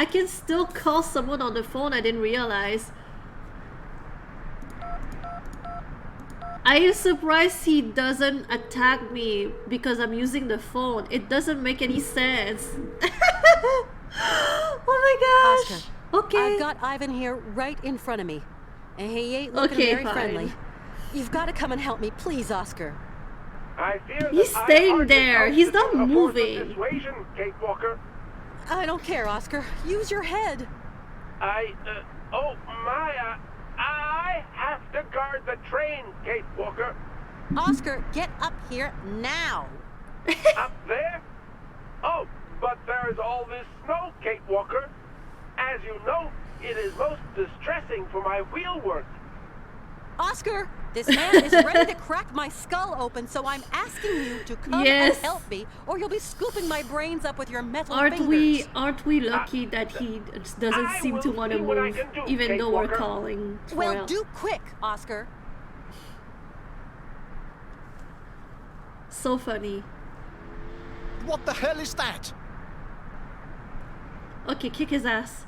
can still call someone on the phone. I didn't realize. I am surprised he doesn't attack me because I'm using the phone. It doesn't make any sense. Oh my gosh. Oscar, okay. I've got Ivan here right in front of me. And he ain't looking Okay, very fine. friendly. You've got to come and help me, please, Oscar. I fear He's that staying I there. He's not moving. Dissuasion, Kate Walker. I don't care, Oscar. Use your head. Oh my, I have to guard the train, Kate Walker. Oscar, get up here now. Up there? Oh, but there is all this snow, Kate Walker. As you know, it is most distressing for my wheel work. Oscar, this man is ready to crack my skull open, so I'm asking you to come and help me, or you'll be scooping my brains up with your metal fingers. Aren't we lucky that he doesn't seem to want to move, even though we're calling for Well, help? do quick, Oscar. So funny. What the hell is that? Okay, kick his ass.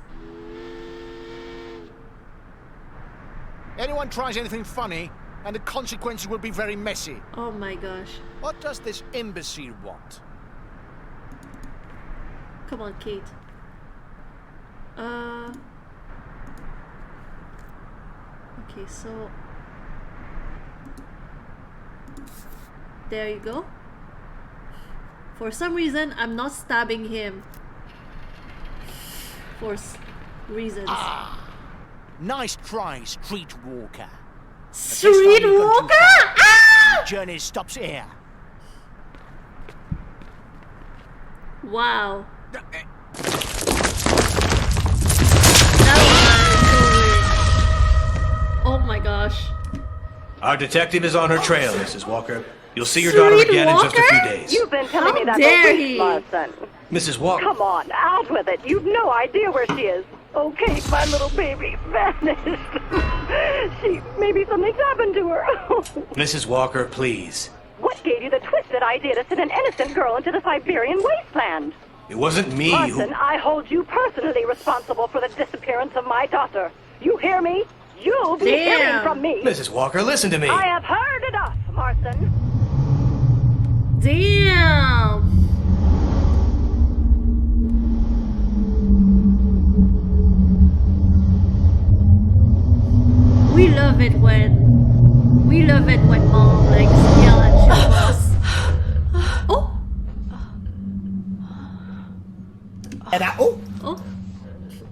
Anyone tries anything funny, and the consequences will be very messy. Oh my gosh. What does this imbecile want? Come on, Kate. Okay, so there you go. For some reason, I'm not stabbing him. For reasons. Nice try, Street Walker. Street Walker? The journey stops here. Wow. Oh my gosh. Our detective is on her trail, Mrs. Walker. You'll see your daughter again in just a few days. You've been telling me that dare for weeks, he? Larson. Mrs. Walker. Come on, out with it. You've no idea where she is. Oh, Kate, my little baby vanished. Maybe something's happened to her. Mrs. Walker, please. What gave you the twisted idea to send an innocent girl into the Siberian wasteland? It wasn't me Larson, I hold you personally responsible for the disappearance of my daughter. You hear me? You'll be hearing from me. Mrs. Walker, listen to me. I have heard enough, Marston. Damn. We love it when mom likes yell at us. Oh.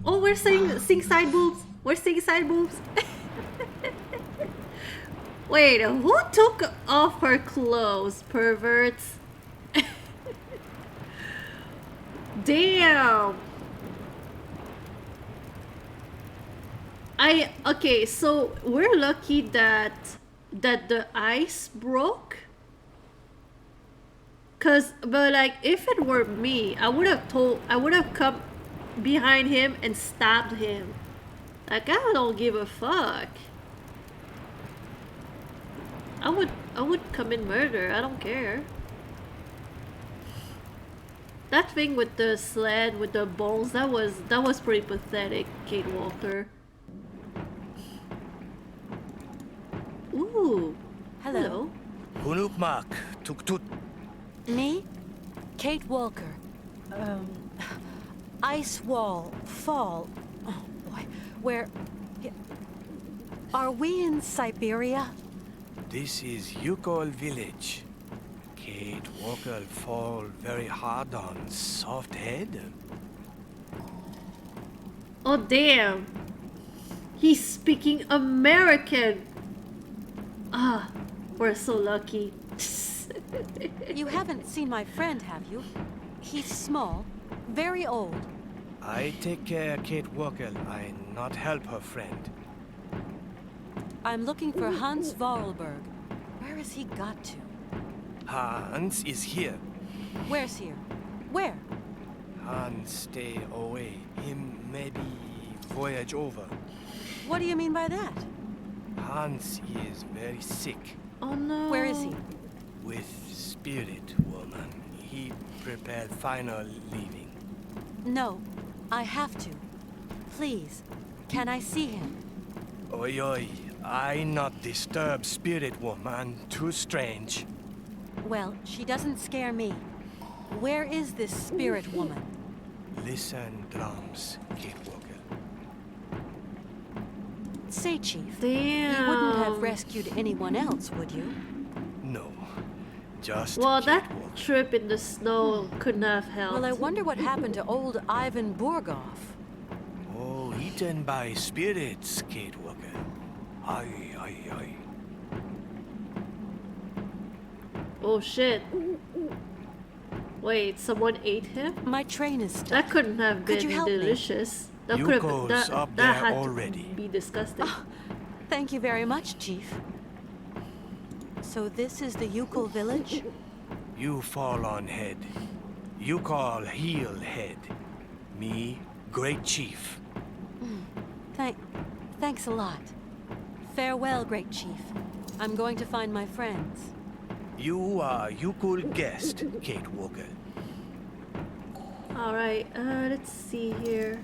Oh, we're seeing side boobs. We're seeing side boobs. Wait, who took off her clothes, perverts? Damn. Okay, so we're lucky that the ice broke. But like, if it were me, I would have come behind him and stabbed him. Like, I don't give a fuck. I would commit murder. I don't care. That thing with the sled with the bones, that was pretty pathetic, Kate Walker. Ooh. Hello. Hunukmak, tuk. Me? Kate Walker. Ice wall, fall. Oh boy, where... Are we in Syberia? This is Yukol village. Kate Walker fall very hard on soft head. Oh damn. He's speaking American. Ah, we're so lucky. You haven't seen my friend, have you? He's small, very old. I take care Kate Walker. I not help her friend. I'm looking for Hans Vorarlberg. Where has he got to? Hans is here. Where's here? Where? Hans stay away. Him maybe voyage over. What do you mean by that? Hans is very sick. Oh no. Where is he? With spirit woman. He prepared final leaving. No, I have to. Please, can I see him? Oi oi, I not disturb spirit woman. Too strange. Well, she doesn't scare me. Where is this spirit woman? Listen drums, Kate Walker. Say, Chief. Damn. You wouldn't have rescued anyone else, would you? No. Just well, Kate that Walker. trip in the snow couldn't have helped. Well, I wonder what happened to old Ivan Burgov. Oh, eaten by spirits, Kate Walker. Aye, aye, aye. Oh shit. Wait, someone ate him? My train is stuck. That couldn't have Could been you help me? delicious. That You could goes have up that there had already. to be disgusting. Oh, thank you very much, Chief. So this is the Yukol village? You fall on head. You call heel head. Me, great chief. Thanks a lot. Farewell, great chief. I'm going to find my friends. You are Yukul guest, Kate Walker. Alright, let's see here.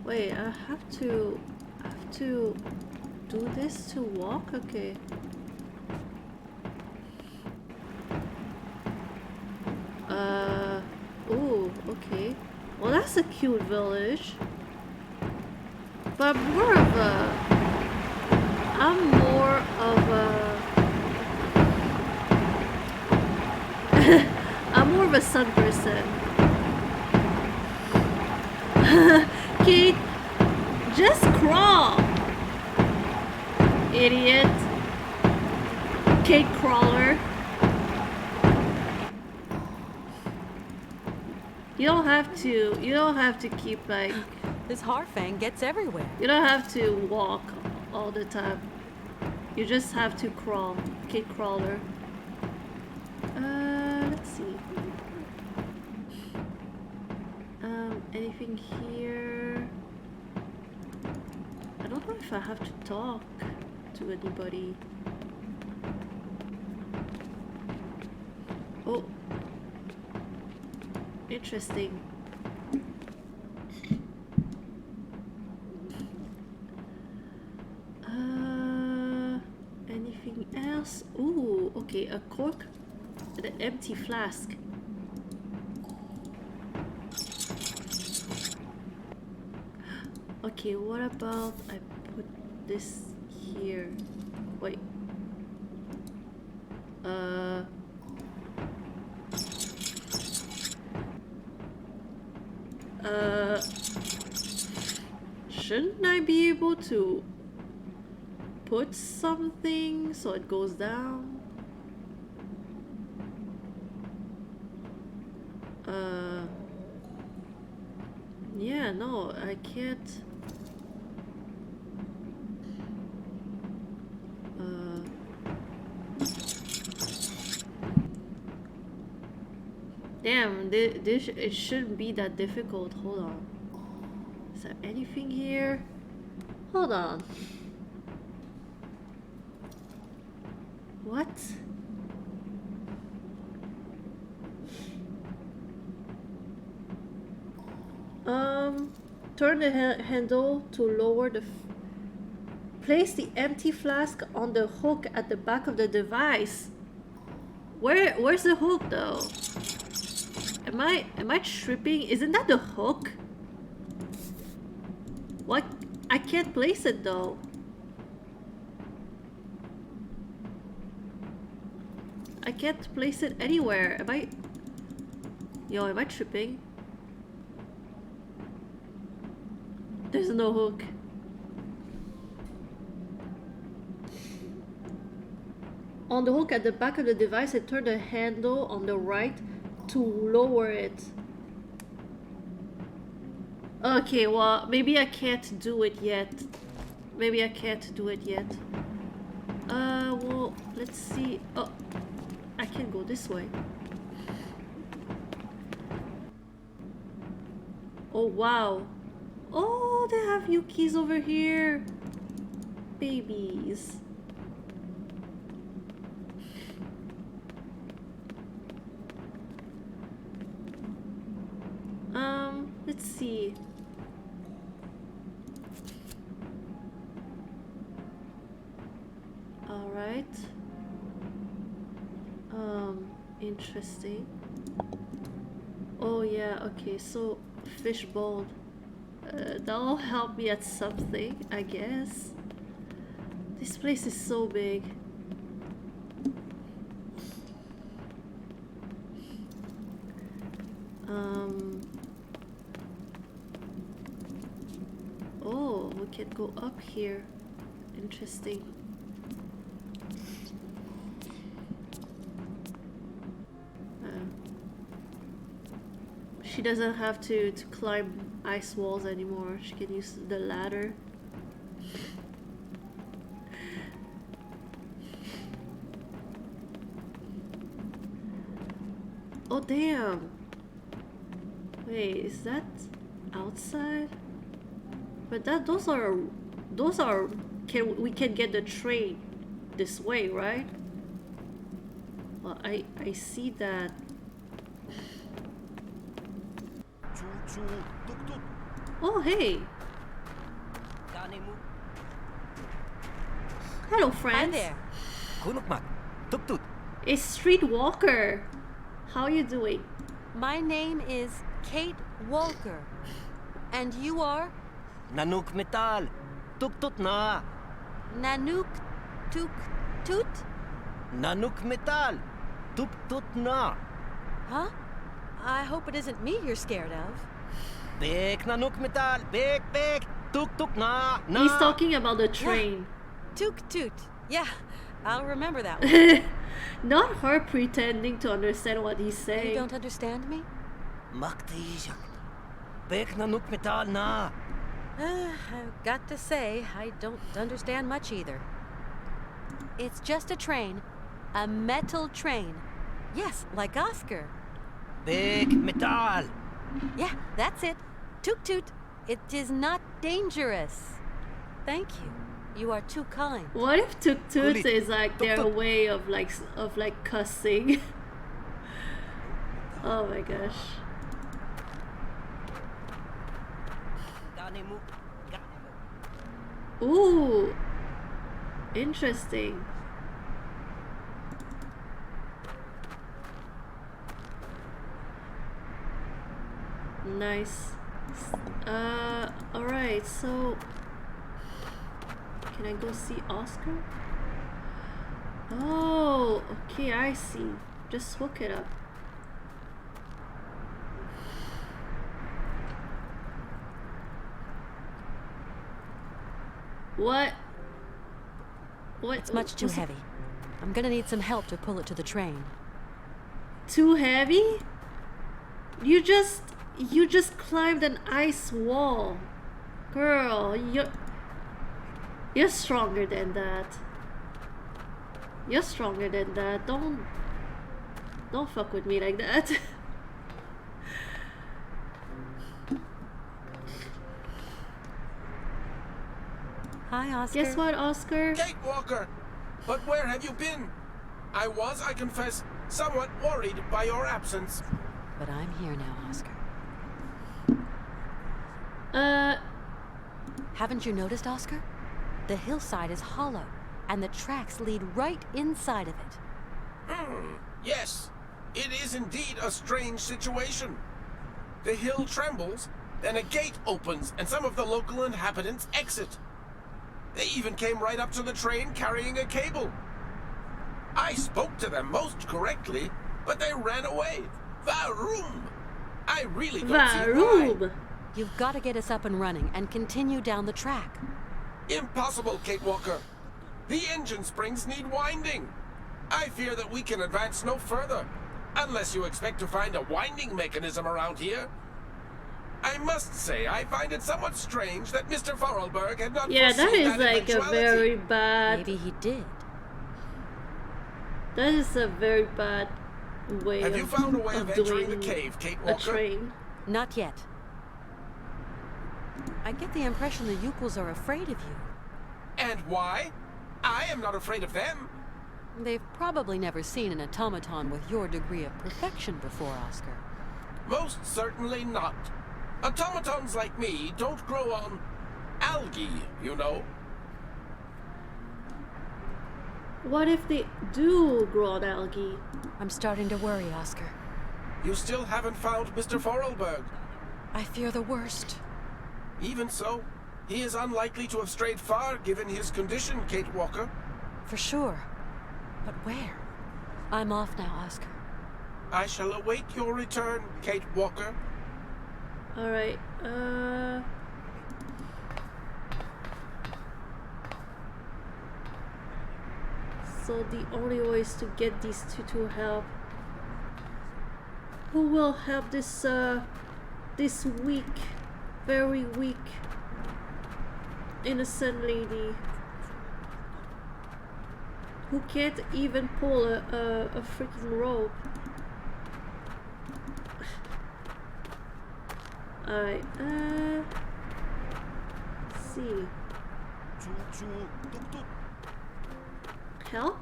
Wait, I have to do this to walk? Okay. Ooh, okay. Well, that's a cute village. But I'm more of a sun person. Kate, just crawl. Idiot. Kate crawler. You don't have to keep like this Harfang gets everywhere. You don't have to walk all the time. You just have to crawl. Kate crawler. Let's see. Anything here? I don't know if I have to talk to anybody. Oh. Interesting. Anything else? Ooh, okay, a cork and an empty flask. Okay, what about I put this here? Wait. Shouldn't I be able to put something so it goes down? Yeah, no, I can't. Damn, this it shouldn't be that difficult. Hold on. Is there anything here? Hold on. What? Turn the handle to lower the. Place the empty flask on the hook at the back of the device. Where's the hook though? Am I tripping? Isn't that the hook? What? I can't place it though. I can't place it anywhere. Am I tripping? There's no hook. On the hook at the back of the device, I turn the handle on the right to lower it. Okay, well, maybe I can't do it yet. Maybe I can't do it yet. Well, let's see. Oh, I can go this way. Oh, wow. Oh, they have Yukis over here. Babies. Let's see. All right. Interesting. Oh yeah, okay, so fishbowl. That'll help me at something, I guess. This place is so big. Oh, we can go up here. Interesting. She doesn't have to climb ice walls anymore. She can use the ladder. Oh damn! Wait, is that outside? But those are we can get the train this way, right? Well, I see that. Oh hey! Hello, friends. Hi there. A streetwalker. How are you doing? My name is Kate Walker. And you are? Nanook metal. Tuk na. Nanook Tuk Toot? Nanook metal. Tuk na. Huh? I hope it isn't me you're scared of. Big Nanook metal. Big. Tuk na. He's talking about the train. Tuk Toot. Yeah, I'll remember that one. Not her pretending to understand what he's saying. You don't understand me? Maktijak. Big Nanook metal na. I've got to say, I don't understand much either. It's just a train. A metal train. Yes, like Oscar. Big metal. Yeah, that's it. Toot toot. It is not dangerous. Thank you. You are too kind. What if tuk toot is like their way of like cussing? Oh my gosh. Ooh, interesting. Nice. Alright, so can I go see Oscar? Oh, okay, I see. Just hook it up. What? It's much too heavy. I'm gonna need some help to pull it to the train. Too heavy? You just climbed an ice wall. Girl, you're stronger than that. You're stronger than that. Don't fuck with me like that. Hi, Oscar. Guess what, Oscar? Kate Walker! But where have you been? I was, I confess, somewhat worried by your absence. But I'm here now, Oscar. Haven't you noticed, Oscar? The hillside is hollow, and the tracks lead right inside of it. Yes, it is indeed a strange situation. The hill trembles, then a gate opens, and some of the local inhabitants exit. They even came right up to the train carrying a cable. I spoke to them most correctly, but they ran away. Varoom! I really don't see why. You've got to get us up and running and continue down the track. Impossible, Kate Walker. The engine springs need winding. I fear that we can advance no further, unless you expect to find a winding mechanism around here. I must say, I find it somewhat strange that Mr. Vorarlberg had not Yeah, that foreseen is like a eventuality. very bad. Maybe he did. That is a very bad way Have you found a way of entering the doing cave, Kate a Walker? train. Not yet. I get the impression the Yukels are afraid of you. And why? I am not afraid of them. They've probably never seen an automaton with your degree of perfection before, Oscar. Most certainly not. Automatons like me don't grow on algae, you know. What if they do grow on algae? I'm starting to worry, Oscar. You still haven't found Mr. Vorarlberg. I fear the worst. Even so, he is unlikely to have strayed far given his condition, Kate Walker. For sure. But where? I'm off now, Oscar. I shall await your return, Kate Walker. Alright, so the only way is to get these two to help. Who will help this this weak, very weak, innocent lady who can't even pull a freaking rope? Alright, let's see. Help?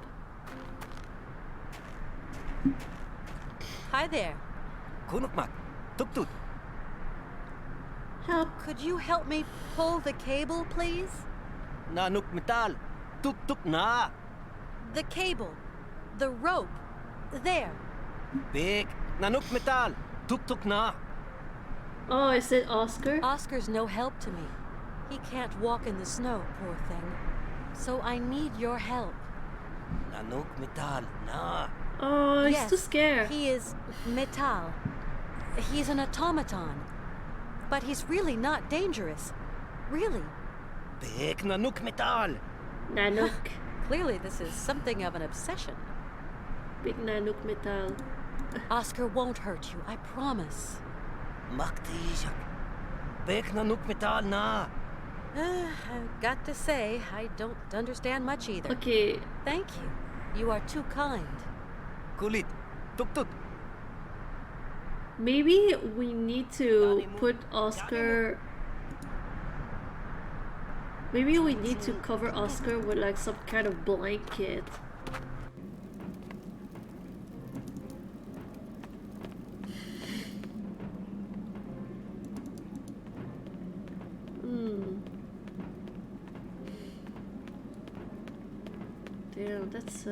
Hi there. Kunukmak, tuk-tuk. Help. Could you help me pull the cable, please? Nanuk metal, tuk-tuk na. The cable. The rope. There. Big, nanuk metal, tuk-tuk na. Oh, is it Oscar? Oscar's no help to me. He can't walk in the snow, poor thing. So I need your help. Nanuk metal, na. Oh, he's yes, too scared. He is metal. He's an automaton. But he's really not dangerous. Really. Big nanuk metal. Nanook. Clearly this is something of an obsession. Big Nanook metal. Oscar won't hurt you, I promise. Maktijak. Big nanuk metal na. I've got to say, I don't understand much either. Okay. Thank you. You are too kind. Kulit, tuk-tuk. Maybe we need to put Oscar... Maybe we need to cover Oscar with like some kind of blanket. Damn, that's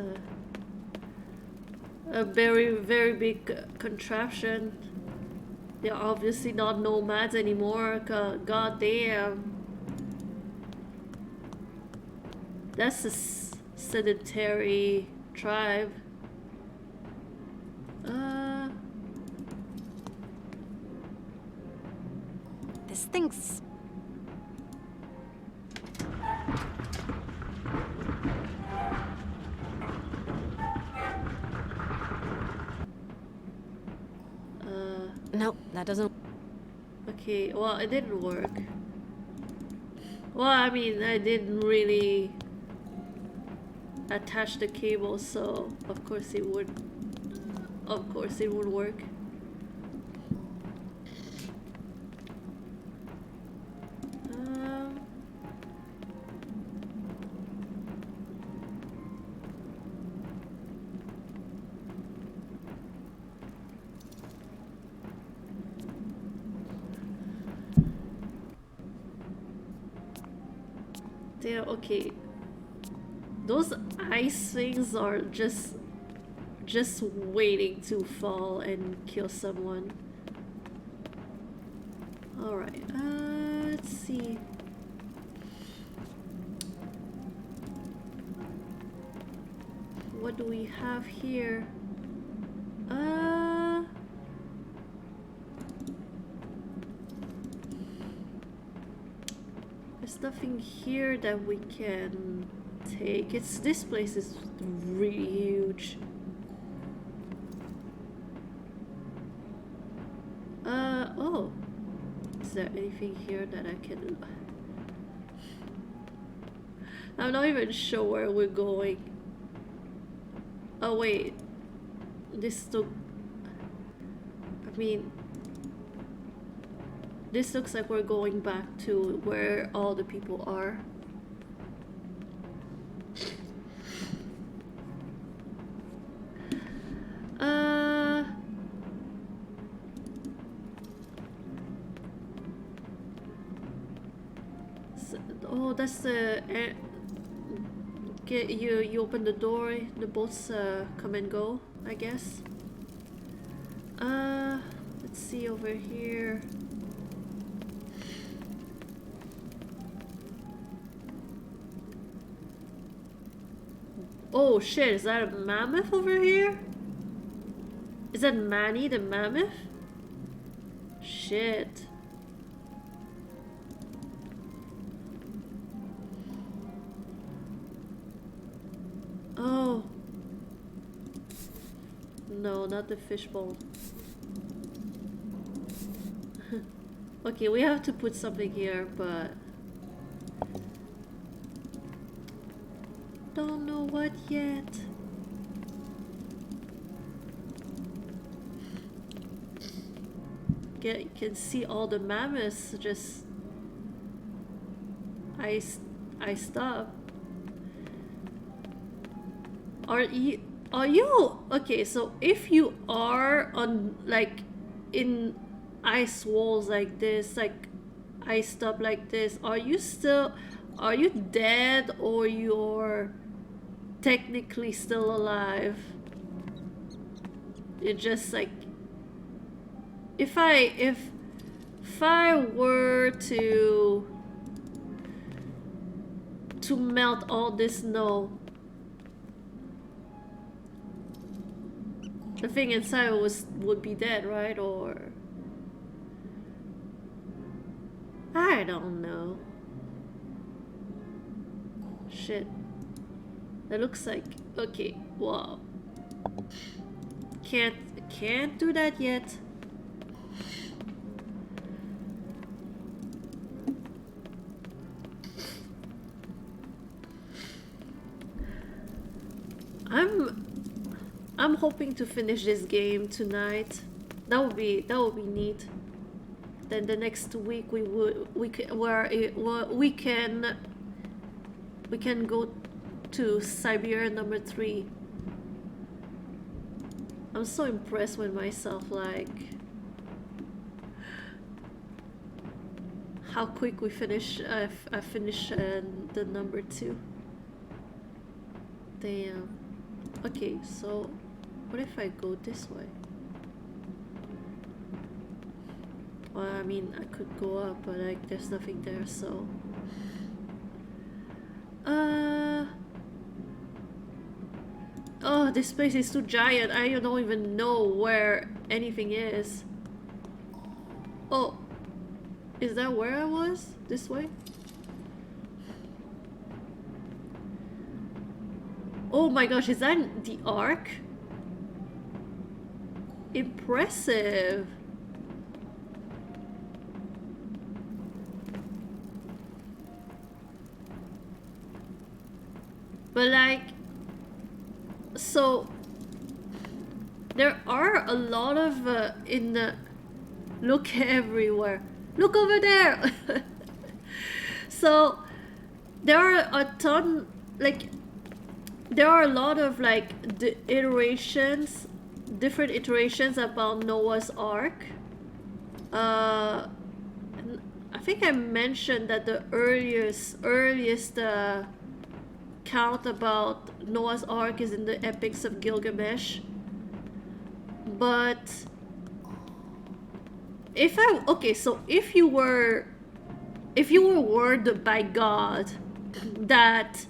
a very, very big contraption. They're obviously not nomads anymore. God damn. That's a sedentary tribe. This thing's... No, that doesn't... Okay, well, it didn't work. Well, I mean, I didn't really attach the cable, so of course it would. Of course it would work. Damn, okay. Those ice things are just waiting to fall and kill someone. Alright, let's see. What do we have here? There's nothing here that we can take. This place is really huge. Oh. Is there anything here that I can... I'm not even sure where we're going. Oh wait. This look... I mean... This looks like we're going back to where all the people are. Oh, that's the... you open the door, the boats come and go, I guess. Let's see over here. Oh shit, is that a mammoth over here? Is that Manny the mammoth? Shit. Oh. No, not the fishbowl. Okay, we have to put something here, but... Don't know what yet. You can see all the mammoths just... I stop. Are you okay? So if you are on like in ice walls like this, like iced up like this, are you dead, or you're technically still alive? It just like if I were to melt all this snow, the thing inside would be dead, right? Or I don't know. Shit. That looks like okay. Wow. Can't do that yet. I'm hoping to finish this game tonight. That would be neat. Then the next week we can go to Syberia number 3. I'm so impressed with myself, like how quick we finish. I finished the number 2. Damn. Okay, so what if I go this way? Well, I mean, I could go up, but like there's nothing there, so oh, this place is too giant. I don't even know where anything is. Oh, is that where I was? This way? Oh my gosh, is that the Ark? Impressive. But like, so there are a lot of look everywhere. Look over there. So there are a ton, like there are a lot of like the iterations, different iterations about Noah's Ark. I think I mentioned that the earliest count about Noah's Ark is in the Epics of Gilgamesh. But if you were worded by God that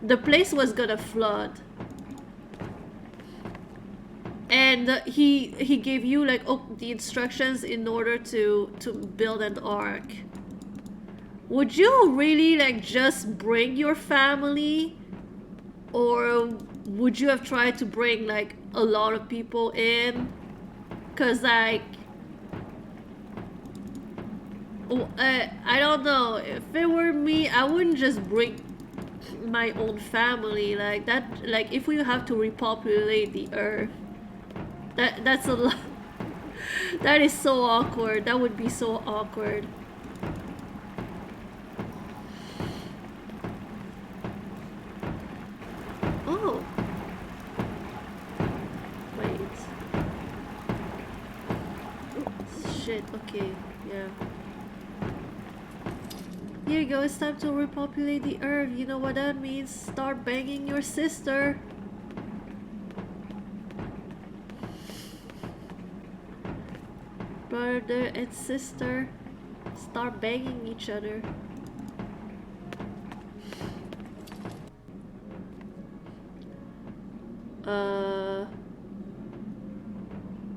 the place was gonna flood, and he gave you like the instructions in order to build an ark, would you really like just bring your family, or would you have tried to bring like a lot of people in? Cause like I don't know. If it were me, I wouldn't just bring my own family like that. Like if we have to repopulate the Earth, that's a lot. That is so awkward. That would be so awkward. Oh. Wait. Shit, okay, yeah. Here you go, it's time to repopulate the Earth. You know what that means? Start banging your sister. Brother and sister, start banging each other.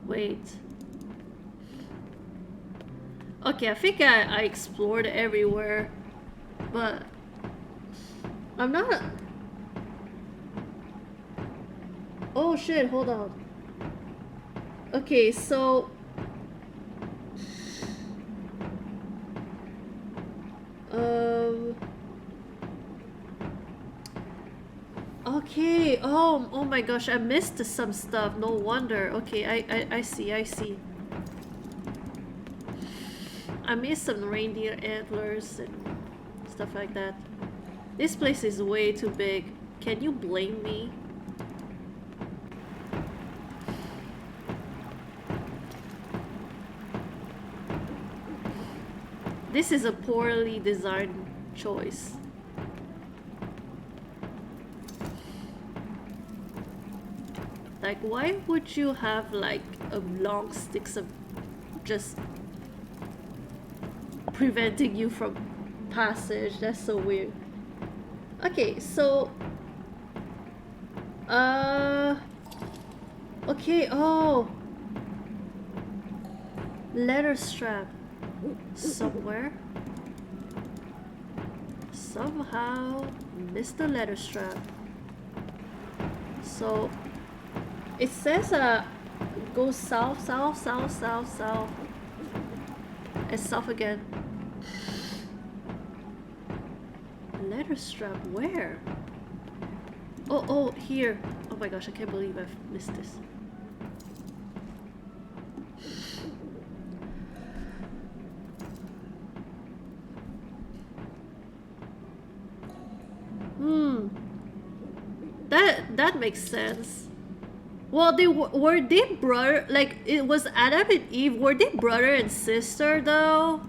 Wait. Okay, I think I explored everywhere, but I'm not. Oh shit, hold on. Okay, so okay, oh my gosh, I missed some stuff, no wonder. Okay, I see. I missed some reindeer antlers and stuff like that. This place is way too big. Can you blame me? This is a poorly designed choice. Like, why would you have like a long sticks of just preventing you from passage? That's so weird. Okay, so okay, oh, letter strap somewhere. Somehow missed the letter strap. So it says go south, and south again. Letter strap where? Oh, here. Oh my gosh, I can't believe I've missed this. That makes sense. Well, were they brother? Like, it was Adam and Eve. Were they brother and sister though?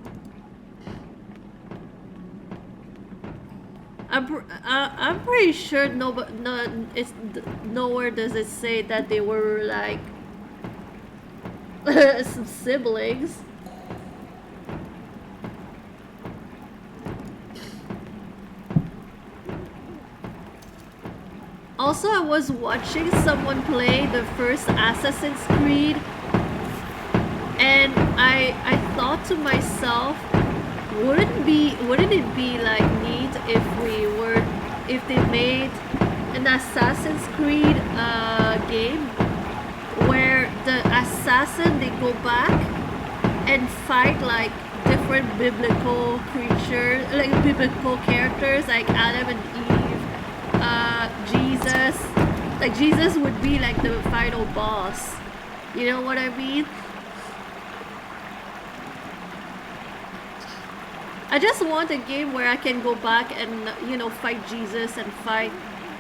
I'm pretty sure nowhere does it say that they were like some siblings. Also, I was watching someone play the first Assassin's Creed, and I thought to myself, wouldn't it be like neat if they made an Assassin's Creed game where the assassin, they go back and fight like different biblical creatures, like biblical characters like Adam and Eve, Jesus. Like Jesus would be like the final boss. You know what I mean? I just want a game where I can go back and, you know, fight Jesus and fight,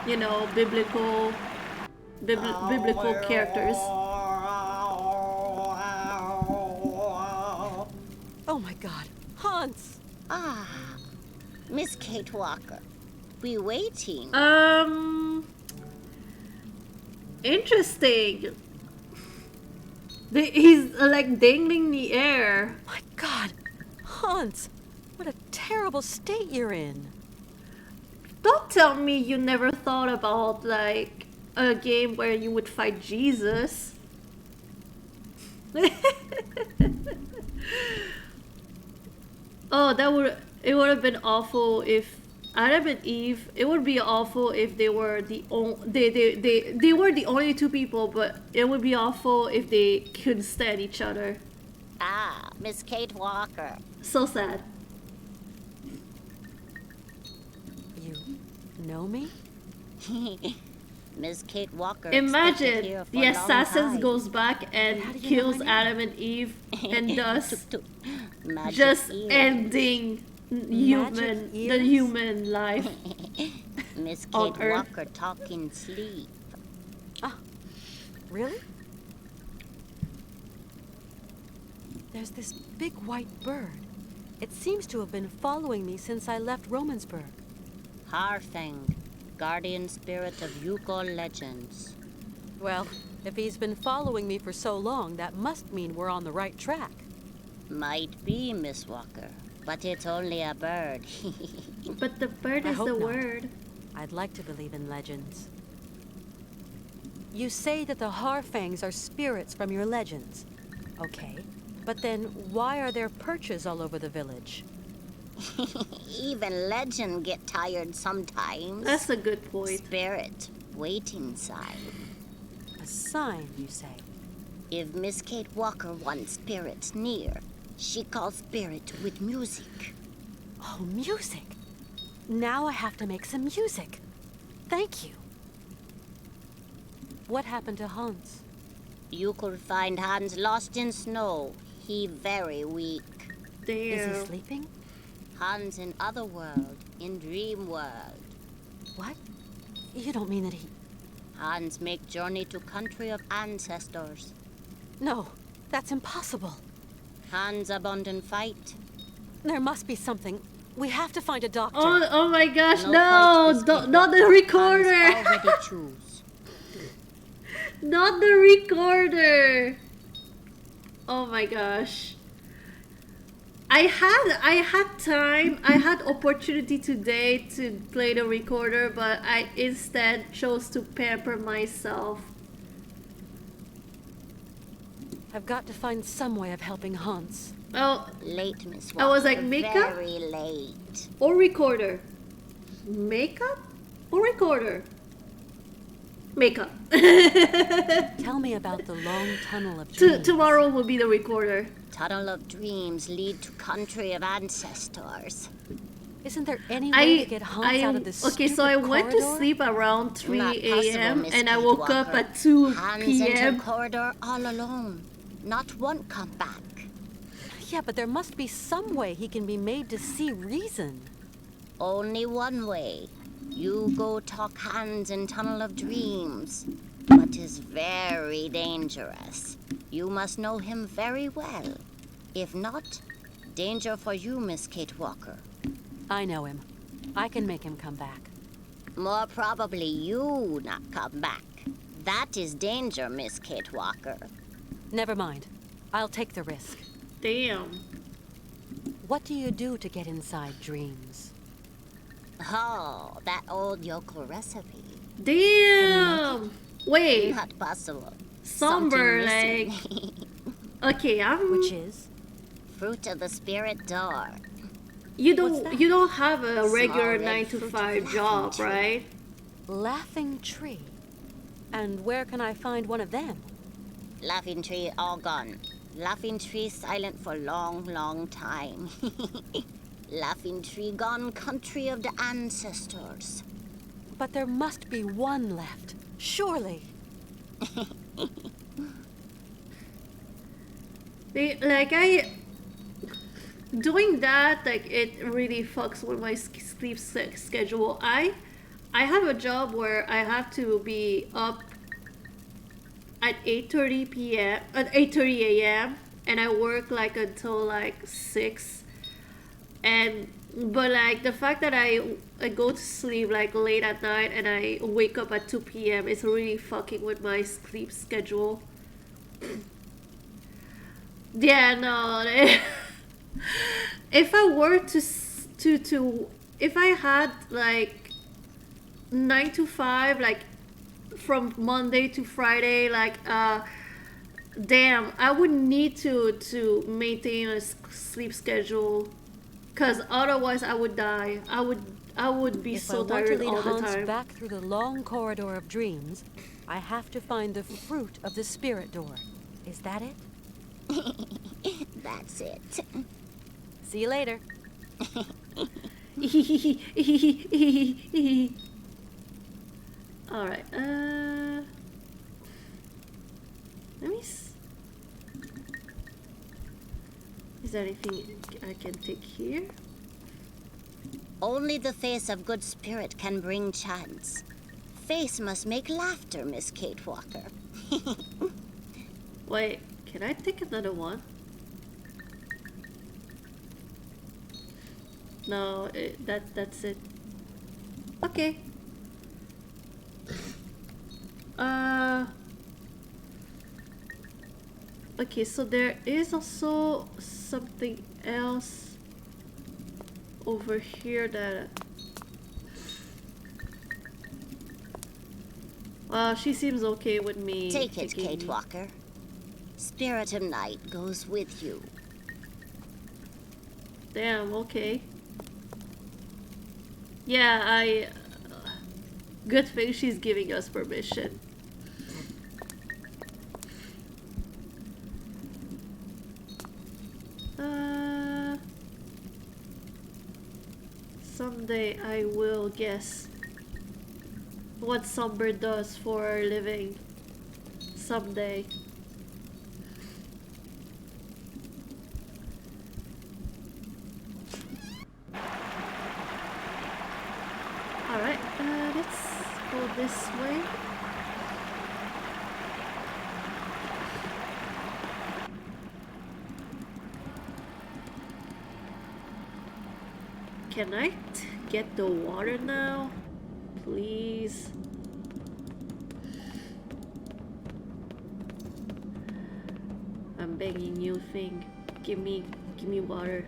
you know, biblical characters. Oh my God, Hans! Ah, Miss Kate Walker, we waiting. Interesting. He's like dangling in the air. My God, Hans! What a terrible state you're in. Don't tell me you never thought about like a game where you would fight Jesus. Oh, it would have been awful if Adam and Eve. It would be awful if they were they were the only two people, but it would be awful if they couldn't stand each other. Ah, Miss Kate Walker. So sad. You know me? Miss Kate Walker. Imagine here for the a long assassins time. goes back and How do you kills know my name? Adam and Eve and thus Magic just ears. ending Magic the ears? human life. Miss on Kate Earth. Walker talking sleep. Ah, really? There's this big white bird. It seems to have been following me since I left Romansburg. Harfang, guardian spirit of Yukon legends. Well, if he's been following me for so long, that must mean we're on the right track. Might be, Miss Walker, but it's only a bird. But the bird I is hope the not. word. I'd like to believe in legends. You say that the Harfangs are spirits from your legends. Okay, but then why are there perches all over the village? Even legend get tired sometimes. That's a good point. Spirit, waiting sign. A sign, you say? If Miss Kate Walker wants spirits near, she calls spirit with music. Oh, music! Now I have to make some music. Thank you. What happened to Hans? You could find Hans lost in snow. He very weak. Damn. Is he sleeping? Hans in other world, in dream world. What? You don't mean that he... Hans make journey to country of ancestors. No, that's impossible. Hans abandon fight. There must be something. We have to find a doctor. Oh my gosh, No no! fight, Miss Kate Not the Walker. recorder! Hans already choose. Not the recorder! Oh my gosh. I had time, I had opportunity today to play the recorder, but I instead chose to pamper myself. I've got to find some way of helping Hans. Oh, Late, Miss Walker. I was like, makeup Very late. or recorder? Makeup or recorder? Makeup. Tell me about the long tunnel of dreams. Tomorrow will be the recorder. Tunnel of dreams lead to country of ancestors. Isn't there any way to get Hans out of this okay, so I went to corridor? sleep around 3 Not possible, a.m. Miss and I Kate woke up Walker. at 2 Hans p.m. enter corridor all alone. Not one come back. Yeah, but there must be some way he can be made to see reason. Only one way. You go talk Hans in Tunnel of Dreams. But is very dangerous. You must know him very well. If not, danger for you, Miss Kate Walker. I know him. I can make him come back. More probably you not come back. That is danger, Miss Kate Walker. Never mind. I'll take the risk. Damn. What do you do to get inside dreams? Oh, that old yokel recipe. Damn. Wait. Not possible. Somber, Something like. missing. Okay, Which is? Fruit of the spirit door. You What's don't that? you don't have a Small regular red 9 to fruit 5 laughing job, tree. right? Laughing tree. And where can I find one of them? Laughing tree all gone. Laughing tree silent for long, long time. Laughing tree gone country of the ancestors. But there must be one left. Surely. Doing that, like, it really fucks with my sleep schedule. I have a job where I have to be up at 8:30 p.m. at 8:30 a.m. and I work like until like 6. But like the fact that I go to sleep like late at night and I wake up at 2 p.m. is really fucking with my sleep schedule. Yeah, no. If I were to if I had like 9 to 5, like from Monday to Friday, like damn, I would need to maintain a sleep schedule, cause otherwise I would die. I would be so tired all the If I want to lead Hans time. back through the long corridor of dreams, I have to find the fruit of the spirit door. Is that it? That's it. See you later. All right. Let me. Is there anything I can take here? Only the face of good spirit can bring chance. Face must make laughter, Miss Kate Walker. Wait, can I take another one? No, that's it. Okay. Okay, so there is also something else over here that... Well, she seems okay with me. Take it, Kate Walker. Spirit of Night goes with you. Damn, okay. Yeah, good thing she's giving us permission. Someday I will guess what Songbird does for a living. Someday. Alright, let's go this way. Can I get the water now? Please. I'm begging you, thing. Give me water.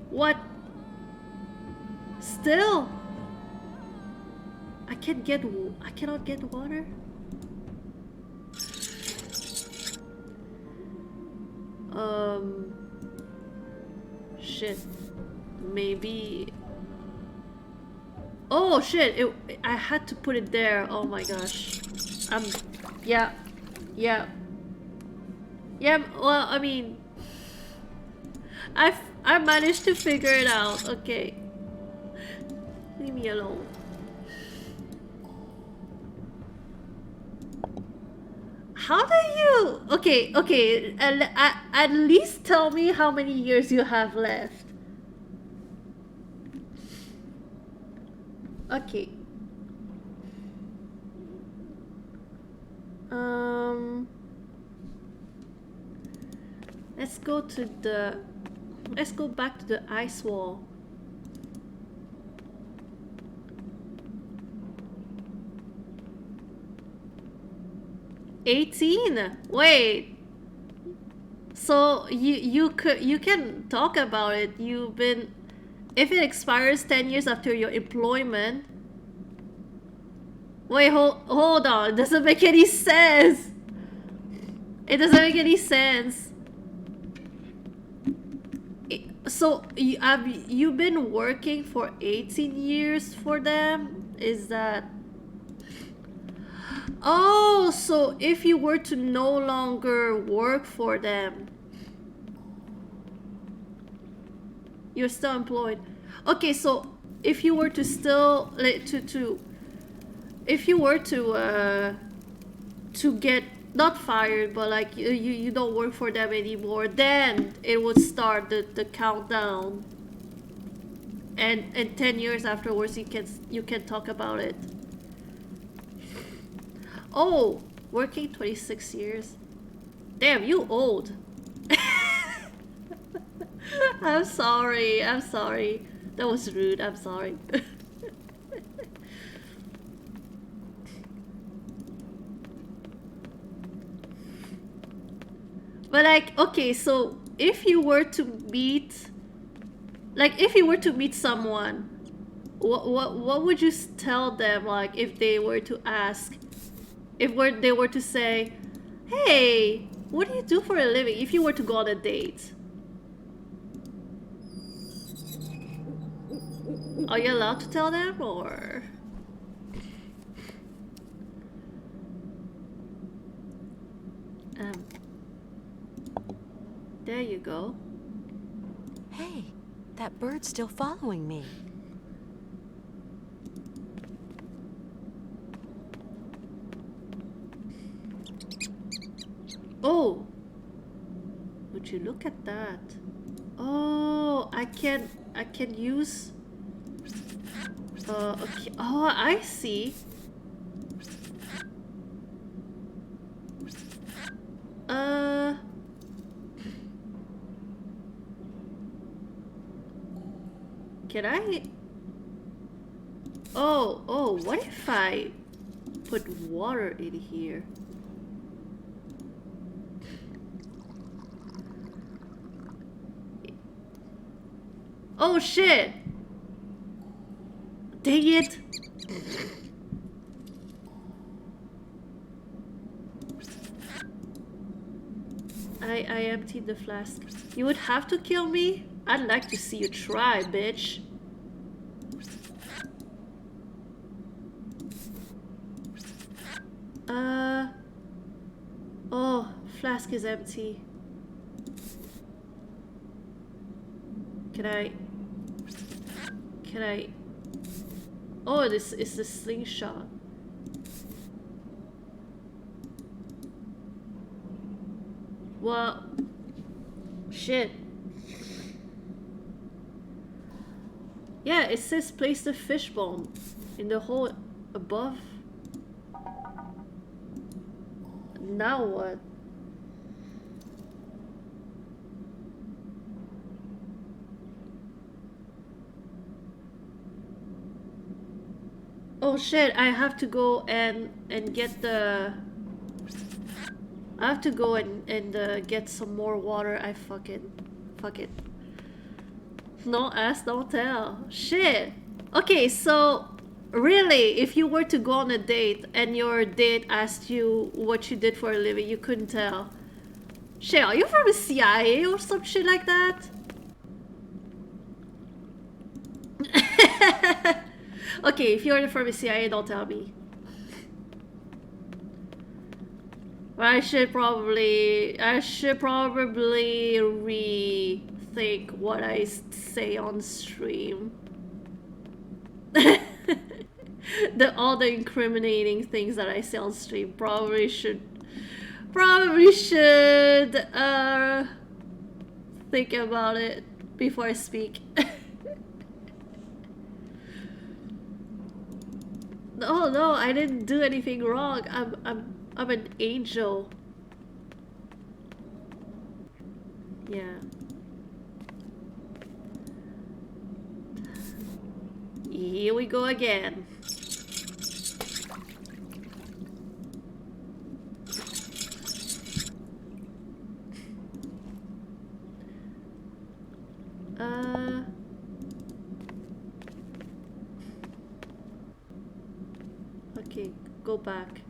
What? Still? I cannot get water? Shit. Maybe... Oh shit, I had to put it there. Oh my gosh. Yeah. Well, I mean, I managed to figure it out. Okay. Leave me alone. How do you... Okay, at least tell me how many years you have left. Okay. Let's go back to the ice wall. $18. Wait. So you can talk about it. You've been... If it expires 10 years after your employment... Wait, hold on. It doesn't make any sense. It doesn't make any sense. So you've been working for 18 years for them? Is that... Oh, so if you were to no longer work for them, you're still employed. Okay, so if you were to still if you were to get not fired, but like you don't work for them anymore, then it would start the countdown, and 10 years afterwards you can talk about it. Oh, working 26 years. Damn, you old. I'm sorry. That was rude. I'm sorry. But like, okay, so if you were to meet someone, what would you tell them? Like, if they were to ask, they were to say, "Hey, what do you do for a living?" If you were to go on a date, are you allowed to tell them, or? There you go. Hey, that bird's still following me. Oh! Would you look at that? Oh, I can use... okay. Oh, I see. Can I... Oh, what if I put water in here? Oh shit! Dang it! I emptied the flask. You would have to kill me? I'd like to see you try, bitch. Oh, flask is empty. Can I... Oh, this is the slingshot. Well... Shit. Yeah, it says place the fish bomb in the hole above. Now what? Oh shit, I have to go and get the... I have to go and get some more water. Fuck it. No ask, don't tell. Shit. Okay, so really, if you were to go on a date and your date asked you what you did for a living, you couldn't tell. Shit, are you from the CIA or some shit like that? Okay, if you're from the CIA, don't tell me. I should probably rethink what I say on stream. All the incriminating things that I say on stream probably should think about it before I speak. Oh no, I didn't do anything wrong. I'm an angel. Yeah. Here we go again. Okay, go back.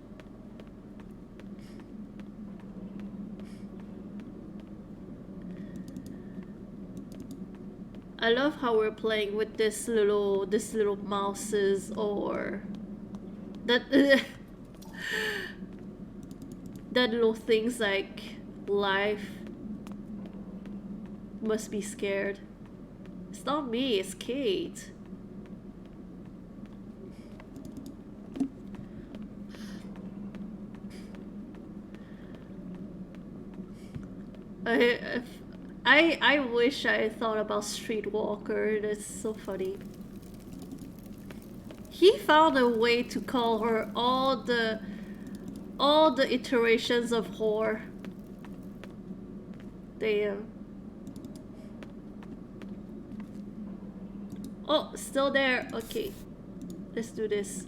I love how we're playing with this little mouses, or that that little things like life must be scared. It's not me, it's Kate. I wish I thought about Streetwalker. That's so funny. He found a way to call her all the iterations of whore. Damn. Oh, still there. Okay, let's do this.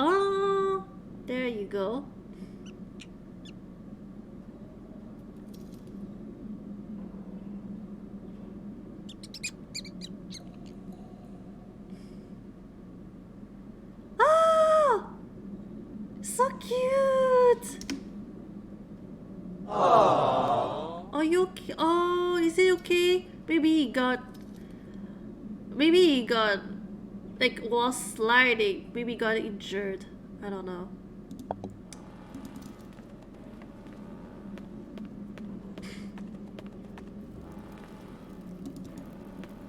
Oh, there you go. Oh, so cute. Aww. Are you okay? Oh, is it okay? Maybe he got like while sliding, maybe got injured. I don't know.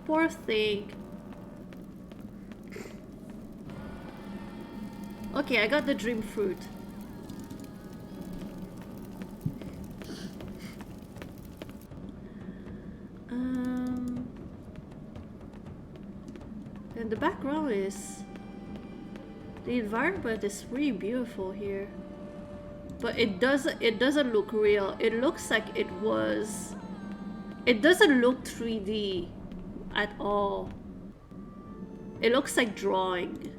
Poor thing. Okay, I got the dream fruit. And the background is... the environment is really beautiful here. But it doesn't look real. It looks like it was... it doesn't look 3D at all. It looks like drawing.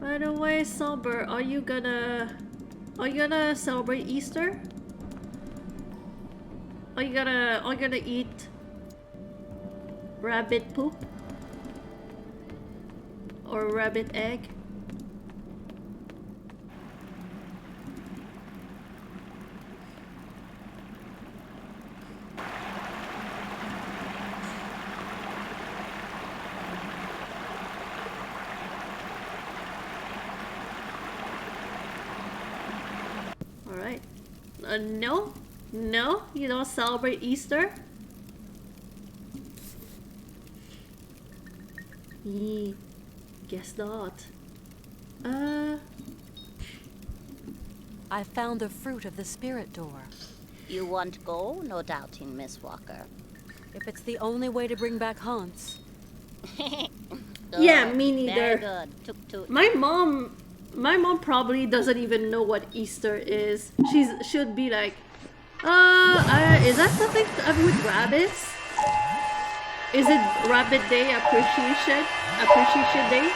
By the way, Somber, are you gonna celebrate Easter? Are you gonna eat rabbit poop? Or rabbit egg? Alright. No, you don't celebrate Easter? Guess not. I found the fruit of the spirit door. You won't go? No doubting, Miss Walker. If it's the only way to bring back Hans. Yeah, me neither. Very good. Toot. My mom probably doesn't even know what Easter is. She'd be like, is that something with rabbits? Is it Rabbit Day Appreciation Day?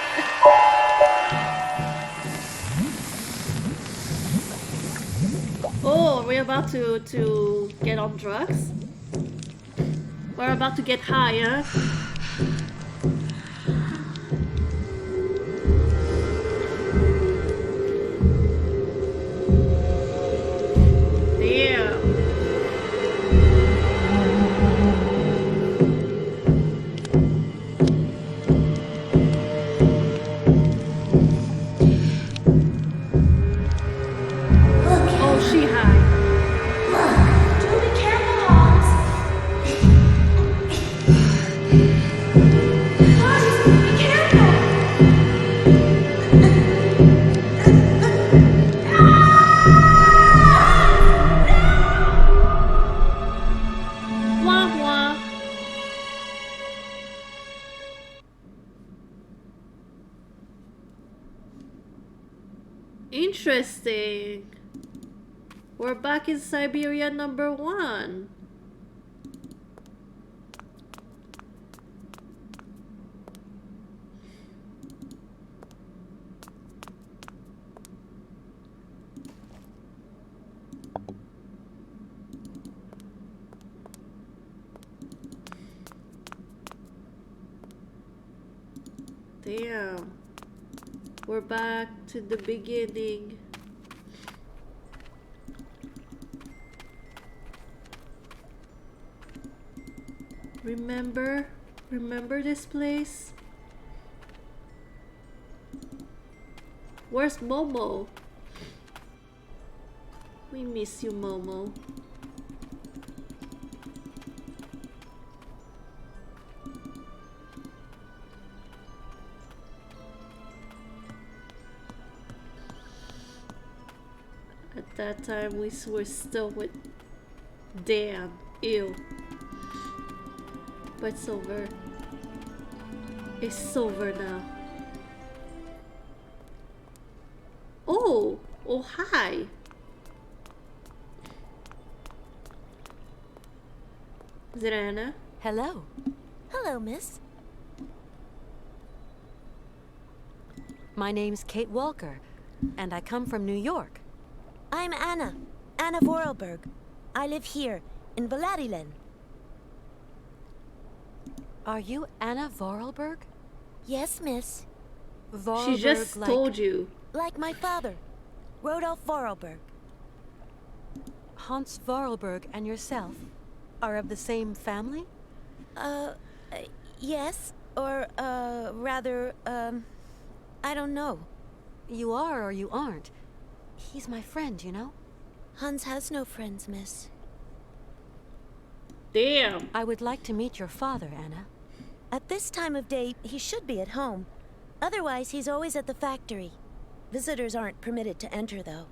Oh, we're about to get on drugs? We're about to get high, huh? Interesting. We're back in Syberia number 1. Damn. We're back to the beginning. Remember this place? Where's Momo? We miss you, Momo. At that time, we were still with... Damn. Ew. But it's over. It's over now. Oh! Oh, hi! Is it Anna? Hello. Hello, miss. My name's Kate Walker, and I come from New York. I'm Anna Vorarlberg. I live here, in Valerilen. Are you Anna Vorarlberg? Yes, miss. She just told you. Like my father. Rodolph Vorarlberg. Hans Vorarlberg and yourself are of the same family? Yes. Or, rather, I don't know. You are or you aren't. He's my friend, you know? Hans has no friends, miss. Damn. I would like to meet your father, Anna. At this time of day, he should be at home. Otherwise, he's always at the factory. Visitors aren't permitted to enter, though.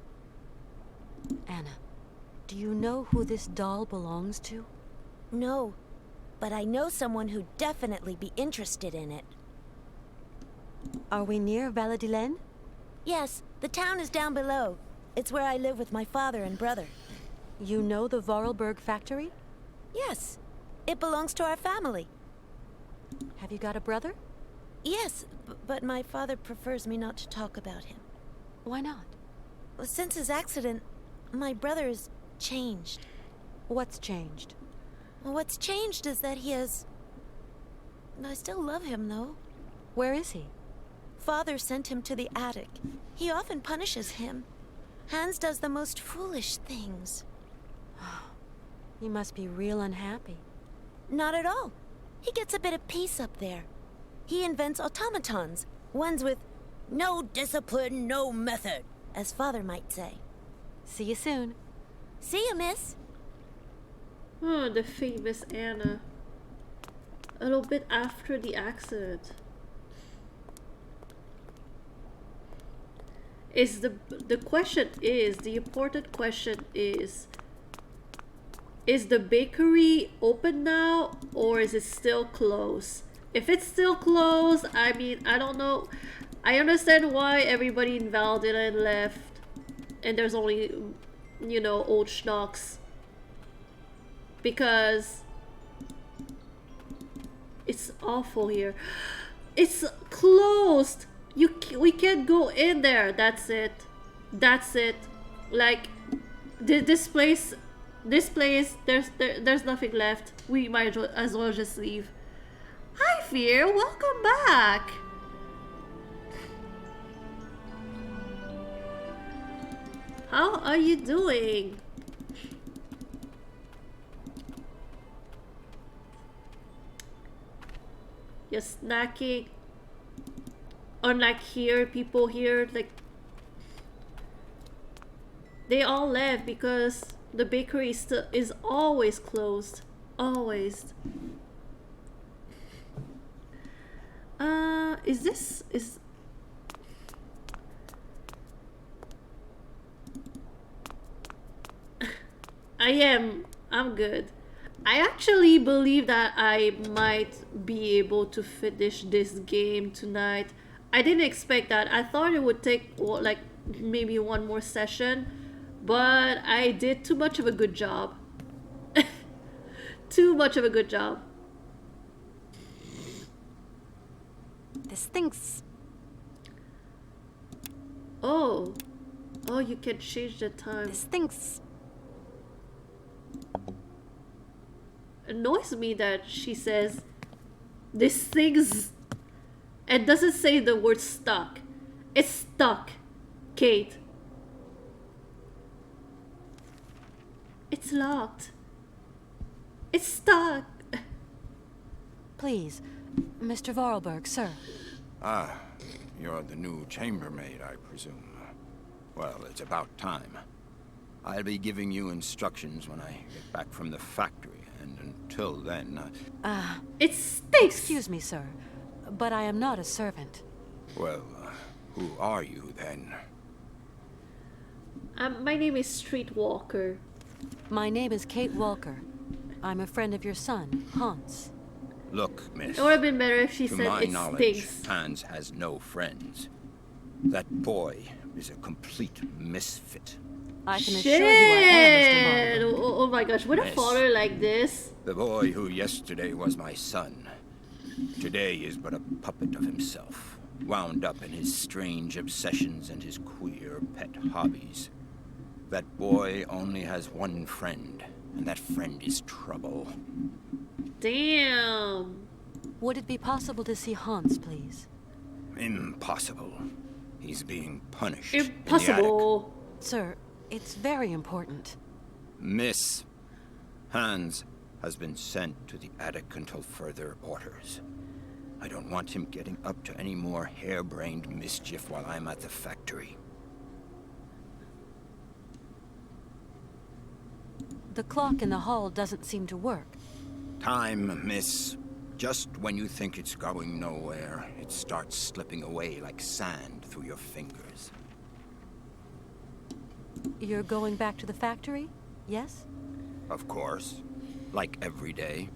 Anna, do you know who this doll belongs to? No, but I know someone who'd definitely be interested in it. Are we near Valladolid? Yes, the town is down below. It's where I live with my father and brother. You know the Vorarlberg factory? Yes, it belongs to our family. Have you got a brother? Yes, but my father prefers me not to talk about him. Why not? Well, since his accident, my brother has changed. What's changed? Well, what's changed is that he has... I still love him, though. Where is he? Father sent him to the attic. He often punishes him. Hans does the most foolish things. You must be real unhappy. Not at all. He gets a bit of peace up there. He invents automatons, ones with no discipline, no method, as Father might say. See you soon. See you, miss. Oh, the famous Anna. A little bit after the accident. Is the important question is the bakery open now or is it still closed? If it's still closed, I mean, I don't know. I understand why everybody in Valladolid left and there's only, you know, old schnocks. Because it's awful here. It's closed. We can't go in there. That's it. That's it. Like this place. There's nothing left. We might as well just leave. Hi, Fear. Welcome back. How are you doing? You're snacking. Unlike here, people here, like, they all left because the bakery is always closed. Always. Is I'm good. I actually believe that I might be able to finish this game tonight. I didn't expect that. I thought it would take like maybe one more session, but I did too much of a good job. Too much of a good job. This thing's... Oh, you can change the time. This thing's... Annoys me that she says this thing's... It doesn't say the word stuck. It's stuck, Kate. It's locked. It's stuck. Please, Mr. Vorarlberg, sir. Ah, you're the new chambermaid, I presume. Well, it's about time. I'll be giving you instructions when I get back from the factory, and until then... It stinks! Excuse me, sir, but I am not a servant. Well, who are you, then? My name is Streetwalker. My name is Kate Walker. I'm a friend of your son, Hans. Look, miss. It would have been better if she to said my it knowledge, stinks. Hans has no friends. That boy is a complete misfit. I can assure you I am, Mr. Vorarlberg. Oh my gosh, would a Miss, father like this? The boy who yesterday was my son, today is but a puppet of himself, wound up in his strange obsessions and his queer pet hobbies. That boy only has one friend, and that friend is trouble. Damn. Would it be possible to see Hans, please? Impossible. He's being punished. Impossible. Sir, it's very important. Miss, Hans has been sent to the attic until further orders. I don't want him getting up to any more harebrained mischief while I'm at the factory. The clock in the hall doesn't seem to work. Time, miss. Just when you think it's going nowhere, it starts slipping away like sand through your fingers. You're going back to the factory? Yes? Of course. Like every day.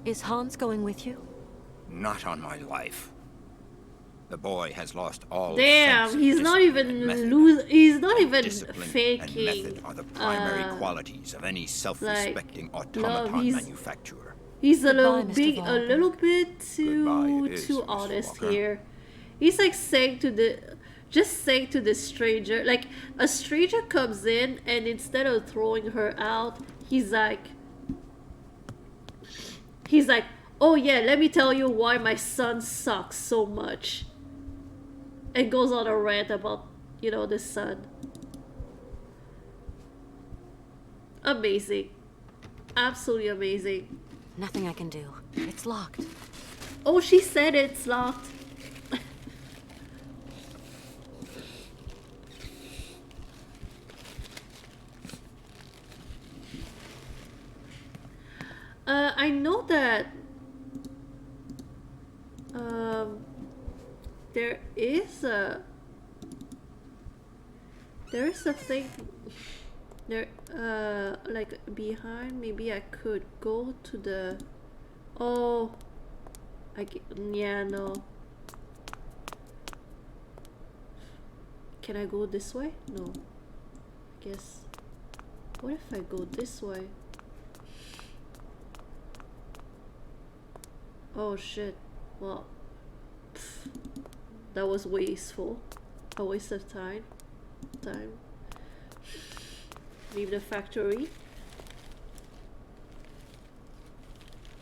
Is Hans going with you? Not on my life. The boy has lost all Damn, sense of he's not discipline even and method. he's not even Discipline faking. and method are the primary qualities of any self-respecting automaton no, manufacturer. He's a Goodbye, little bit too honest here. He's like saying to the stranger, like a stranger comes in and instead of throwing her out, he's like, oh yeah, let me tell you why my son sucks so much. And goes on a rant about, you know, the son. Amazing. Absolutely amazing. Nothing I can do. It's locked. Oh, she said it's locked. I know that there is a thing there like behind. Maybe I could go to the yeah, no. Can I go this way? No. I guess. What if I go this way? Oh shit. Well, that was wasteful. A waste of time. Leave the factory.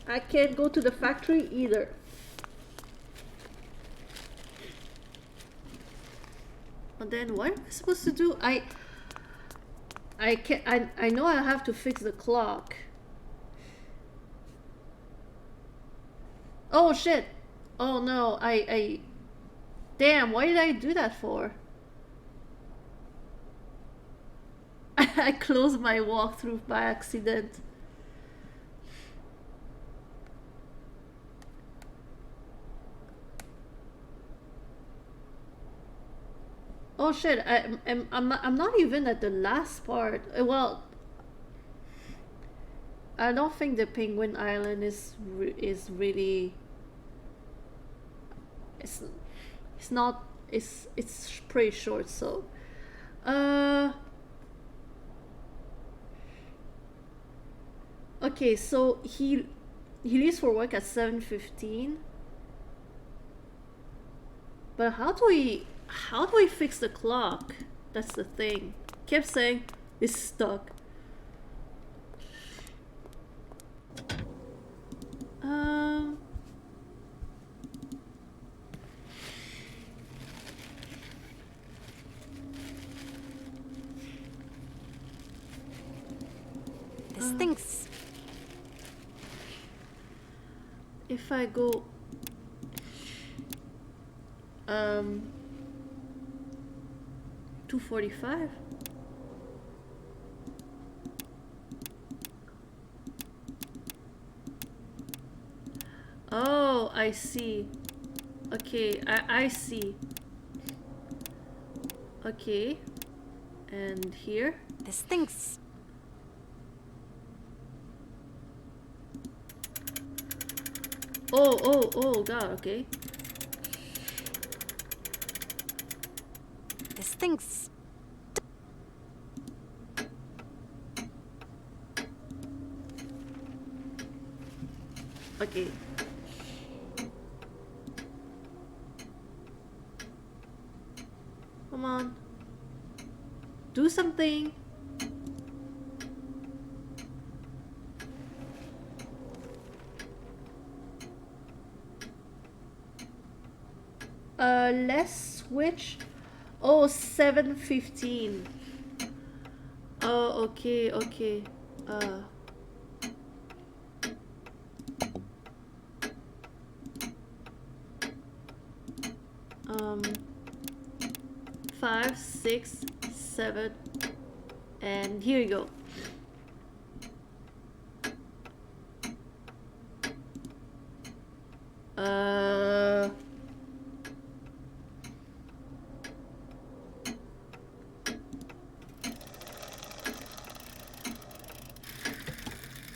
I can't go to the factory either. And then what am I supposed to do? I know I have to fix the clock. Oh shit. Oh no, damn, why did I do that for? I closed my walkthrough by accident. Oh shit, I'm not even at the last part. Well, I don't think the Penguin Island is really. It's pretty short, so. Okay, so he leaves for work at 7:15. But how do we fix the clock? That's the thing. Kept saying it's stuck. This thing's... If I go 2:45. Oh, I see. Okay, I see. Okay. And here? This thing's... Oh god, okay. This thing's... Okay. Come on. Do something. Let's switch. Oh, 7:15. Oh, okay, okay. 5, 6, 7, and here you go.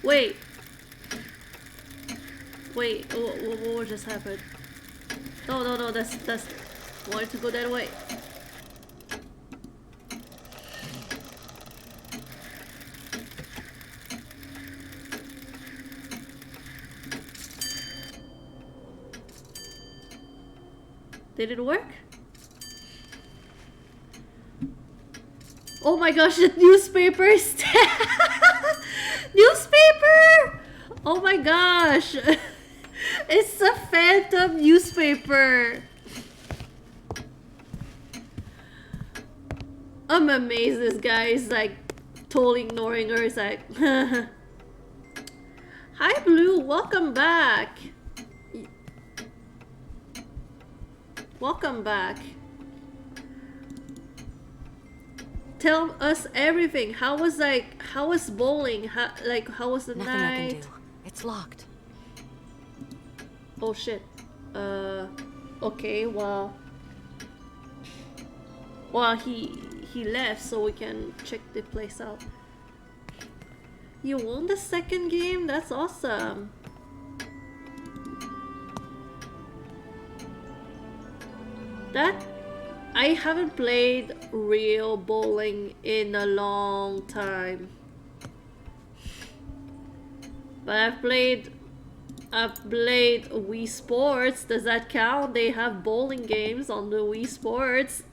Wait. Wait, what just happened? No, that's wanted to go that way. Did it work? Oh my gosh, the newspaper is newspaper! Oh my gosh! It's a phantom newspaper! I'm amazed this guy is like totally ignoring her. It's like hi Blue, welcome back. Welcome back. Tell us everything. How was bowling? How was the Nothing night? I can do. It's locked. Oh shit. Okay, well he left, so we can check the place out. You won the second game? That's awesome. I haven't played real bowling in a long time. But I've played Wii Sports. Does that count? They have bowling games on the Wii Sports.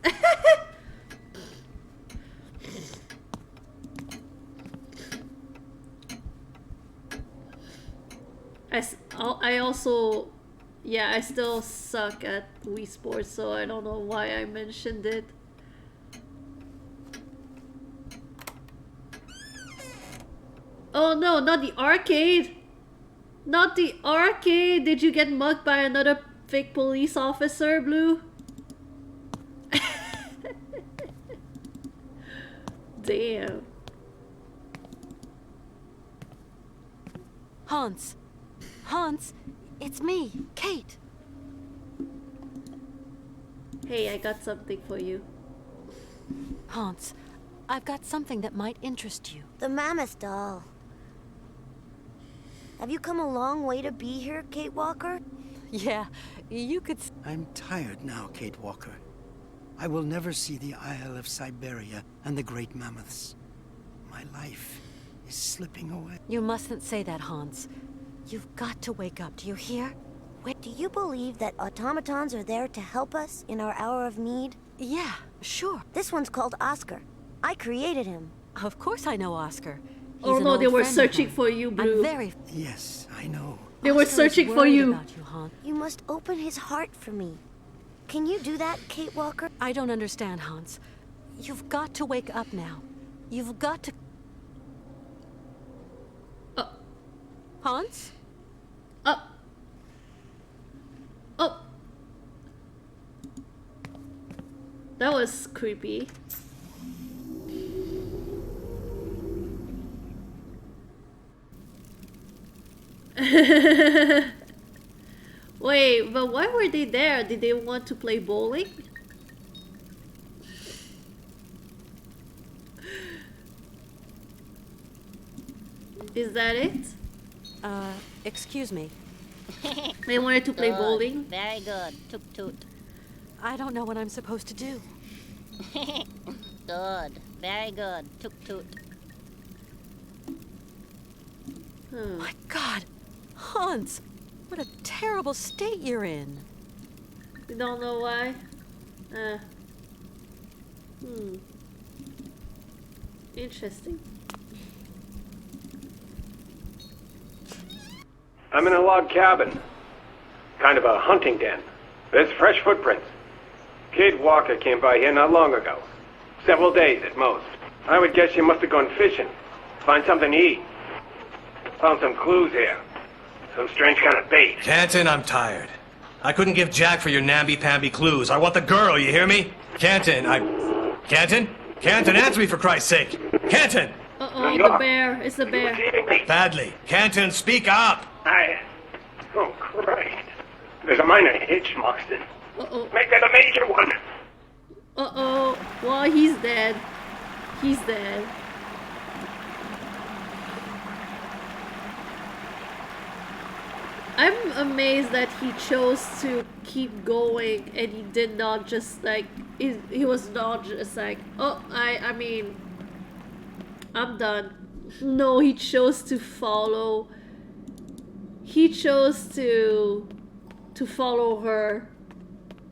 I also, yeah, I still suck at Wii Sports, so I don't know why I mentioned it. Oh no, not the arcade! Not the arcade! Did you get mugged by another fake police officer, Blue? Damn. Hans! Hans! It's me, Kate! Hey, I got something for you. Hans, I've got something that might interest you. The mammoth doll. Have you come a long way to be here, Kate Walker? Yeah, you could... I'm tired now, Kate Walker. I will never see the Isle of Syberia and the great mammoths. My life is slipping away. You mustn't say that, Hans. You've got to wake up, do you hear? Wait, do you believe that automatons are there to help us in our hour of need? Yeah, sure. This one's called Oscar. I created him. Of course I know Oscar. Oh no, they were searching for you, Blue. I'm very... Yes, I know. They were searching for you. You must open his heart for me. Can you do that, Kate Walker? I don't understand, Hans. You've got to wake up now. You've got to... Hans? Oh. That was creepy. Wait, but why were they there? Did they want to play bowling? Is that it? Excuse me. They wanted to play Good. bowling? Very good. Toot toot. I don't know what I'm supposed to do. Good. Very good. Toot toot. My God! Hans! What a terrible state you're in. You don't know why? Interesting. I'm in a log cabin. Kind of a hunting den. There's fresh footprints. Kate Walker came by here not long ago. Several days at most. I would guess you must have gone fishing. Find something to eat. Found some clues here. Some strange kind of bait. Canton, I'm tired. I couldn't give Jack for your namby-pamby clues. I want the girl, you hear me? Canton, Canton? Canton, answer me for Christ's sake! Canton! Uh-oh, the bear. It's the bear. Badly. Canton, speak up! Oh, Christ. There's a minor hitch, Moxton. Uh-oh. Make that a major one. Uh-oh. Well, he's dead. He's dead. I'm amazed that he chose to keep going and he did not just like he was not just like, oh, I mean I'm done. No, he chose to follow. He chose to follow her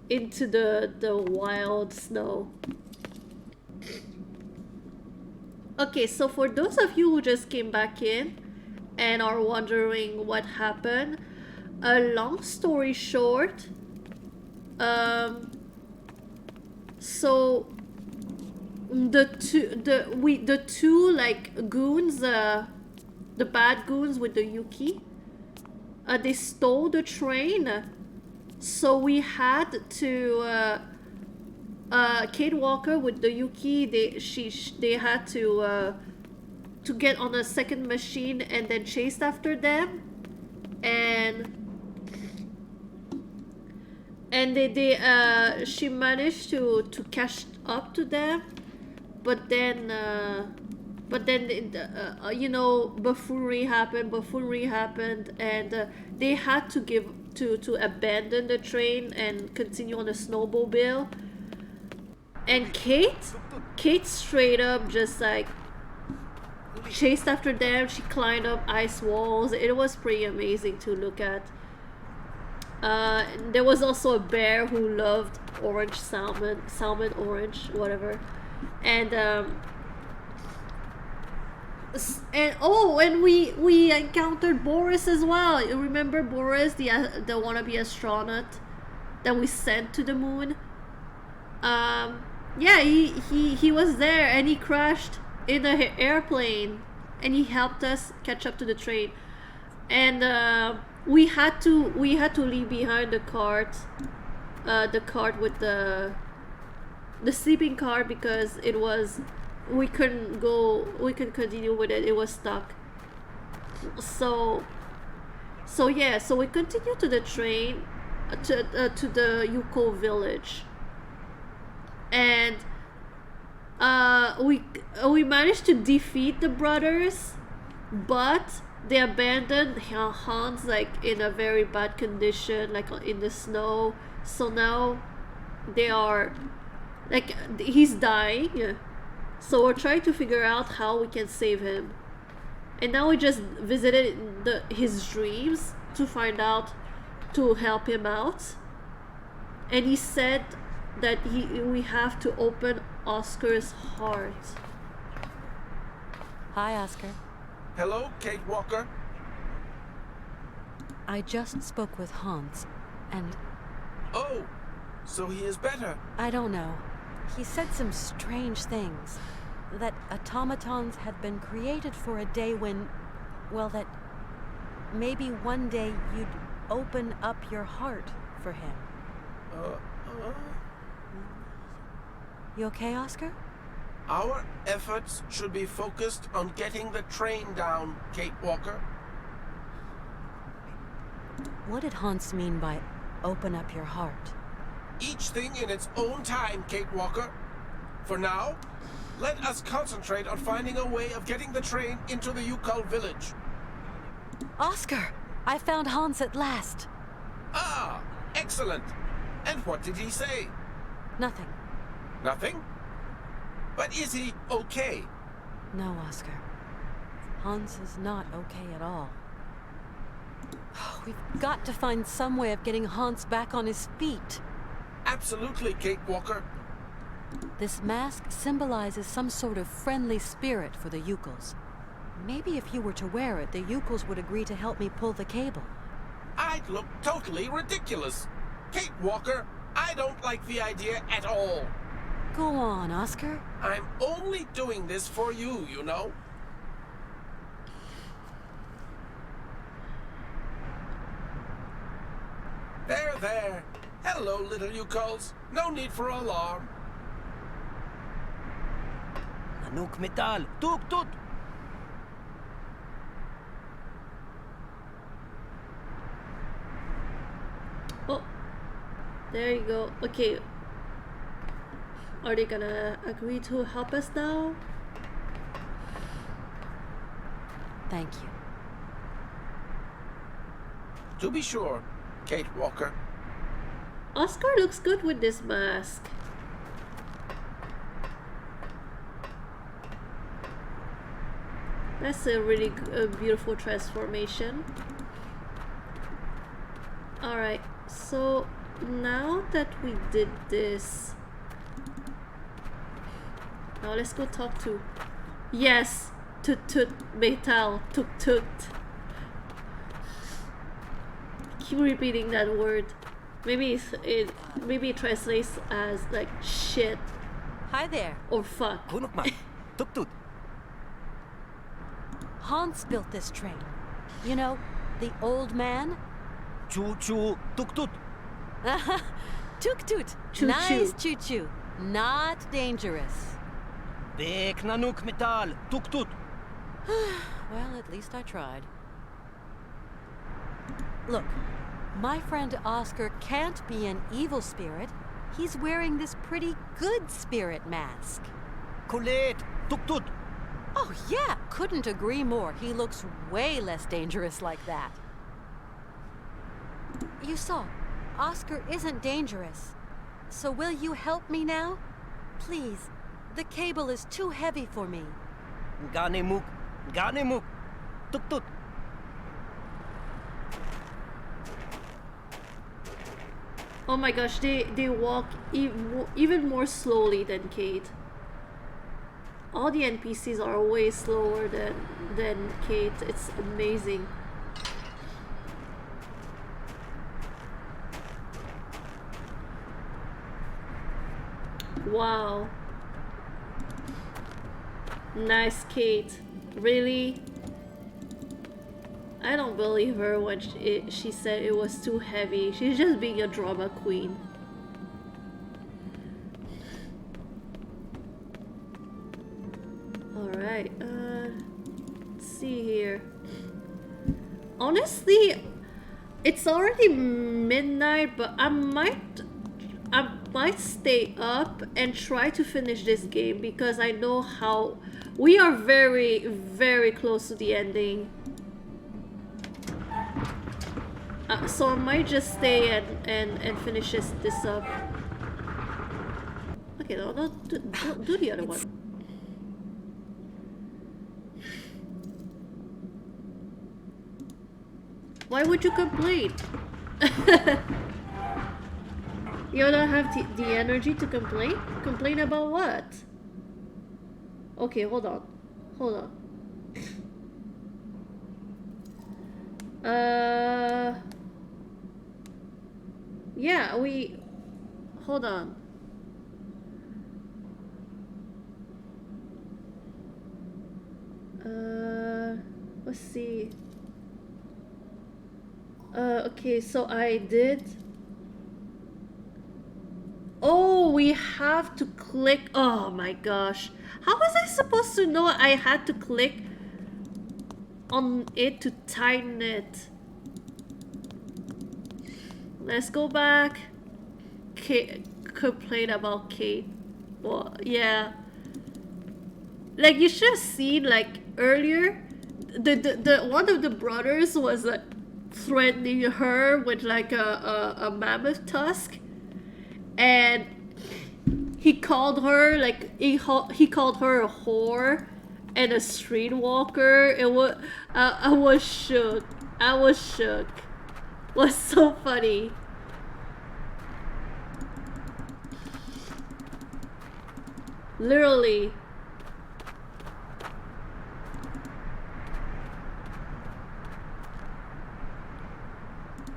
into the wild snow. Okay, so for those of you who just came back in and are wondering what happened, a long story short, so the two like goons, the bad goons with the Yuki, they stole the train, so we had to Kate Walker with the Yuki, they had to get on a second machine and then chased after them, and she managed to catch up to them, but then you know, buffoonery happened, and they had to abandon the train and continue on the snowmobile. And Kate straight up just like chased after them. She climbed up ice walls. It was pretty amazing to look at. There was also a bear who loved orange salmon orange, whatever. And we encountered Boris as well. You remember Boris, the wannabe astronaut that we sent to the moon? Yeah, he was there, and he crashed in the airplane, and he helped us catch up to the train. And we had to leave behind the cart with the sleeping car, because we couldn't continue with it. It was stuck. So yeah, so we continued to the train to the Yuko village, and we managed to defeat the brothers, but they abandoned Hans like in a very bad condition, like in the snow. So now they are like, he's dying. So we're trying to figure out how we can save him. And now we just visited his dreams to find out, to help him out. And he said that we have to open Oscar's heart. Hi, Oscar. Hello, Kate Walker. I just spoke with Hans, and... Oh, so he is better. I don't know. He said some strange things. That automatons had been created for a day when... well, that maybe one day you'd open up your heart for him. You okay, Oscar? Our efforts should be focused on getting the train down, Kate Walker. What did Hans mean by open up your heart? Each thing in its own time, Kate Walker. For now, let us concentrate on finding a way of getting the train into the Yukon village. Oscar! I found Hans at last. Ah, excellent. And what did he say? Nothing. Nothing? But is he okay? No, Oscar. Hans is not okay at all. We've got to find some way of getting Hans back on his feet. Absolutely, Kate Walker. This mask symbolizes some sort of friendly spirit for the Yukos. Maybe if you were to wear it, the Yukos would agree to help me pull the cable. I'd look totally ridiculous. Kate Walker, I don't like the idea at all. Go on, Oscar. I'm only doing this for you, you know? There, there. Hello, little Yukols. No need for alarm. Nanook metal. Tuk tut. Oh, there you go. Okay. Are they gonna agree to help us now? Thank you. To be sure, Kate Walker. Oscar looks good with this mask. That's a really beautiful transformation. Alright, so now that we did this, now let's go talk to, yes, Tut Metal, Tuk Tut. Keep repeating that word. Maybe maybe it translates as like shit. Hi there. Or fuck. Tuk Tut. Hans built this train. You know, the old man? Choo choo tuk tut. Tuk tut. Choo Nice choo. choo choo. Not dangerous. Bek nanook metal. Tuk tut. Well, at least I tried. Look, my friend Oscar can't be an evil spirit. He's wearing this pretty good spirit mask. Colette. Tuk tut. Oh yeah, couldn't agree more. He looks way less dangerous like that. You saw, Oscar isn't dangerous. So will you help me now? Please, the cable is too heavy for me. Ganemuk. Ganemuk. Tuk tut. Oh my gosh, they walk even more slowly than Kate. All the NPCs are way slower than Kate. It's amazing. Wow. Nice, Kate. Really? I don't believe her when she said it was too heavy. She's just being a drama queen. Alright, let's see here. Honestly, it's already midnight, but I might stay up and try to finish this game because I know how we are very, very close to the ending. So I might just stay and finish this up. Okay, no, don't do the other one. Why would you complain? You don't have the energy to complain? Complain about what? Okay, hold on. Hold on. Yeah, hold on. Let's see. Okay, so I did. Oh, we have to click. Oh my gosh. How was I supposed to know I had to click on it to tighten it? Let's go back. Complain about Kate. Well, yeah. Like, you should have seen, like, earlier, the one of the brothers was like threatening her with like a mammoth tusk, and he called her like he called her a whore and a streetwalker. It was I was shook. I was shook. It was so funny. Literally.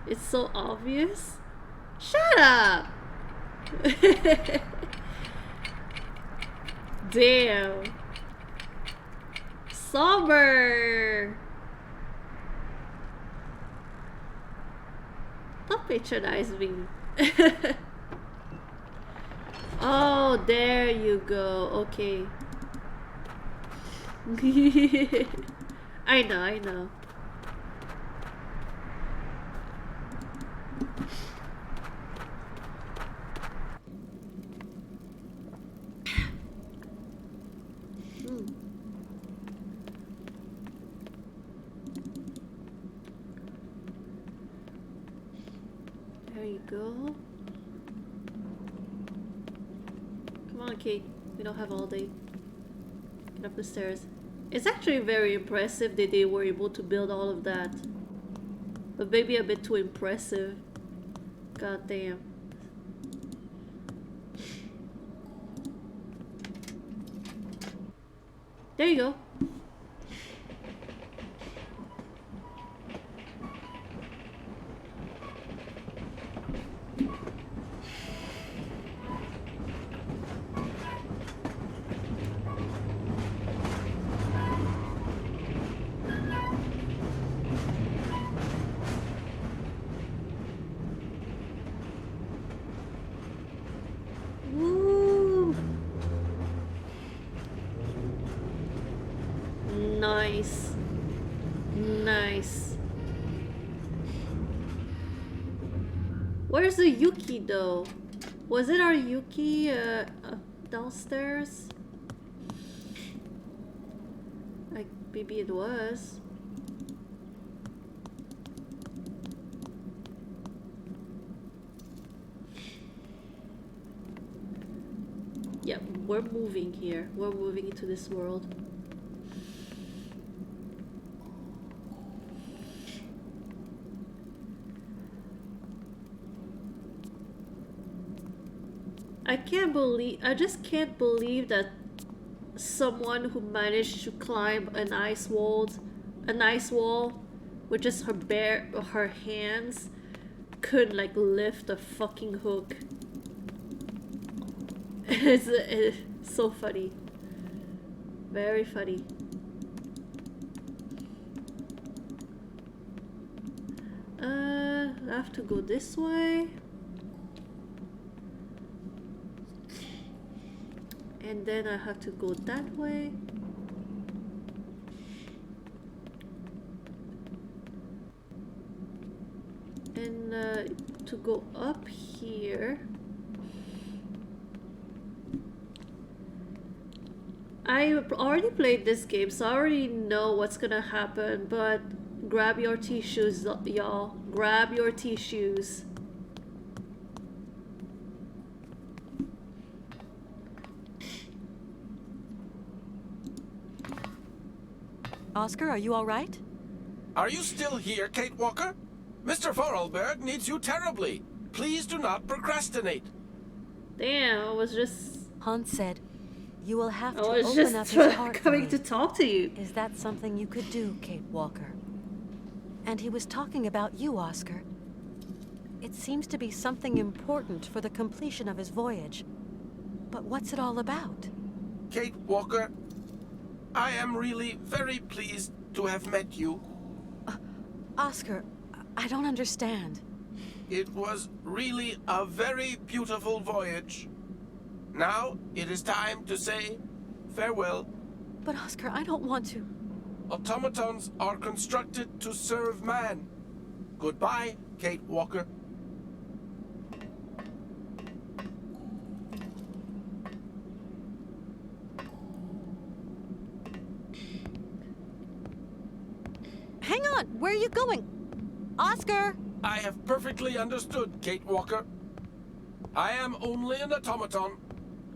It's so obvious. Shut up! Damn. Somber. Don't patronize me. Oh, there you go. Okay. I know, I know. There you go. Come on, Kate. We don't have all day. Get up the stairs. It's actually very impressive that they were able to build all of that. But maybe a bit too impressive. God damn. There you go. Woo. Nice. Nice. Where's the Yuki though? Was it our Yuki downstairs? Like maybe it was. Yep, we're moving here. We're moving into this world. I just can't believe that someone who managed to climb a nice wall with just her hands could like lift a fucking hook. It's so funny. Very funny. I have to go this way. And then I have to go that way. And to go up here. I already played this game, so I already know what's gonna happen, but grab your tissues, y'all. Grab your tissues. Oscar, are you all right? Are you still here, Kate Walker? Mr. Vorarlberg needs you terribly. Please do not procrastinate. Damn, I was just... Hans said, you will have to I was open up his heart coming to talk to you. Is that something you could do, Kate Walker? And he was talking about you, Oscar. It seems to be something important for the completion of his voyage. But what's it all about? Kate Walker, I am really very pleased to have met you. Oscar, I don't understand. It was really a very beautiful voyage. Now it is time to say farewell. But Oscar, I don't want to. Automatons are constructed to serve man. Goodbye, Kate Walker. Hang on! Where are you going? Oscar! I have perfectly understood, Kate Walker. I am only an automaton,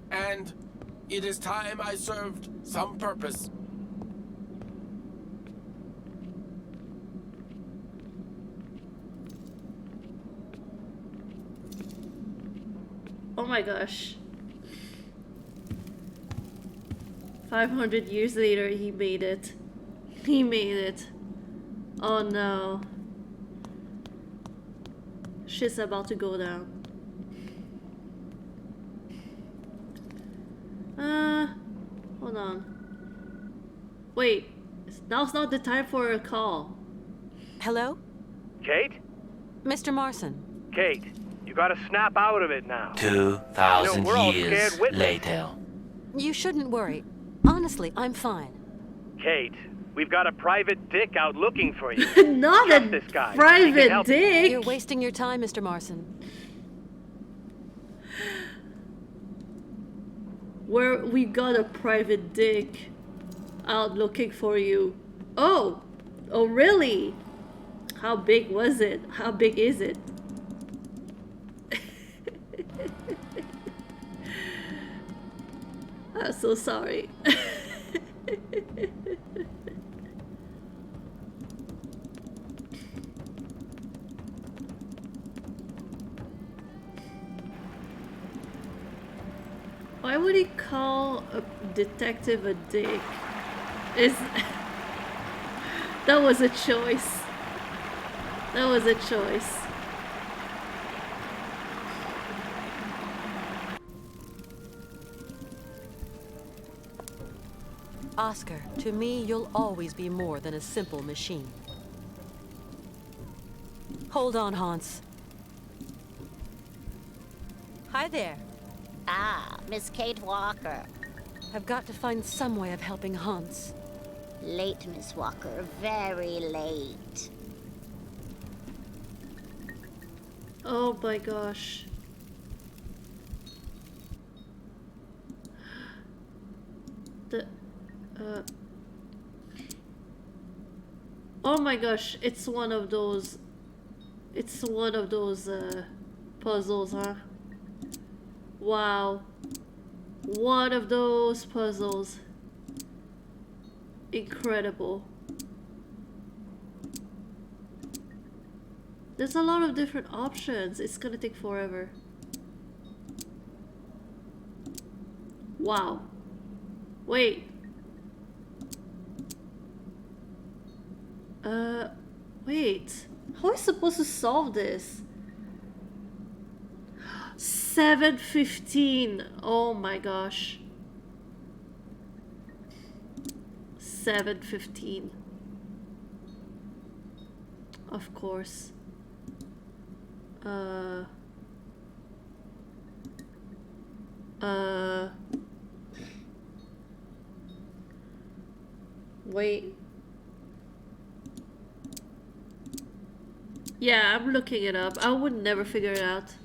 and it is time I served some purpose. Oh my gosh. 500 years later, he made it. He made it. Oh no. Shit's about to go down. on. Wait, now's not the time for a call. Hello? Kate? Mr. Marson. Kate, you gotta snap out of it now. 2,000 we're all years scared with later. You shouldn't worry. Honestly, I'm fine. Kate, we've got a private dick out looking for you. Not Trust a this guy. He can private help you. dick. You're wasting your time, Mr. Marson. Where we got a private dick out looking for you. Oh really? How big was it? How big is it? I'm so sorry. Why would he call a detective a dick? That was a choice. That was a choice. Oscar, to me, you'll always be more than a simple machine. Hold on, Hans. Hi there. Ah, Miss Kate Walker. I've got to find some way of helping Hans. Late, Miss Walker. Very late. Oh my gosh. Oh my gosh, it's one of those puzzles, huh? Wow. One of those puzzles. Incredible. There's a lot of different options. It's gonna take forever. Wow. Wait. Wait. How are we supposed to solve this? 7:15. Oh my gosh. 7:15. Of course. Wait. Yeah, I'm looking it up. I would never figure it out.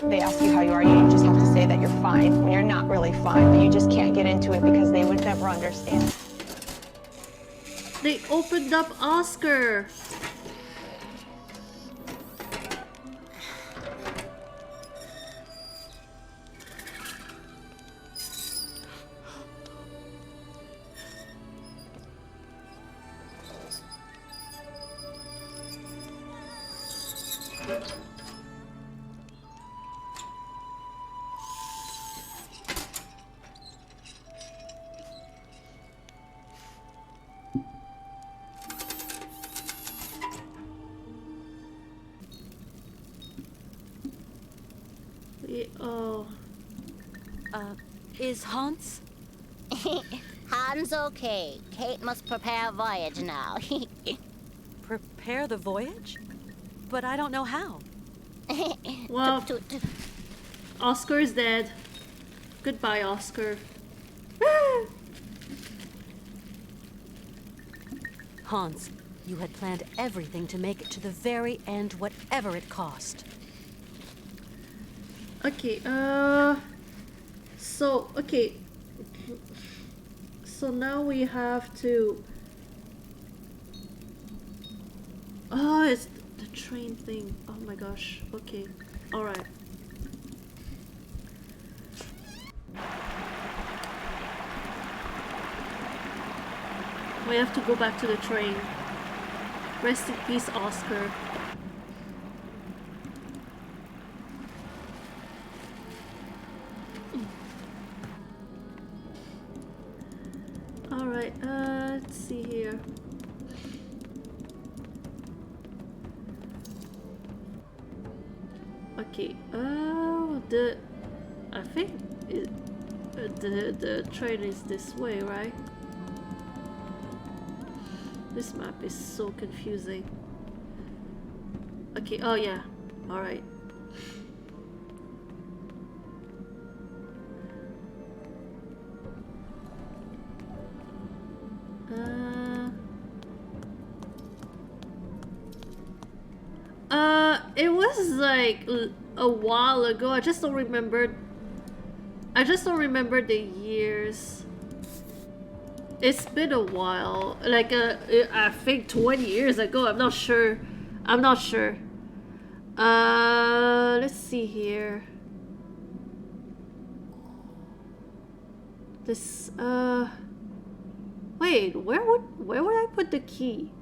They ask you how you are, you just have to say that you're fine when you're not really fine, but you just can't get into it because they would never understand. They opened up Oscar. Oh. Is Hans? Hans okay. Kate must prepare a voyage now. Prepare the voyage? But I don't know how. Well, Oscar is dead. Goodbye, Oscar. Hans, you had planned everything to make it to the very end, whatever it cost. Okay, so now we have to... Oh, it's the train thing. Oh my gosh. Okay, alright. We have to go back to the train. Rest in peace, Oscar. Alright. Alright, let's see here. Okay, I think the train is this way, right? This map is so confusing. Okay, oh yeah, alright. It was like a while ago. I just don't remember the years. It's been a while. Like I think 20 years ago. I'm not sure. Let's see here. This wait, where would I put the key?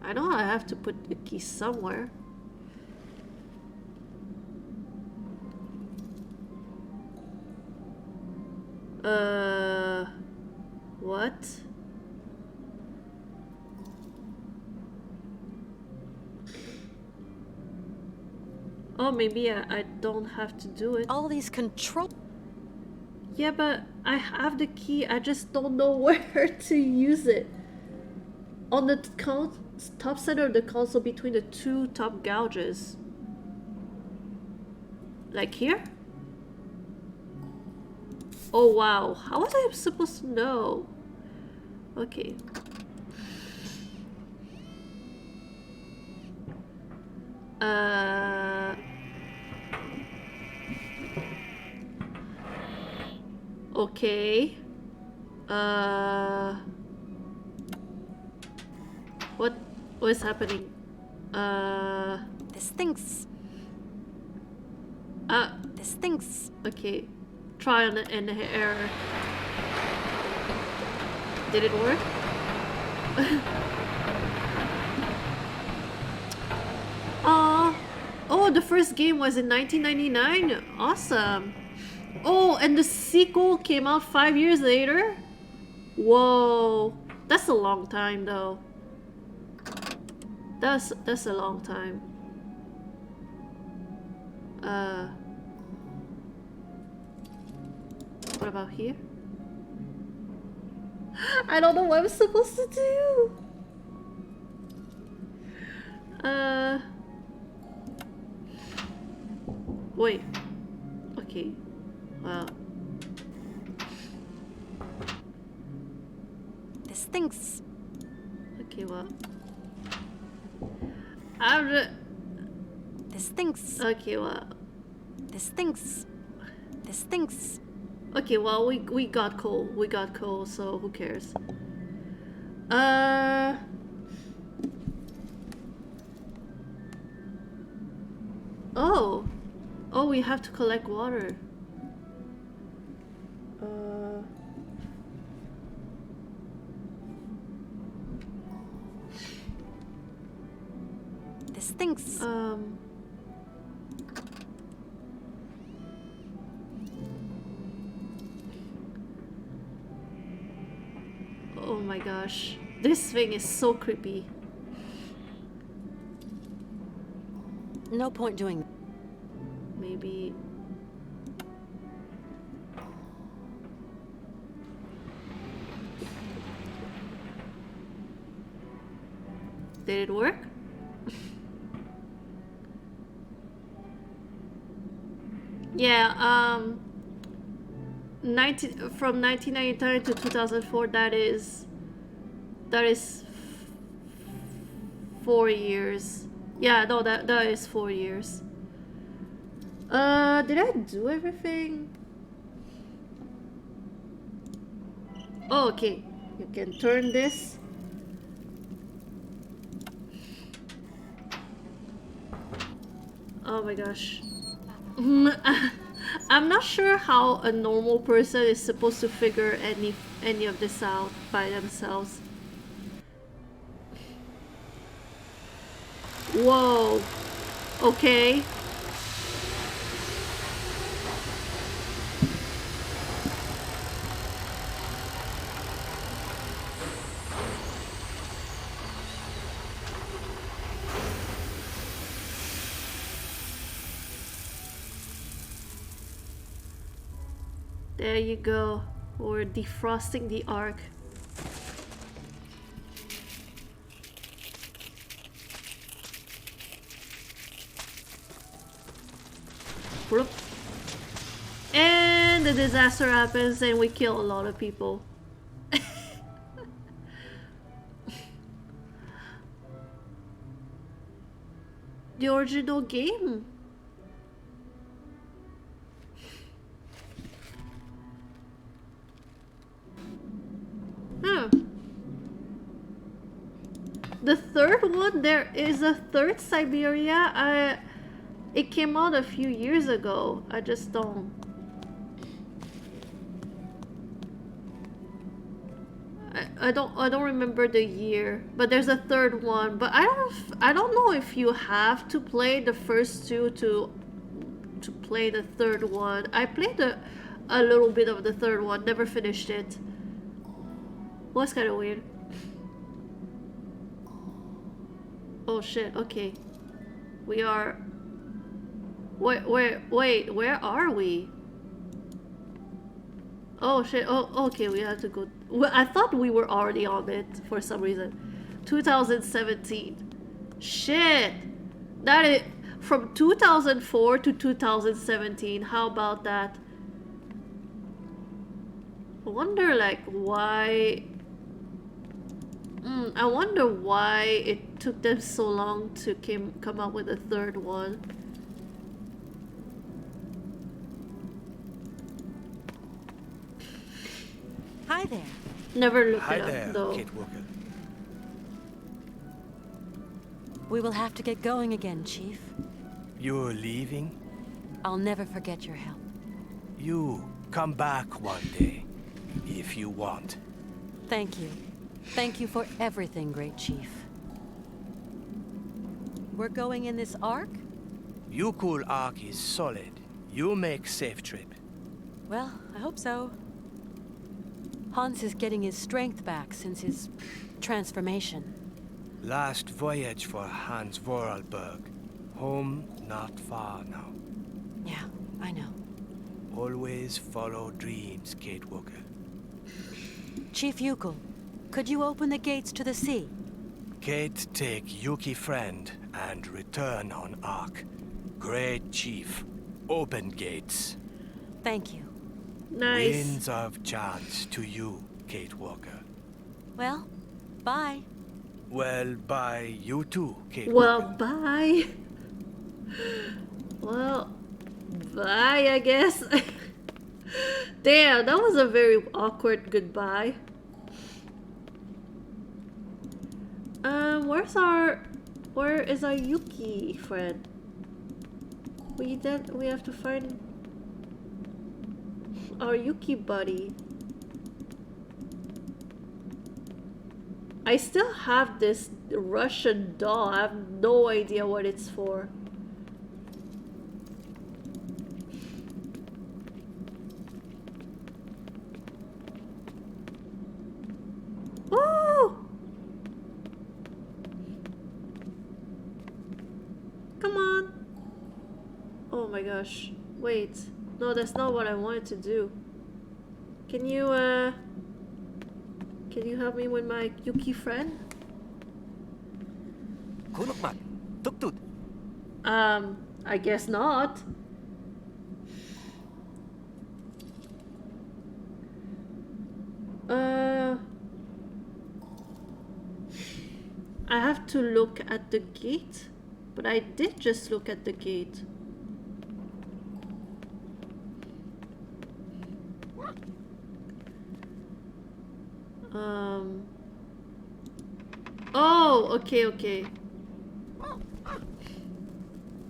I know I have to put the key somewhere. What? Oh, maybe I don't have to do it. All these control. Yeah, but I have the key. I just don't know where to use it. On the top center of the console between the two top gouges. Like here? Oh wow, how was I supposed to know? Okay. Okay. What is happening? This thinks. This thinks. Okay. Try an error. Did it work? Oh, the first game was in 1999. Awesome. Oh, and the sequel came out 5 years later? Whoa. That's a long time though. That's a long time. What about here? I don't know what I'm supposed to do. Wait. Okay. Wow. This thinks. Okay, well. This thinks. Okay, well. This thinks. This thinks. Okay, well, we got coal. We got coal, so who cares? Oh. Oh, we have to collect water. This thinks. Oh my gosh. This thing is so creepy. No point doing. Maybe. Did it work? Yeah, from 1999 to 2004, that is 4 years. Yeah, no, that is 4 years. Did I do everything? Oh, okay. You can turn this. Oh my gosh. I'm not sure how a normal person is supposed to figure any of this out by themselves. Whoa. Okay. There you go. We're defrosting the Ark. Whoop. And the disaster happens and we kill a lot of people. The original game. Huh. The third one, there is a third Syberia. It came out a few years ago. I just don't. I don't remember the year, but there's a third one. But I don't know if you have to play the first two to play the third one. I played a little bit of the third one, never finished it. Was kind of weird. Oh shit, okay. We are... Wait, where are we? Oh shit, oh, okay, we have to go... Well, I thought we were already on it for some reason. 2017. Shit! That is... From 2004 to 2017, how about that? I wonder, like, why... I wonder why it took them so long to come up with a third one. Hi there. Never looked Hi it there, up, though. Kate Walker. We will have to get going again, Chief. You're leaving? I'll never forget your help. You come back one day, if you want. Thank you. Thank you for everything, Great Chief. We're going in this Ark? Yukul Ark is solid. You make safe trip. Well, I hope so. Hans is getting his strength back since his transformation. Last voyage for Hans Vorarlberg. Home not far now. Yeah, I know. Always follow dreams, Kate Walker. Chief Yukul, could you open the gates to the sea? Kate, take Yuki friend and return on Ark. Great Chief, open gates. Thank you. Nice. Winds of chance to you, Kate Walker. Well, bye. Well, bye you too, Kate Well, Walker. bye. Well, bye, I guess. Damn, that was a very awkward goodbye. Where is our Yuki friend? We have to find our Yuki buddy. I still have this Russian doll. I have no idea what it's for. Woo! Come on. Oh my gosh. Wait. No, that's not what I wanted to do. Can you help me with my Yuki friend? Kunukmat, tuktut. I guess not. I have to look at the gate, but I did just look at the gate. Oh, okay.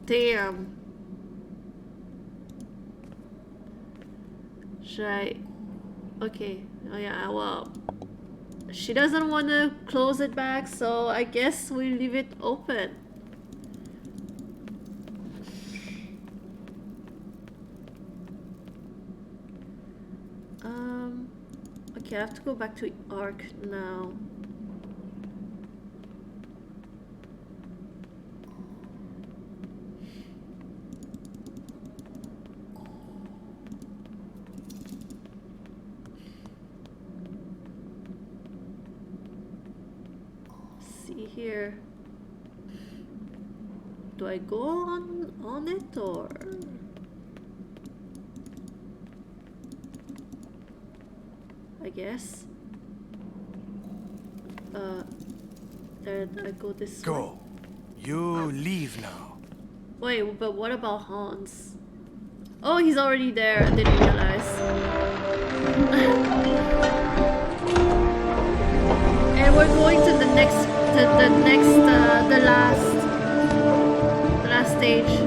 Damn. Should I? Okay. Oh yeah, well. She doesn't want to close it back, so I guess we leave it open. Okay, I have to go back to Ark now. nothing here. Do I go on it or? I guess. Then I go this way. Go. You leave now. Wait, but what about Hans? Oh, he's already there. I didn't realize. And we're going to the last stage.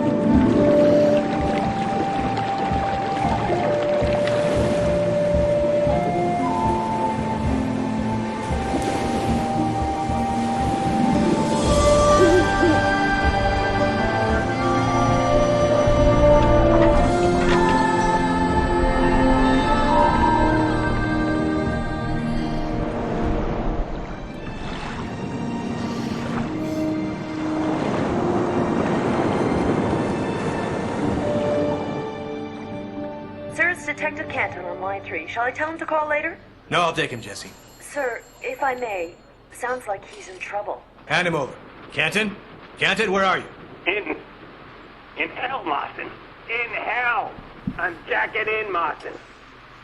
Sir, it's Detective Canton on line 3. Shall I tell him to call later? No, I'll take him, Jesse. Sir, if I may, sounds like he's in trouble. Hand him over. Canton? Canton, where are you? In hell, Marston. In hell. I'm jacking in, Marston.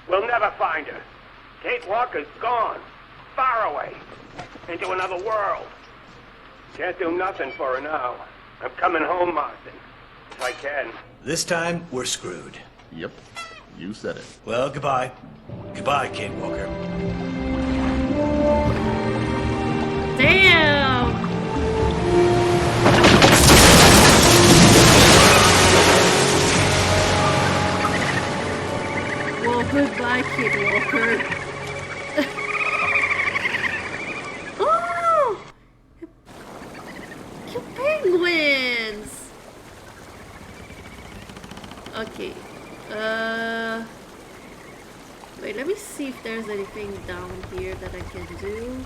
We'll never find her. Kate Walker's gone. Far away. Into another world. Can't do nothing for her now. I'm coming home, Marston. If I can. This time, we're screwed. Yep. You said it. Well, goodbye. Goodbye, Kate Walker. Damn! Well, goodbye, Kate Walker. Oh! You penguins! Okay. Wait, let me see if there's anything down here that I can do.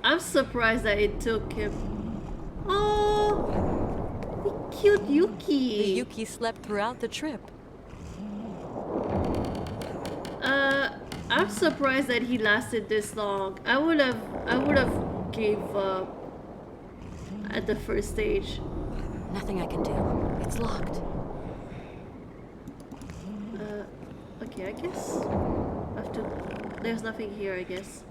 I'm surprised that it took him. Oh, the cute Yuki. The Yuki slept throughout the trip. I'm surprised that he lasted this long. I would have gave up at the first stage. Nothing I can do. It's locked. Okay, I guess I have to. There's nothing here, I guess.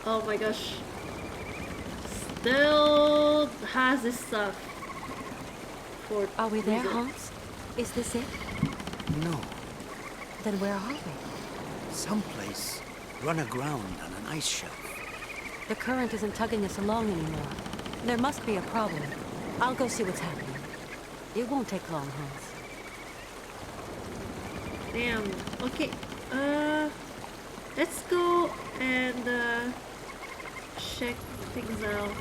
Oh my gosh. Still has this stuff. Are we there, Hans? Is this it? No. Then where are we? Someplace run aground on an ice shelf. The current isn't tugging us along anymore. There must be a problem. I'll go see what's happening. It won't take long, Hans. Damn. Okay. Let's go and check things out.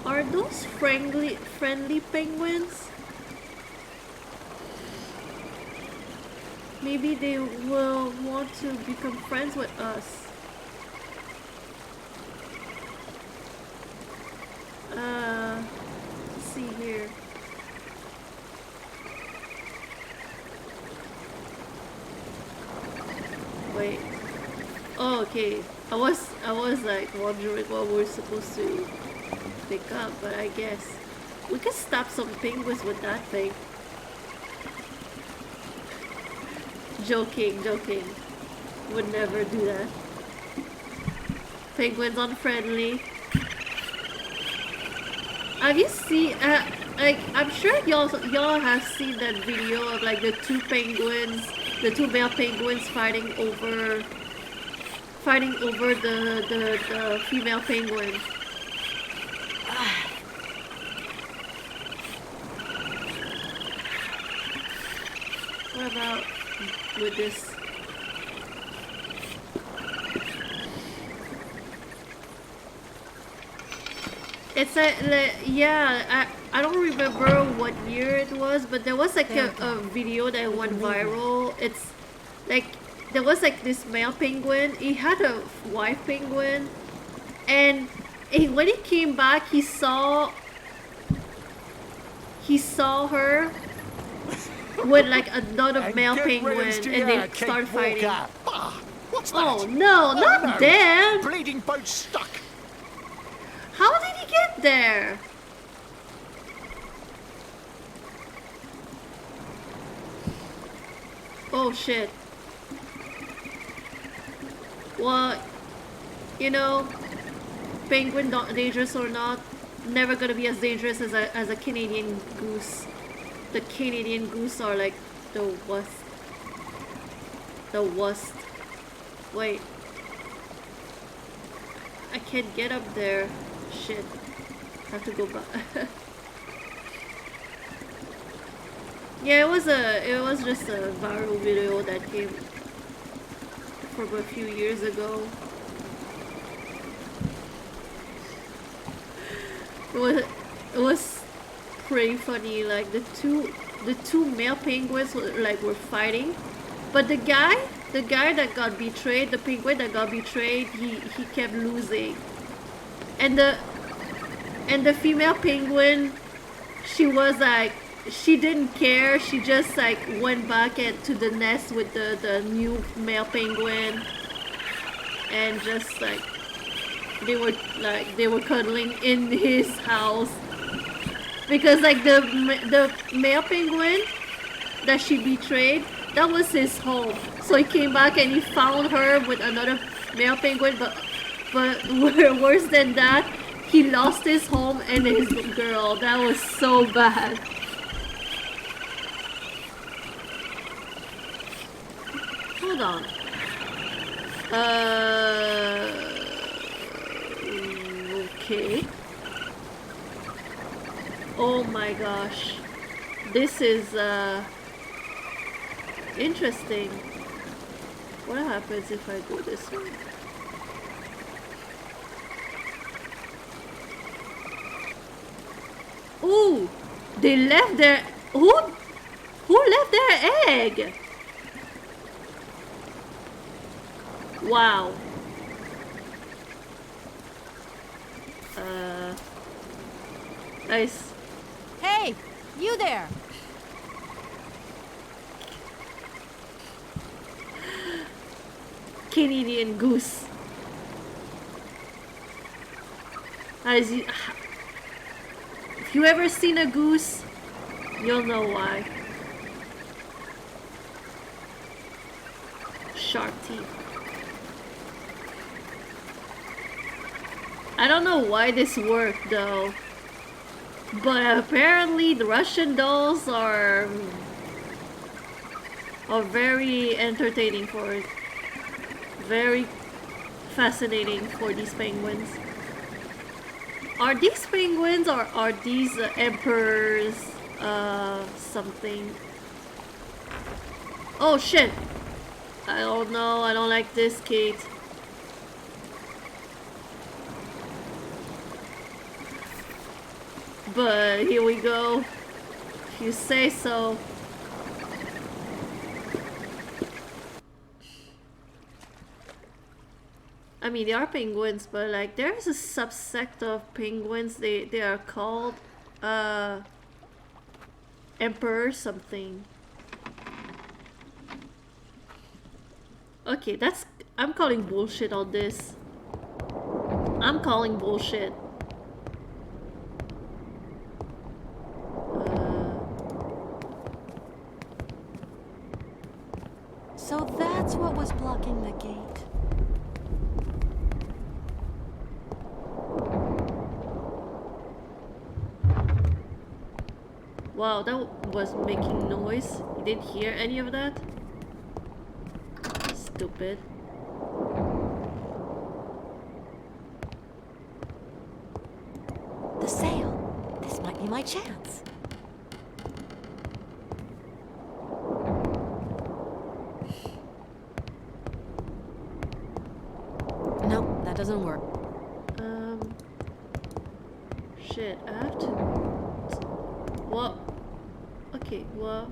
Are those friendly penguins? Maybe they will want to become friends with us. Let's see here. Wait. Oh, okay. I was like wondering what we're supposed to pick up, but I guess we could stop some penguins with that thing. Joking. Would never do that. Penguins unfriendly. Have you seen? Like, I'm sure y'all have seen that video of like the two male penguins fighting over the female penguin. What about with this? It's yeah, I don't remember what year it was, but there was like a video that went viral. It's like there was like this male penguin. He had a wife penguin, and when he came back, he saw her with like another male penguin, and they started fighting. What's Oh that? no, not no. them! Bleeding boat stuck. How did he get there? Oh shit. Well, you know, penguin not dangerous or not, never gonna be as dangerous as a Canadian goose. The Canadian goose are like the worst. The worst. Wait. I can't get up there. Shit. I have to go back. Yeah, it was just a viral video that came from a few years ago. It was pretty funny. Like the two male penguins were fighting, but the guy that got betrayed, the penguin that got betrayed, he kept losing, and the female penguin, she was like, she didn't care. She just like went back to the nest with the new male penguin, and just like they were cuddling in his house, because like the male penguin that she betrayed, that was his home. So he came back and he found her with another male penguin, but worse than that, he lost his home and his girl. That was so bad. Hold on. Okay. Oh my gosh. This is interesting. What happens if I go this way? Ooh, they left their who left their egg? Wow. Nice. Hey, you there! Canadian goose. If you ever seen a goose, you'll know why. Sharp teeth. I don't know why this worked though, but apparently the Russian dolls are very entertaining for it. Very fascinating for these penguins. Are these penguins or are these emperors something? Oh shit! I don't know, I don't like this, Kate. But here we go. If you say so. I mean, they are penguins, but like there's a subsect of penguins. They are called emperor something. Okay, I'm calling bullshit on this. I'm calling bullshit. So that's what was blocking the gate. Wow, that was making noise. You didn't hear any of that? Stupid. The sail. This might be my chance. No, that doesn't work. Shit, I have to... What? Okay, what?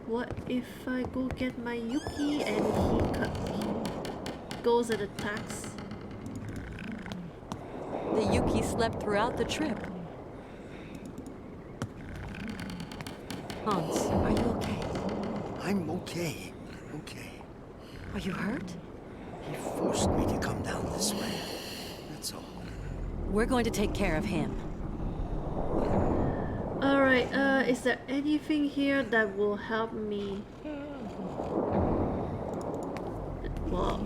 What if I go get my Yuki and he goes and attacks? The Yuki slept throughout the trip. Hans, are you okay? I'm okay. Okay. Are you hurt? He forced me to come down this way. That's all. We're going to take care of him. Alright, is there anything here that will help me? Well,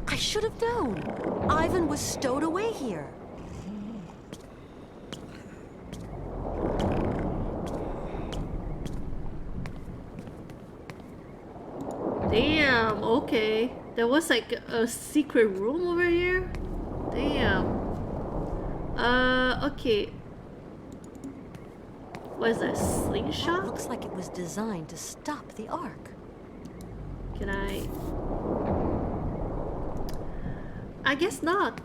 I should have known. Ivan was stowed away here. damn, okay. There was like a secret room over here? Damn. Okay. What is that, slingshot? Looks like it was designed to stop the Ark. Can I guess not.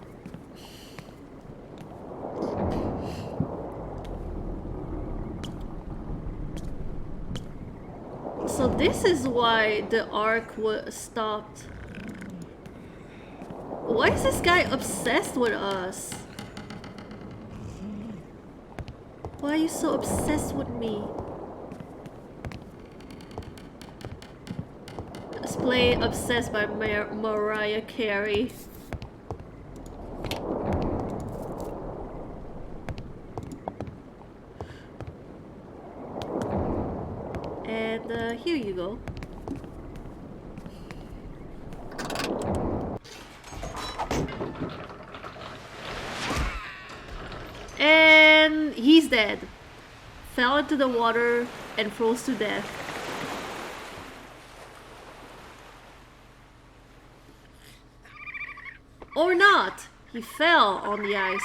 So this is why the Ark was stopped. Why is this guy obsessed with us? Why are you so obsessed with me? Let's play Obsessed by Mariah Carey. And here you go. And he's dead. Fell into the water and froze to death. Or not. He fell on the ice.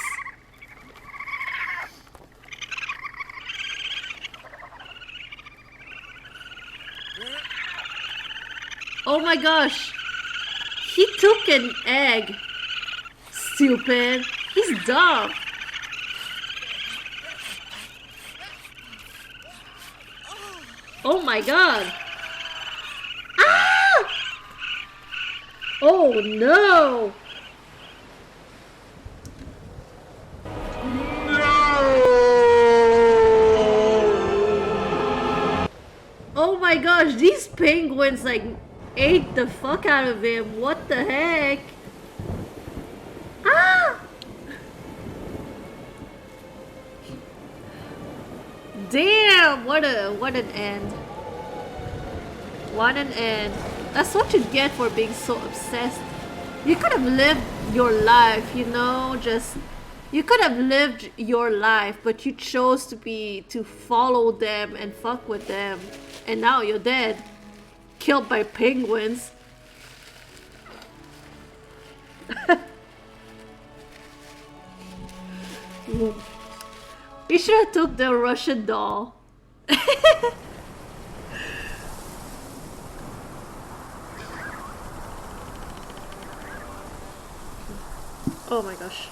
Oh my gosh. He took an egg. Stupid. He's dumb. Oh my god. Ah! Oh no. Oh my gosh, these penguins like ate the fuck out of him. What the heck? Ah! Damn, what an end. What an end. That's what you get for being so obsessed. You could have lived your life, you know, you could have lived your life, but you chose to follow them and fuck with them. And now you're dead. Killed by penguins. You should have took the Russian doll. Oh my gosh.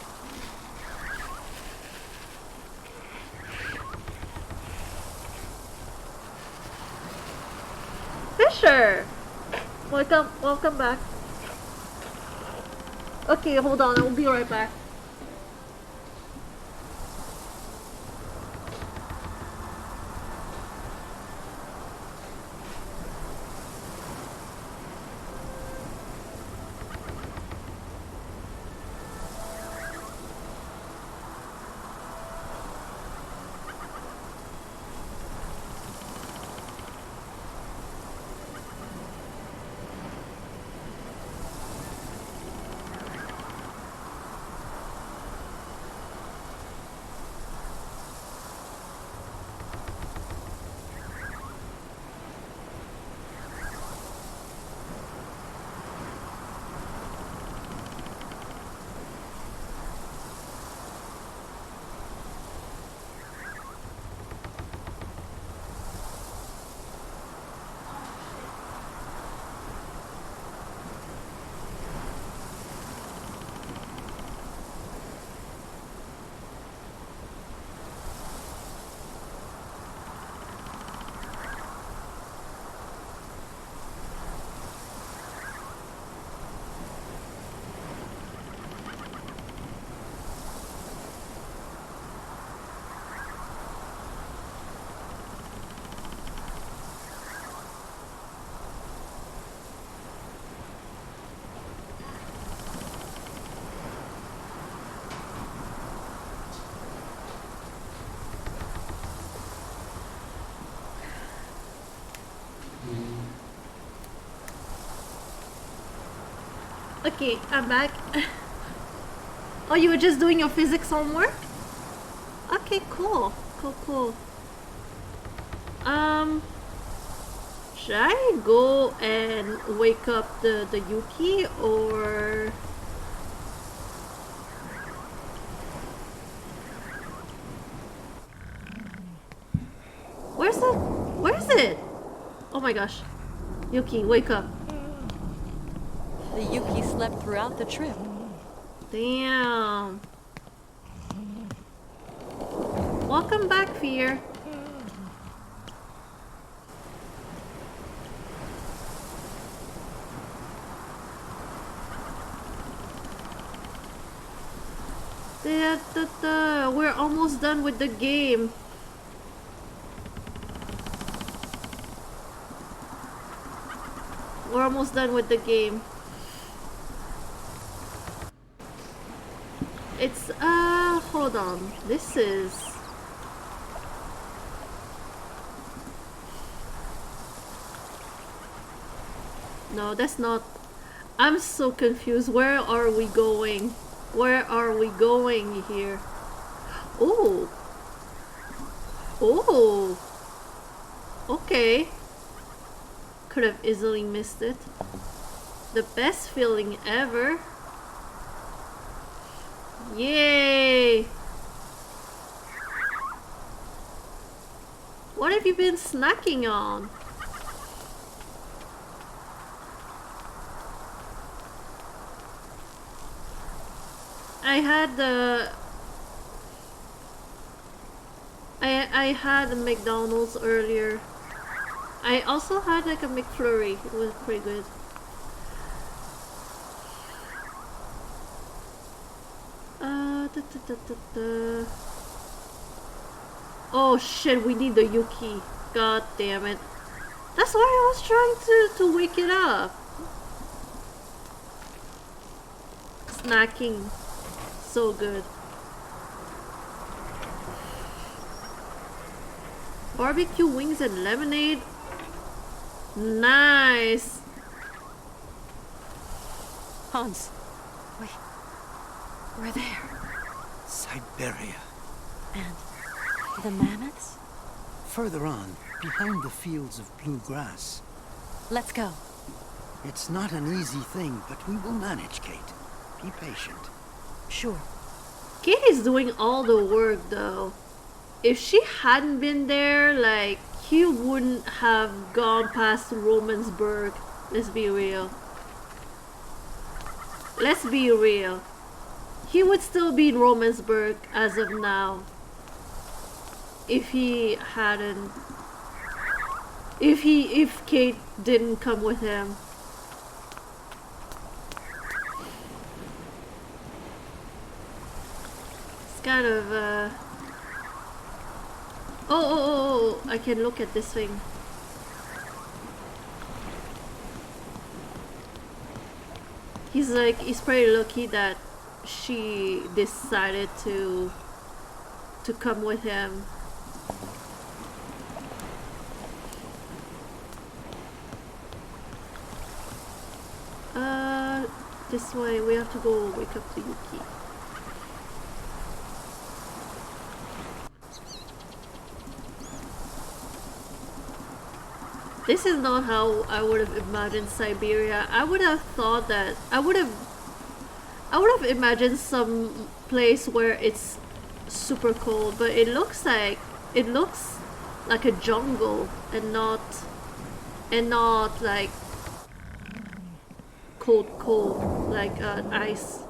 Fisher! Welcome back. Okay, hold on, I'll be right back. Okay, I'm back. Oh, you were just doing your physics homework? Okay, cool. Cool. Should I go and wake up the Yuki or... Where's it? Where is it? Oh my gosh. Yuki, wake up. The Yuki slept throughout the trip. Damn. Welcome back, Fear. We're almost done with the game. We're almost done with the game. It's, hold on. This is... No, that's not... I'm so confused. Where are we going? Where are we going here? Oh! Oh! Okay. Could have easily missed it. The best feeling ever. Yay! What have you been snacking on? I had the... I had a McDonald's earlier. I also had like a McFlurry. It was pretty good. Oh shit, we need the Yuki. God damn it. That's why I was trying to wake it up. Snacking. So good. Barbecue wings and lemonade. Nice. Hans, we're there. Syberia. And the mammoths? Further on, behind the fields of blue grass. Let's go. It's not an easy thing, but we will manage, Kate. Be patient. Sure. Kate is doing all the work though. If she hadn't been there, like, he wouldn't have gone past Romansburg. Let's be real. Let's be real. He would still be in Romansburg as of now. If he hadn't... If Kate didn't come with him. It's kind of, Oh, I can look at this thing. He's pretty lucky that she decided to come with him. This way, we have to go wake up the Yuki. This is not how I would have imagined Syberia. I would have thought that I would have imagined some place where it's super cold, but it looks like a jungle and not like cold like an ice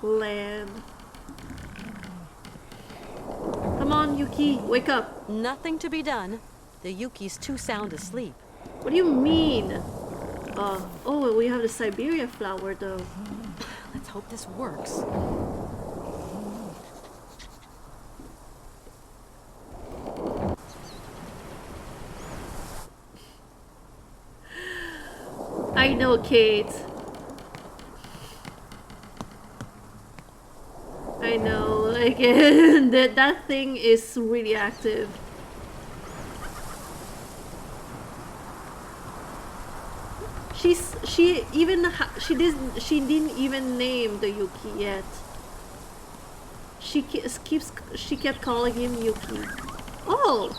land. Come on, Yuki, wake up. Nothing to be done. The Yuki's too sound asleep. What do you mean? Oh, we have the Syberia flower though. Let's hope this works. I know, Kate. I know, like, that thing is really active. she didn't even name the Yuki yet. She kept calling him Yuki. Oh,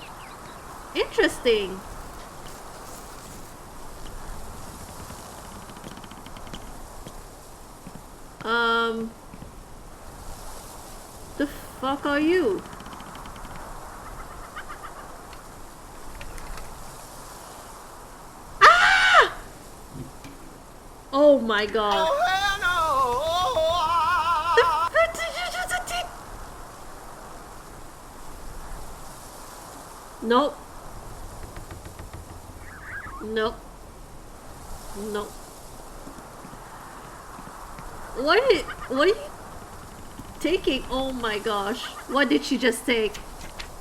interesting. The fuck are you? Ah! Oh my god. Oh, hell Nope. Nope. Nope. What are you taking? Oh my gosh. What did she just take?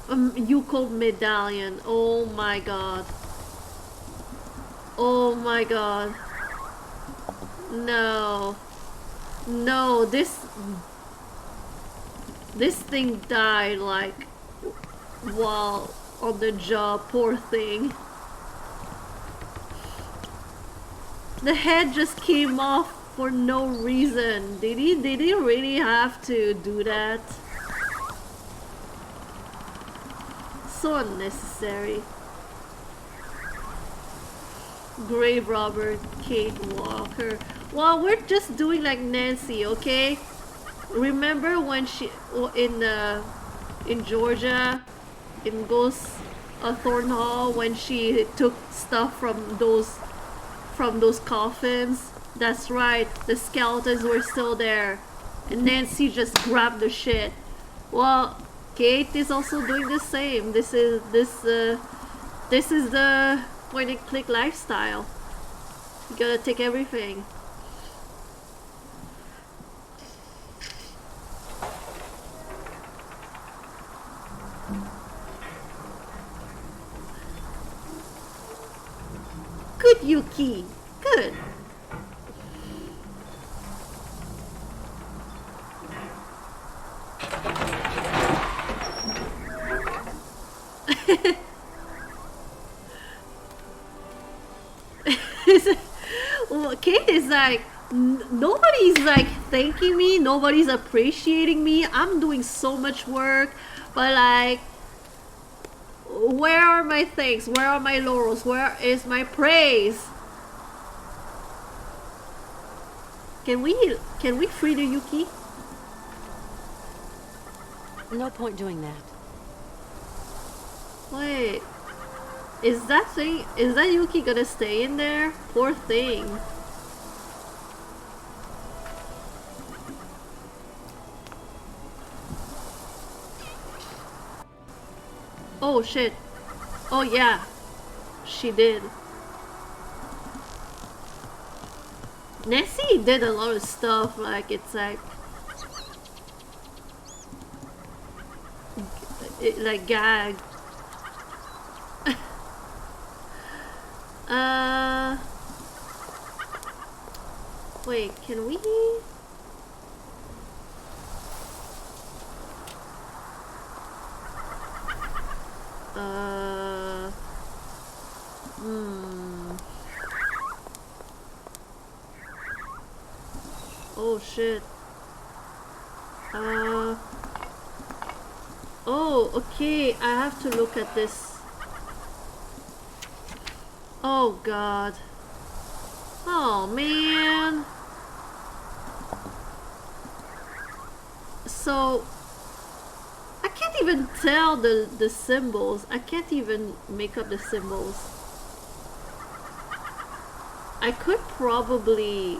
Yuko medallion. Oh my god. Oh my god. No. No, this thing died like while on the job. Poor thing. The head just came off for no reason. Did he really have to do that? So unnecessary. Grave robber Kate Walker. Well, we're just doing like Nancy, okay? Remember when she in Georgia, in Ghost Thorn Hall, when she took stuff from those coffins? That's right, the skeletons were still there, and Nancy just grabbed the shit. Well, Kate is also doing the same. This is the point and click lifestyle. You gotta take everything. Good, Yuki. Good. Kate is like, nobody's like thanking me, nobody's appreciating me. I'm doing so much work, but like, where are my thanks? Where are my laurels? Where is my praise? Can we free the Yuki? No point doing that. Wait, is that Yuki gonna stay in there? Poor thing. Oh shit. Oh yeah, she did. Nessie did a lot of stuff, like it's like gag. Wait, can we? Oh shit. Oh, okay, I have to look at this. Oh god. Oh man. So I can't even tell the symbols. I can't even make up the symbols. I could probably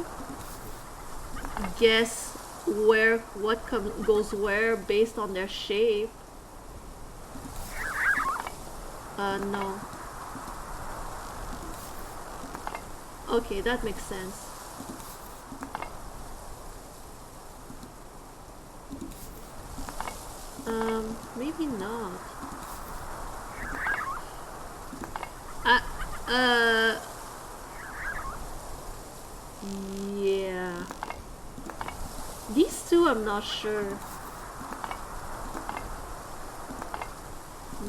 guess what goes where based on their shape. No. Okay, that makes sense. Maybe not. Yeah. These two, I'm not sure.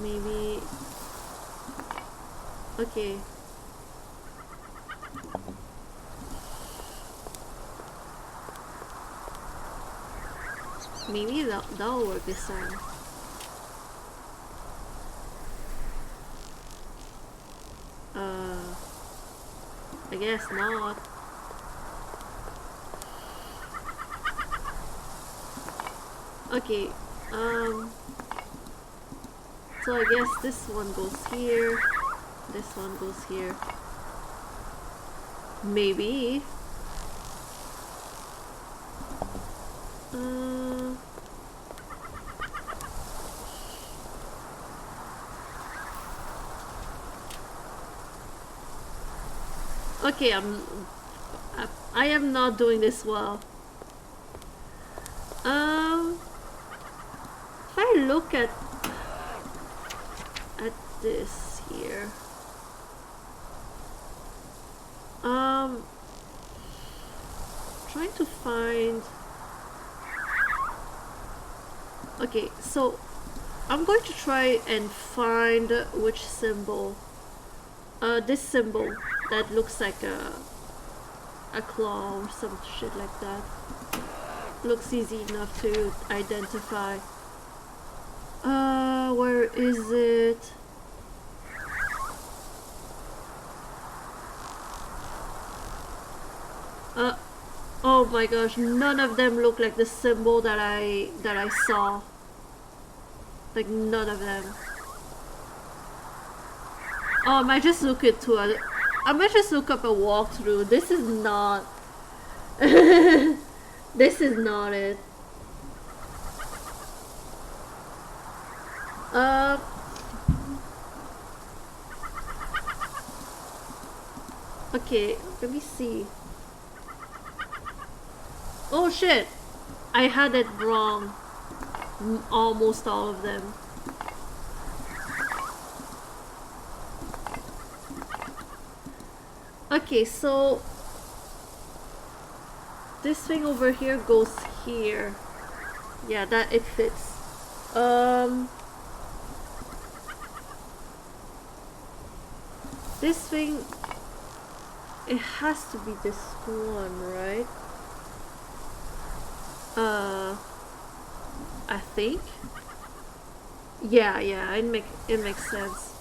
Maybe. Okay. Maybe that'll work this time. I guess not. Okay, so I guess this one goes here, this one goes here. Maybe. Okay, I am not doing this well. If I look at this here, trying to find. Okay, so I'm going to try and find which symbol. This symbol that looks like a claw or some shit like that. Looks easy enough to identify. Where is it? Oh my gosh, none of them look like the symbol that I saw. Like none of them. Oh, I might just look up a walkthrough. This is not this is not it. Okay, let me see. Oh shit! I had it wrong. Almost all of them. Okay, so this thing over here goes here. Yeah, that it fits. This thing, it has to be this one, right? I think. Yeah, it makes sense.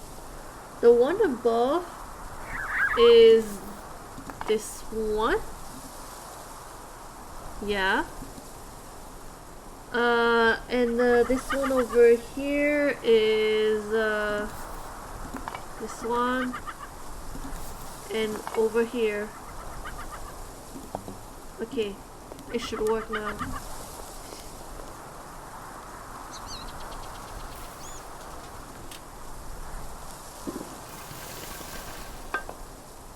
The one above is this one. Yeah. And this one over here is this one, and over here. Okay, it should work now.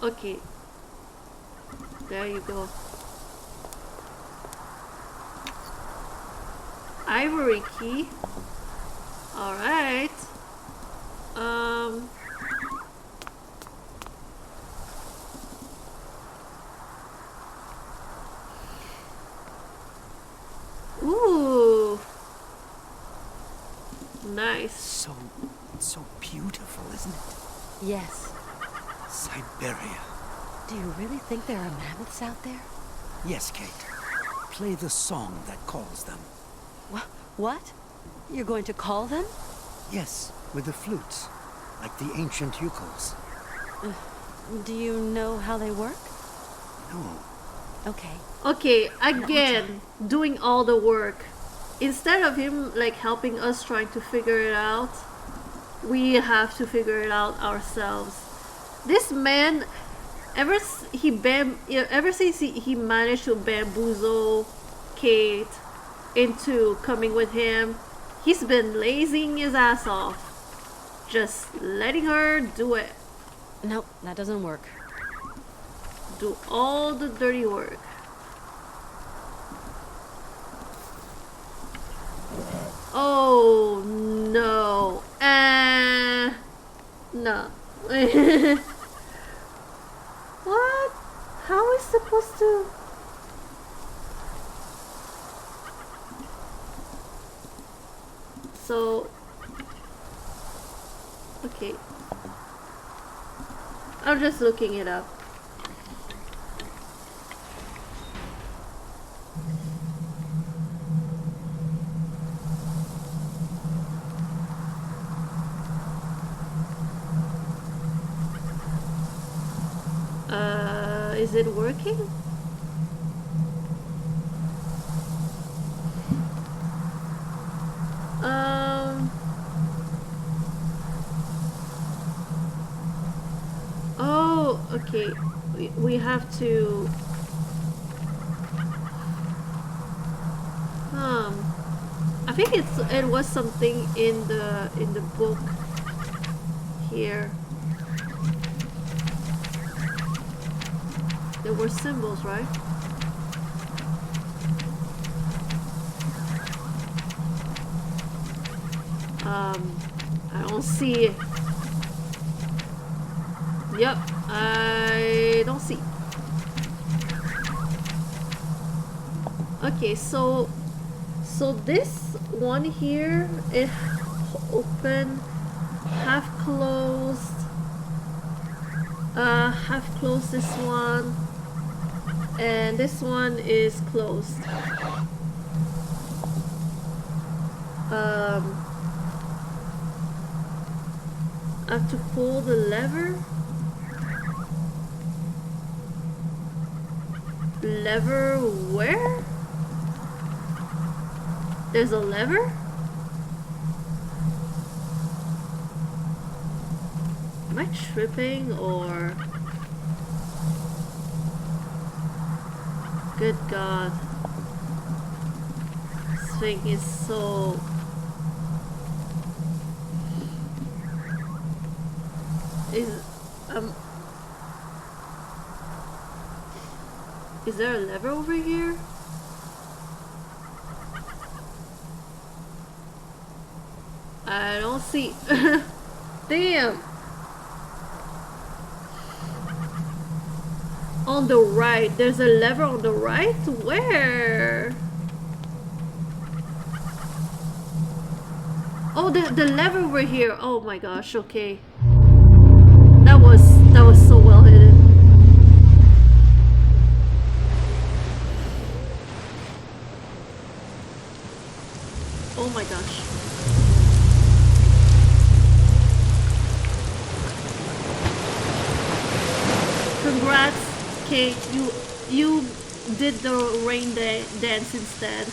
Okay, there you go. Ivory key. All right. Ooh. Nice. So beautiful, isn't it? Yes. Syberia. Do you really think there are mammoths out there? Yes, Kate. Play the song that calls them. What? You're going to call them? Yes, with the flutes, like the ancient ukos. Do you know how they work? No. Okay. Okay, again, doing all the work. Instead of him like helping us trying to figure it out, we have to figure it out ourselves. This man, ever since he managed to bamboozle Kate into coming with him, he's been lazing his ass off, just letting her do it. Nope, that doesn't work. Do all the dirty work. Oh no. No. What? How is supposed to? So, okay. I'm just looking it up. Is it working? Oh, okay. We have to. I think it was something in the book here. There were symbols, right? I don't see it. Yep, I don't see. Okay, so this one here, it open, half closed, half closed this one, and this one is closed. I have to pull the lever. Lever where? There's a lever? Am I tripping or? Good God. This thing is so... Is there a lever over here? I don't see. Damn. On the right. There's a lever on the right? Where? Oh, the lever over here. Oh my gosh, okay. That was so well hidden. Oh my gosh. Congrats, Kate. You did the rain dance instead.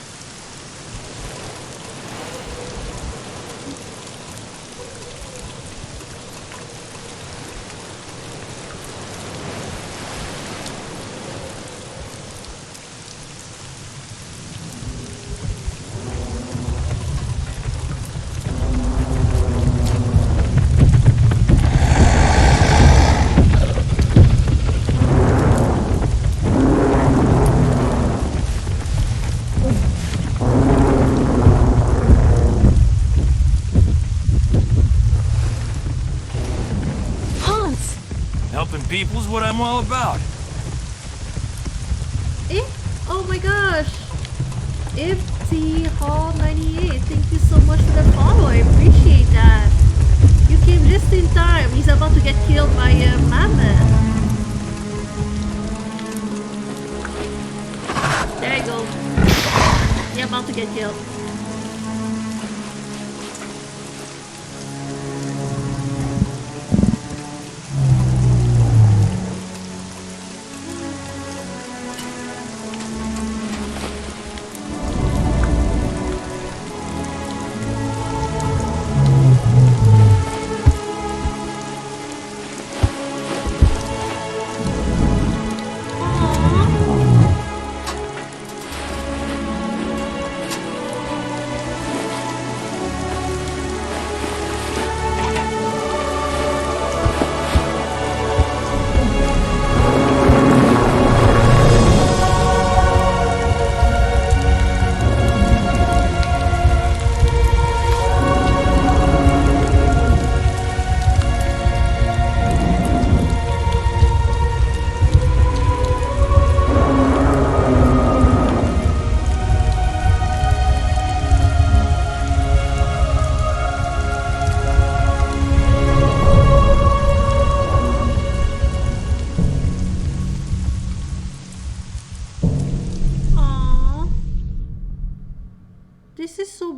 People's what I'm all about. Oh my gosh. FT Hall 98, thank you so much for the follow. I appreciate that. You came just in time. He's about to get killed by a mammoth. There you go. You're about to get killed.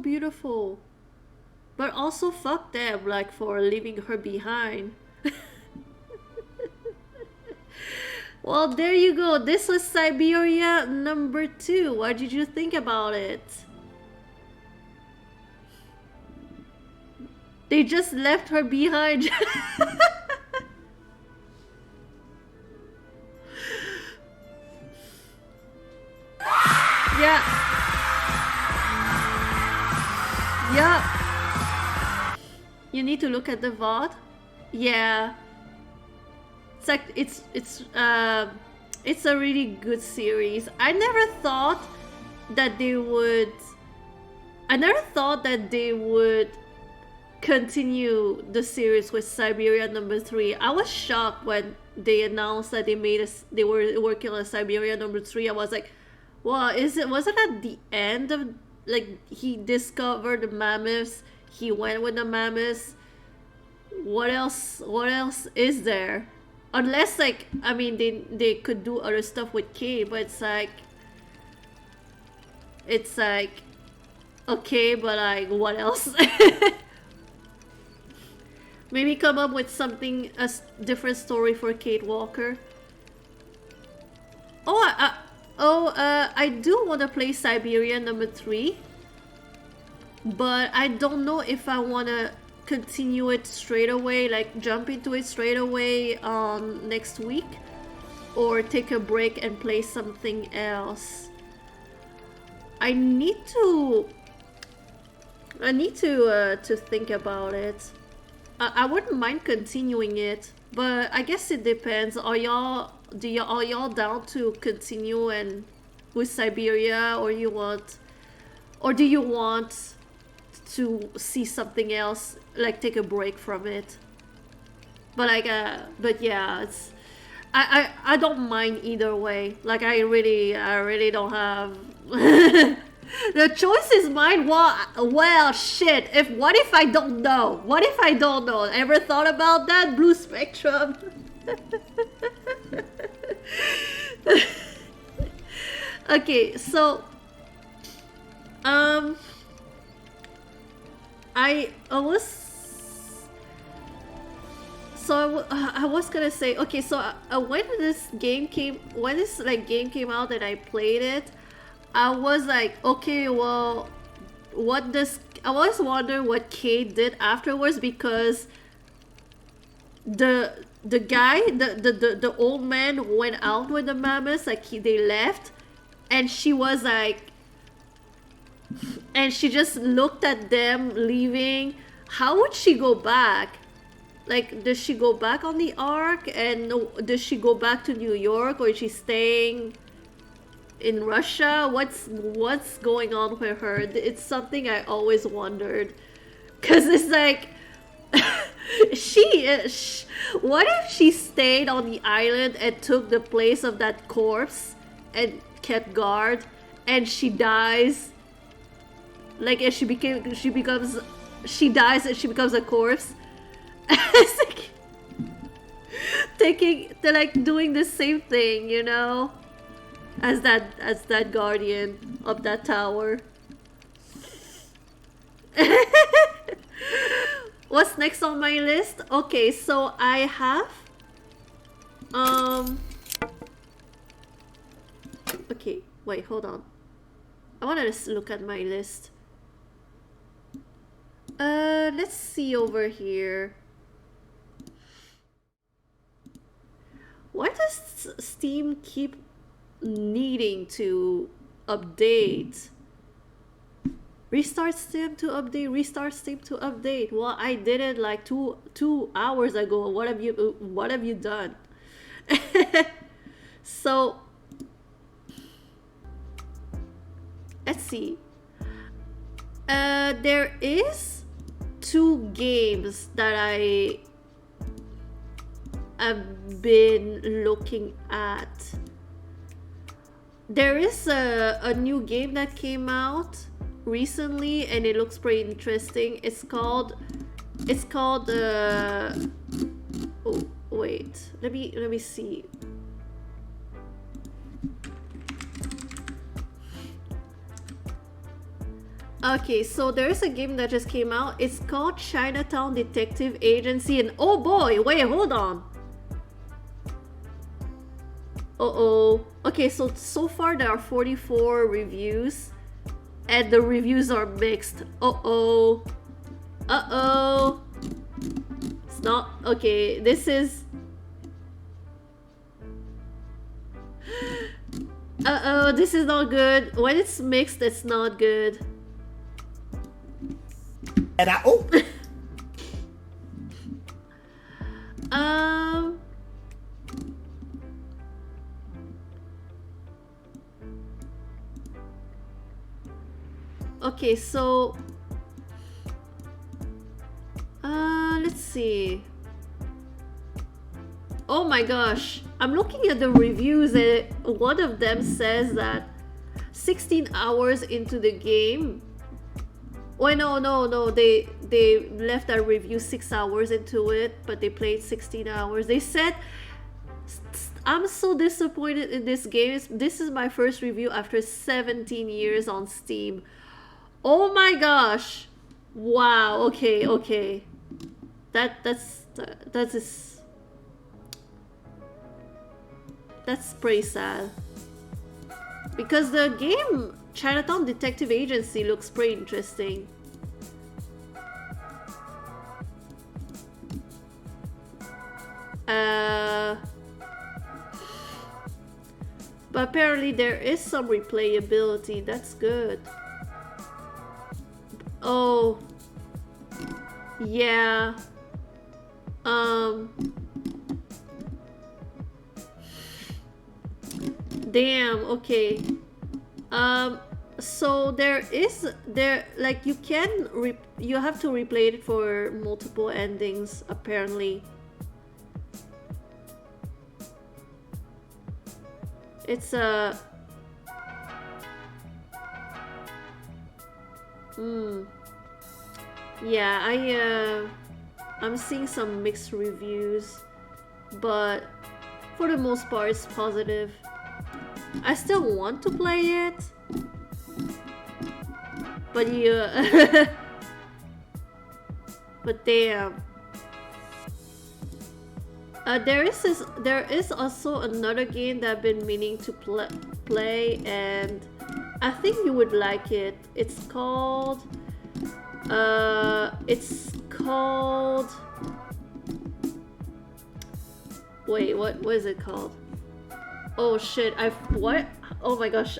Beautiful, but also fuck them, like, for leaving her behind. Well, there you go. This was Syberia number 2. What did you think about it? They just left her behind. Yeah. Yeah. You need to look at the VOD. Yeah. It's like it's a really good series. I never thought that they would continue the series with Syberia number 3. I was shocked when they announced that they were working on Syberia number 3. I was like, well, was it at the end of, like, he discovered the mammoths, he went with the mammoths? What else is there? Unless, like, I mean, they could do other stuff with Kate, but it's like okay, but like, what else? Maybe come up with something, a different story for Kate Walker. I do want to play Syberia number 3, but I don't know if I want to continue it straight away, like jump into it straight away next week, or take a break and play something else. I need to think about it. I wouldn't mind continuing it, but I guess it depends. Are y'all down to continue and with Syberia, or do you want to see something else, like take a break from it? But like but yeah, it's I don't mind either way. Like I really don't have the choice is mine. Well, shit. What if I don't know? What if I don't know? Ever thought about that? Blue Spectrum. Okay, so I was gonna say, okay, so when this game came out and I played it, I was like, okay, well, I was wondering what Kate did afterwards, because the guy, the old man went out with the mammoths, like they left, and she was like, and she just looked at them leaving. How would she go back? Like, does she go back on the Ark, and does she go back to New York, or is she staying in Russia? What's going on with her? It's something I always wondered, because it's like what if she stayed on the island and took the place of that corpse and kept guard, and she dies, like, and she dies and she becomes a corpse. It's like they're like doing the same thing, you know, as that guardian of that tower. What's next on my list? Okay, so I have okay, wait, hold on. I wanted to look at my list. Let's see over here. Why does Steam keep needing to update? Restart Steam to update, restart Steam to update. Well, I did it like two hours ago. What have you done? So let's see. There is 2 games that I have been looking at. There is a new game that came out recently, and it looks pretty interesting. It's called oh wait, let me see. Okay, so there's a game that just came out. It's called Chinatown Detective Agency, and oh boy, wait, hold on. Uh-oh. Okay, so far there are 44 reviews, and the reviews are mixed. Uh-oh. Uh-oh. It's not... Okay, this is... Uh-oh, this is not good. When it's mixed, it's not good. Oh! Okay, so... let's see. Oh my gosh. I'm looking at the reviews and one of them says that 16 hours into the game... Wait, no. They left that review 6 hours into it, but they played 16 hours. They said... I'm so disappointed in this game. This is my first review after 17 years on Steam. Oh my gosh! Wow. Okay. That's pretty sad. Because the game Chinatown Detective Agency looks pretty interesting. But apparently there is some replayability. That's good. Oh. Yeah. Damn, okay. So like you have to replay it for multiple endings apparently. It's yeah, I'm seeing some mixed reviews, but for the most part it's positive. I still want to play it, but yeah. But damn. There is also another game that I've been meaning to play, and I think you would like it. It's called wait, what is it called? Oh shit, what? Oh my gosh,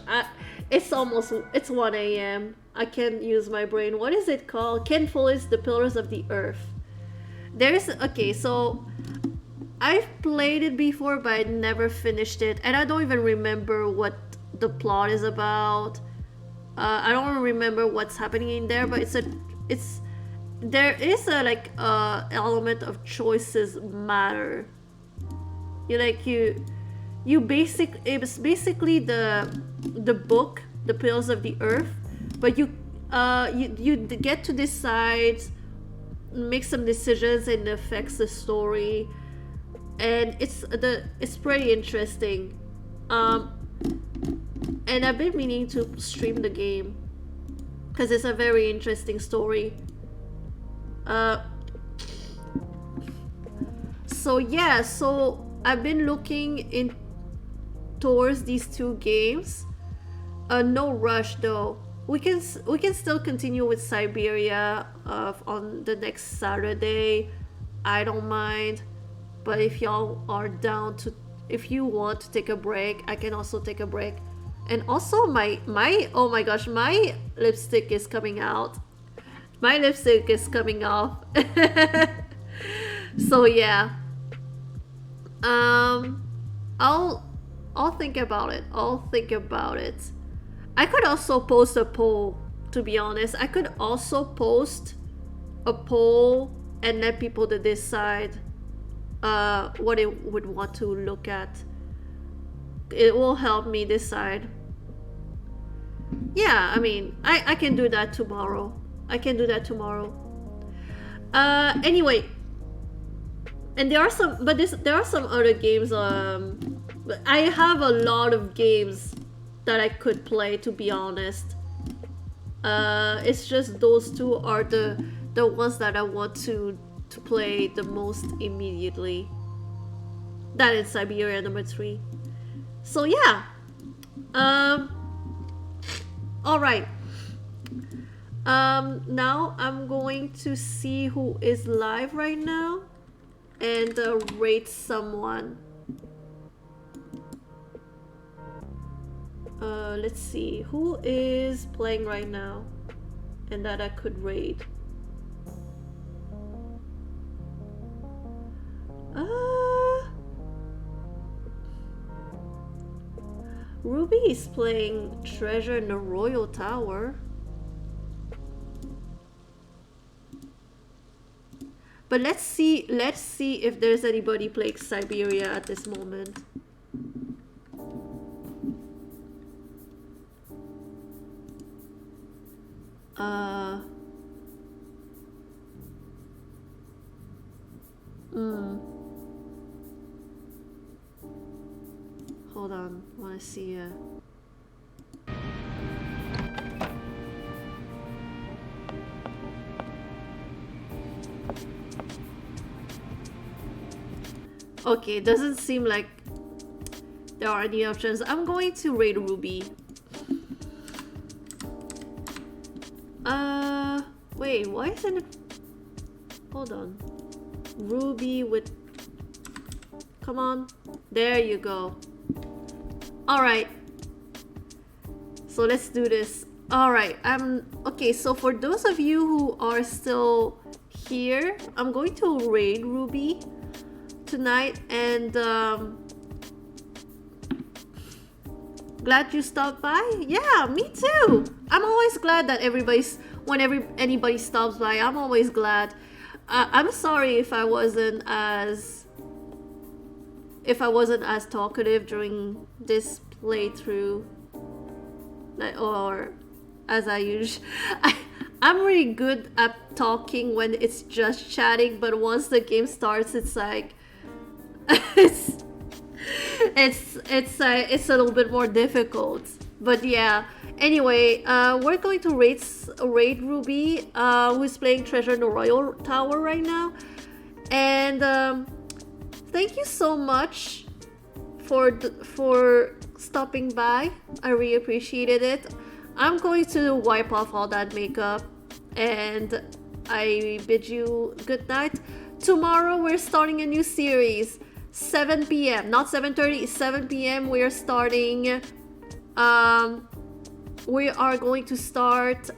it's 1 AM. I can't use my brain. What is it called? Ken Follett's The Pillars of the Earth. Okay, so I've played it before, but I never finished it, and I don't even remember what the plot is about. I don't remember what's happening in there, but there is a element of choices matter. It's basically the book, The Pillars of the Earth, but you get to decide, make some decisions, and it affects the story. And it's pretty interesting, and I've been meaning to stream the game because it's a very interesting story. So yeah, so I've been looking towards these two games. No rush though. We can still continue with Syberia on the next Saturday. I don't mind. But if y'all are down to, if you want to take a break, I can also take a break. And also my oh my gosh, my lipstick is coming out. My lipstick is coming off. So yeah. I'll think about it. I could also post a poll, to be honest. I could also post a poll and let people to decide what it would want to look at. It will help me decide. Yeah, I mean, I can do that tomorrow. Anyway, and there are some other games. I have a lot of games that I could play, to be honest. It's just those two are the ones that I want to play the most immediately. That is Syberia number 3. So yeah. All right. Now I'm going to see who is live right now and rate someone. Let's see who is playing right now and that I could rate. Ruby is playing Treasure in the Royal Tower. But let's see if there's anybody playing Syberia at this moment. Hold on, wanna see Okay, it doesn't seem like there are any options. I'm going to rate Ruby. Wait, why isn't it? Hold on. Ruby with... Come on. There you go. Alright. So let's do this. Alright, okay, so for those of you who are still here, I'm going to raid Ruby tonight, and glad you stopped by. Yeah, me too. I'm always glad that anybody stops by. I'm always glad. I'm sorry if I wasn't as talkative during this playthrough, or as I usually. I'm really good at talking when it's just chatting, but once the game starts, it's like it's a little bit more difficult. But yeah, anyway, we're going to raid Ruby, who's playing Treasure in the Royal Tower right now. And thank you so much for stopping by. I really appreciated it. I'm going to wipe off all that makeup, and I bid you good night. Tomorrow we're starting a new series, 7 p.m. Not 7:30, 7 p.m. We're starting. We are going to start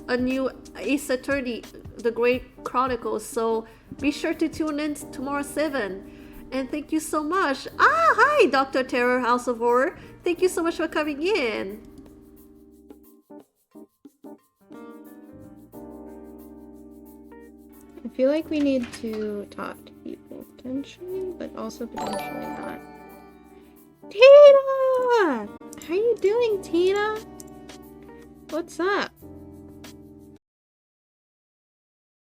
a new Ace Attorney, The Great Chronicles. So be sure to tune in tomorrow 7. And thank you so much. Hi, Dr. Terror, House of Horror. Thank you so much for coming in. I feel like we need to talk to people, potentially, but also potentially not. Tina! How you doing, Tina? What's up?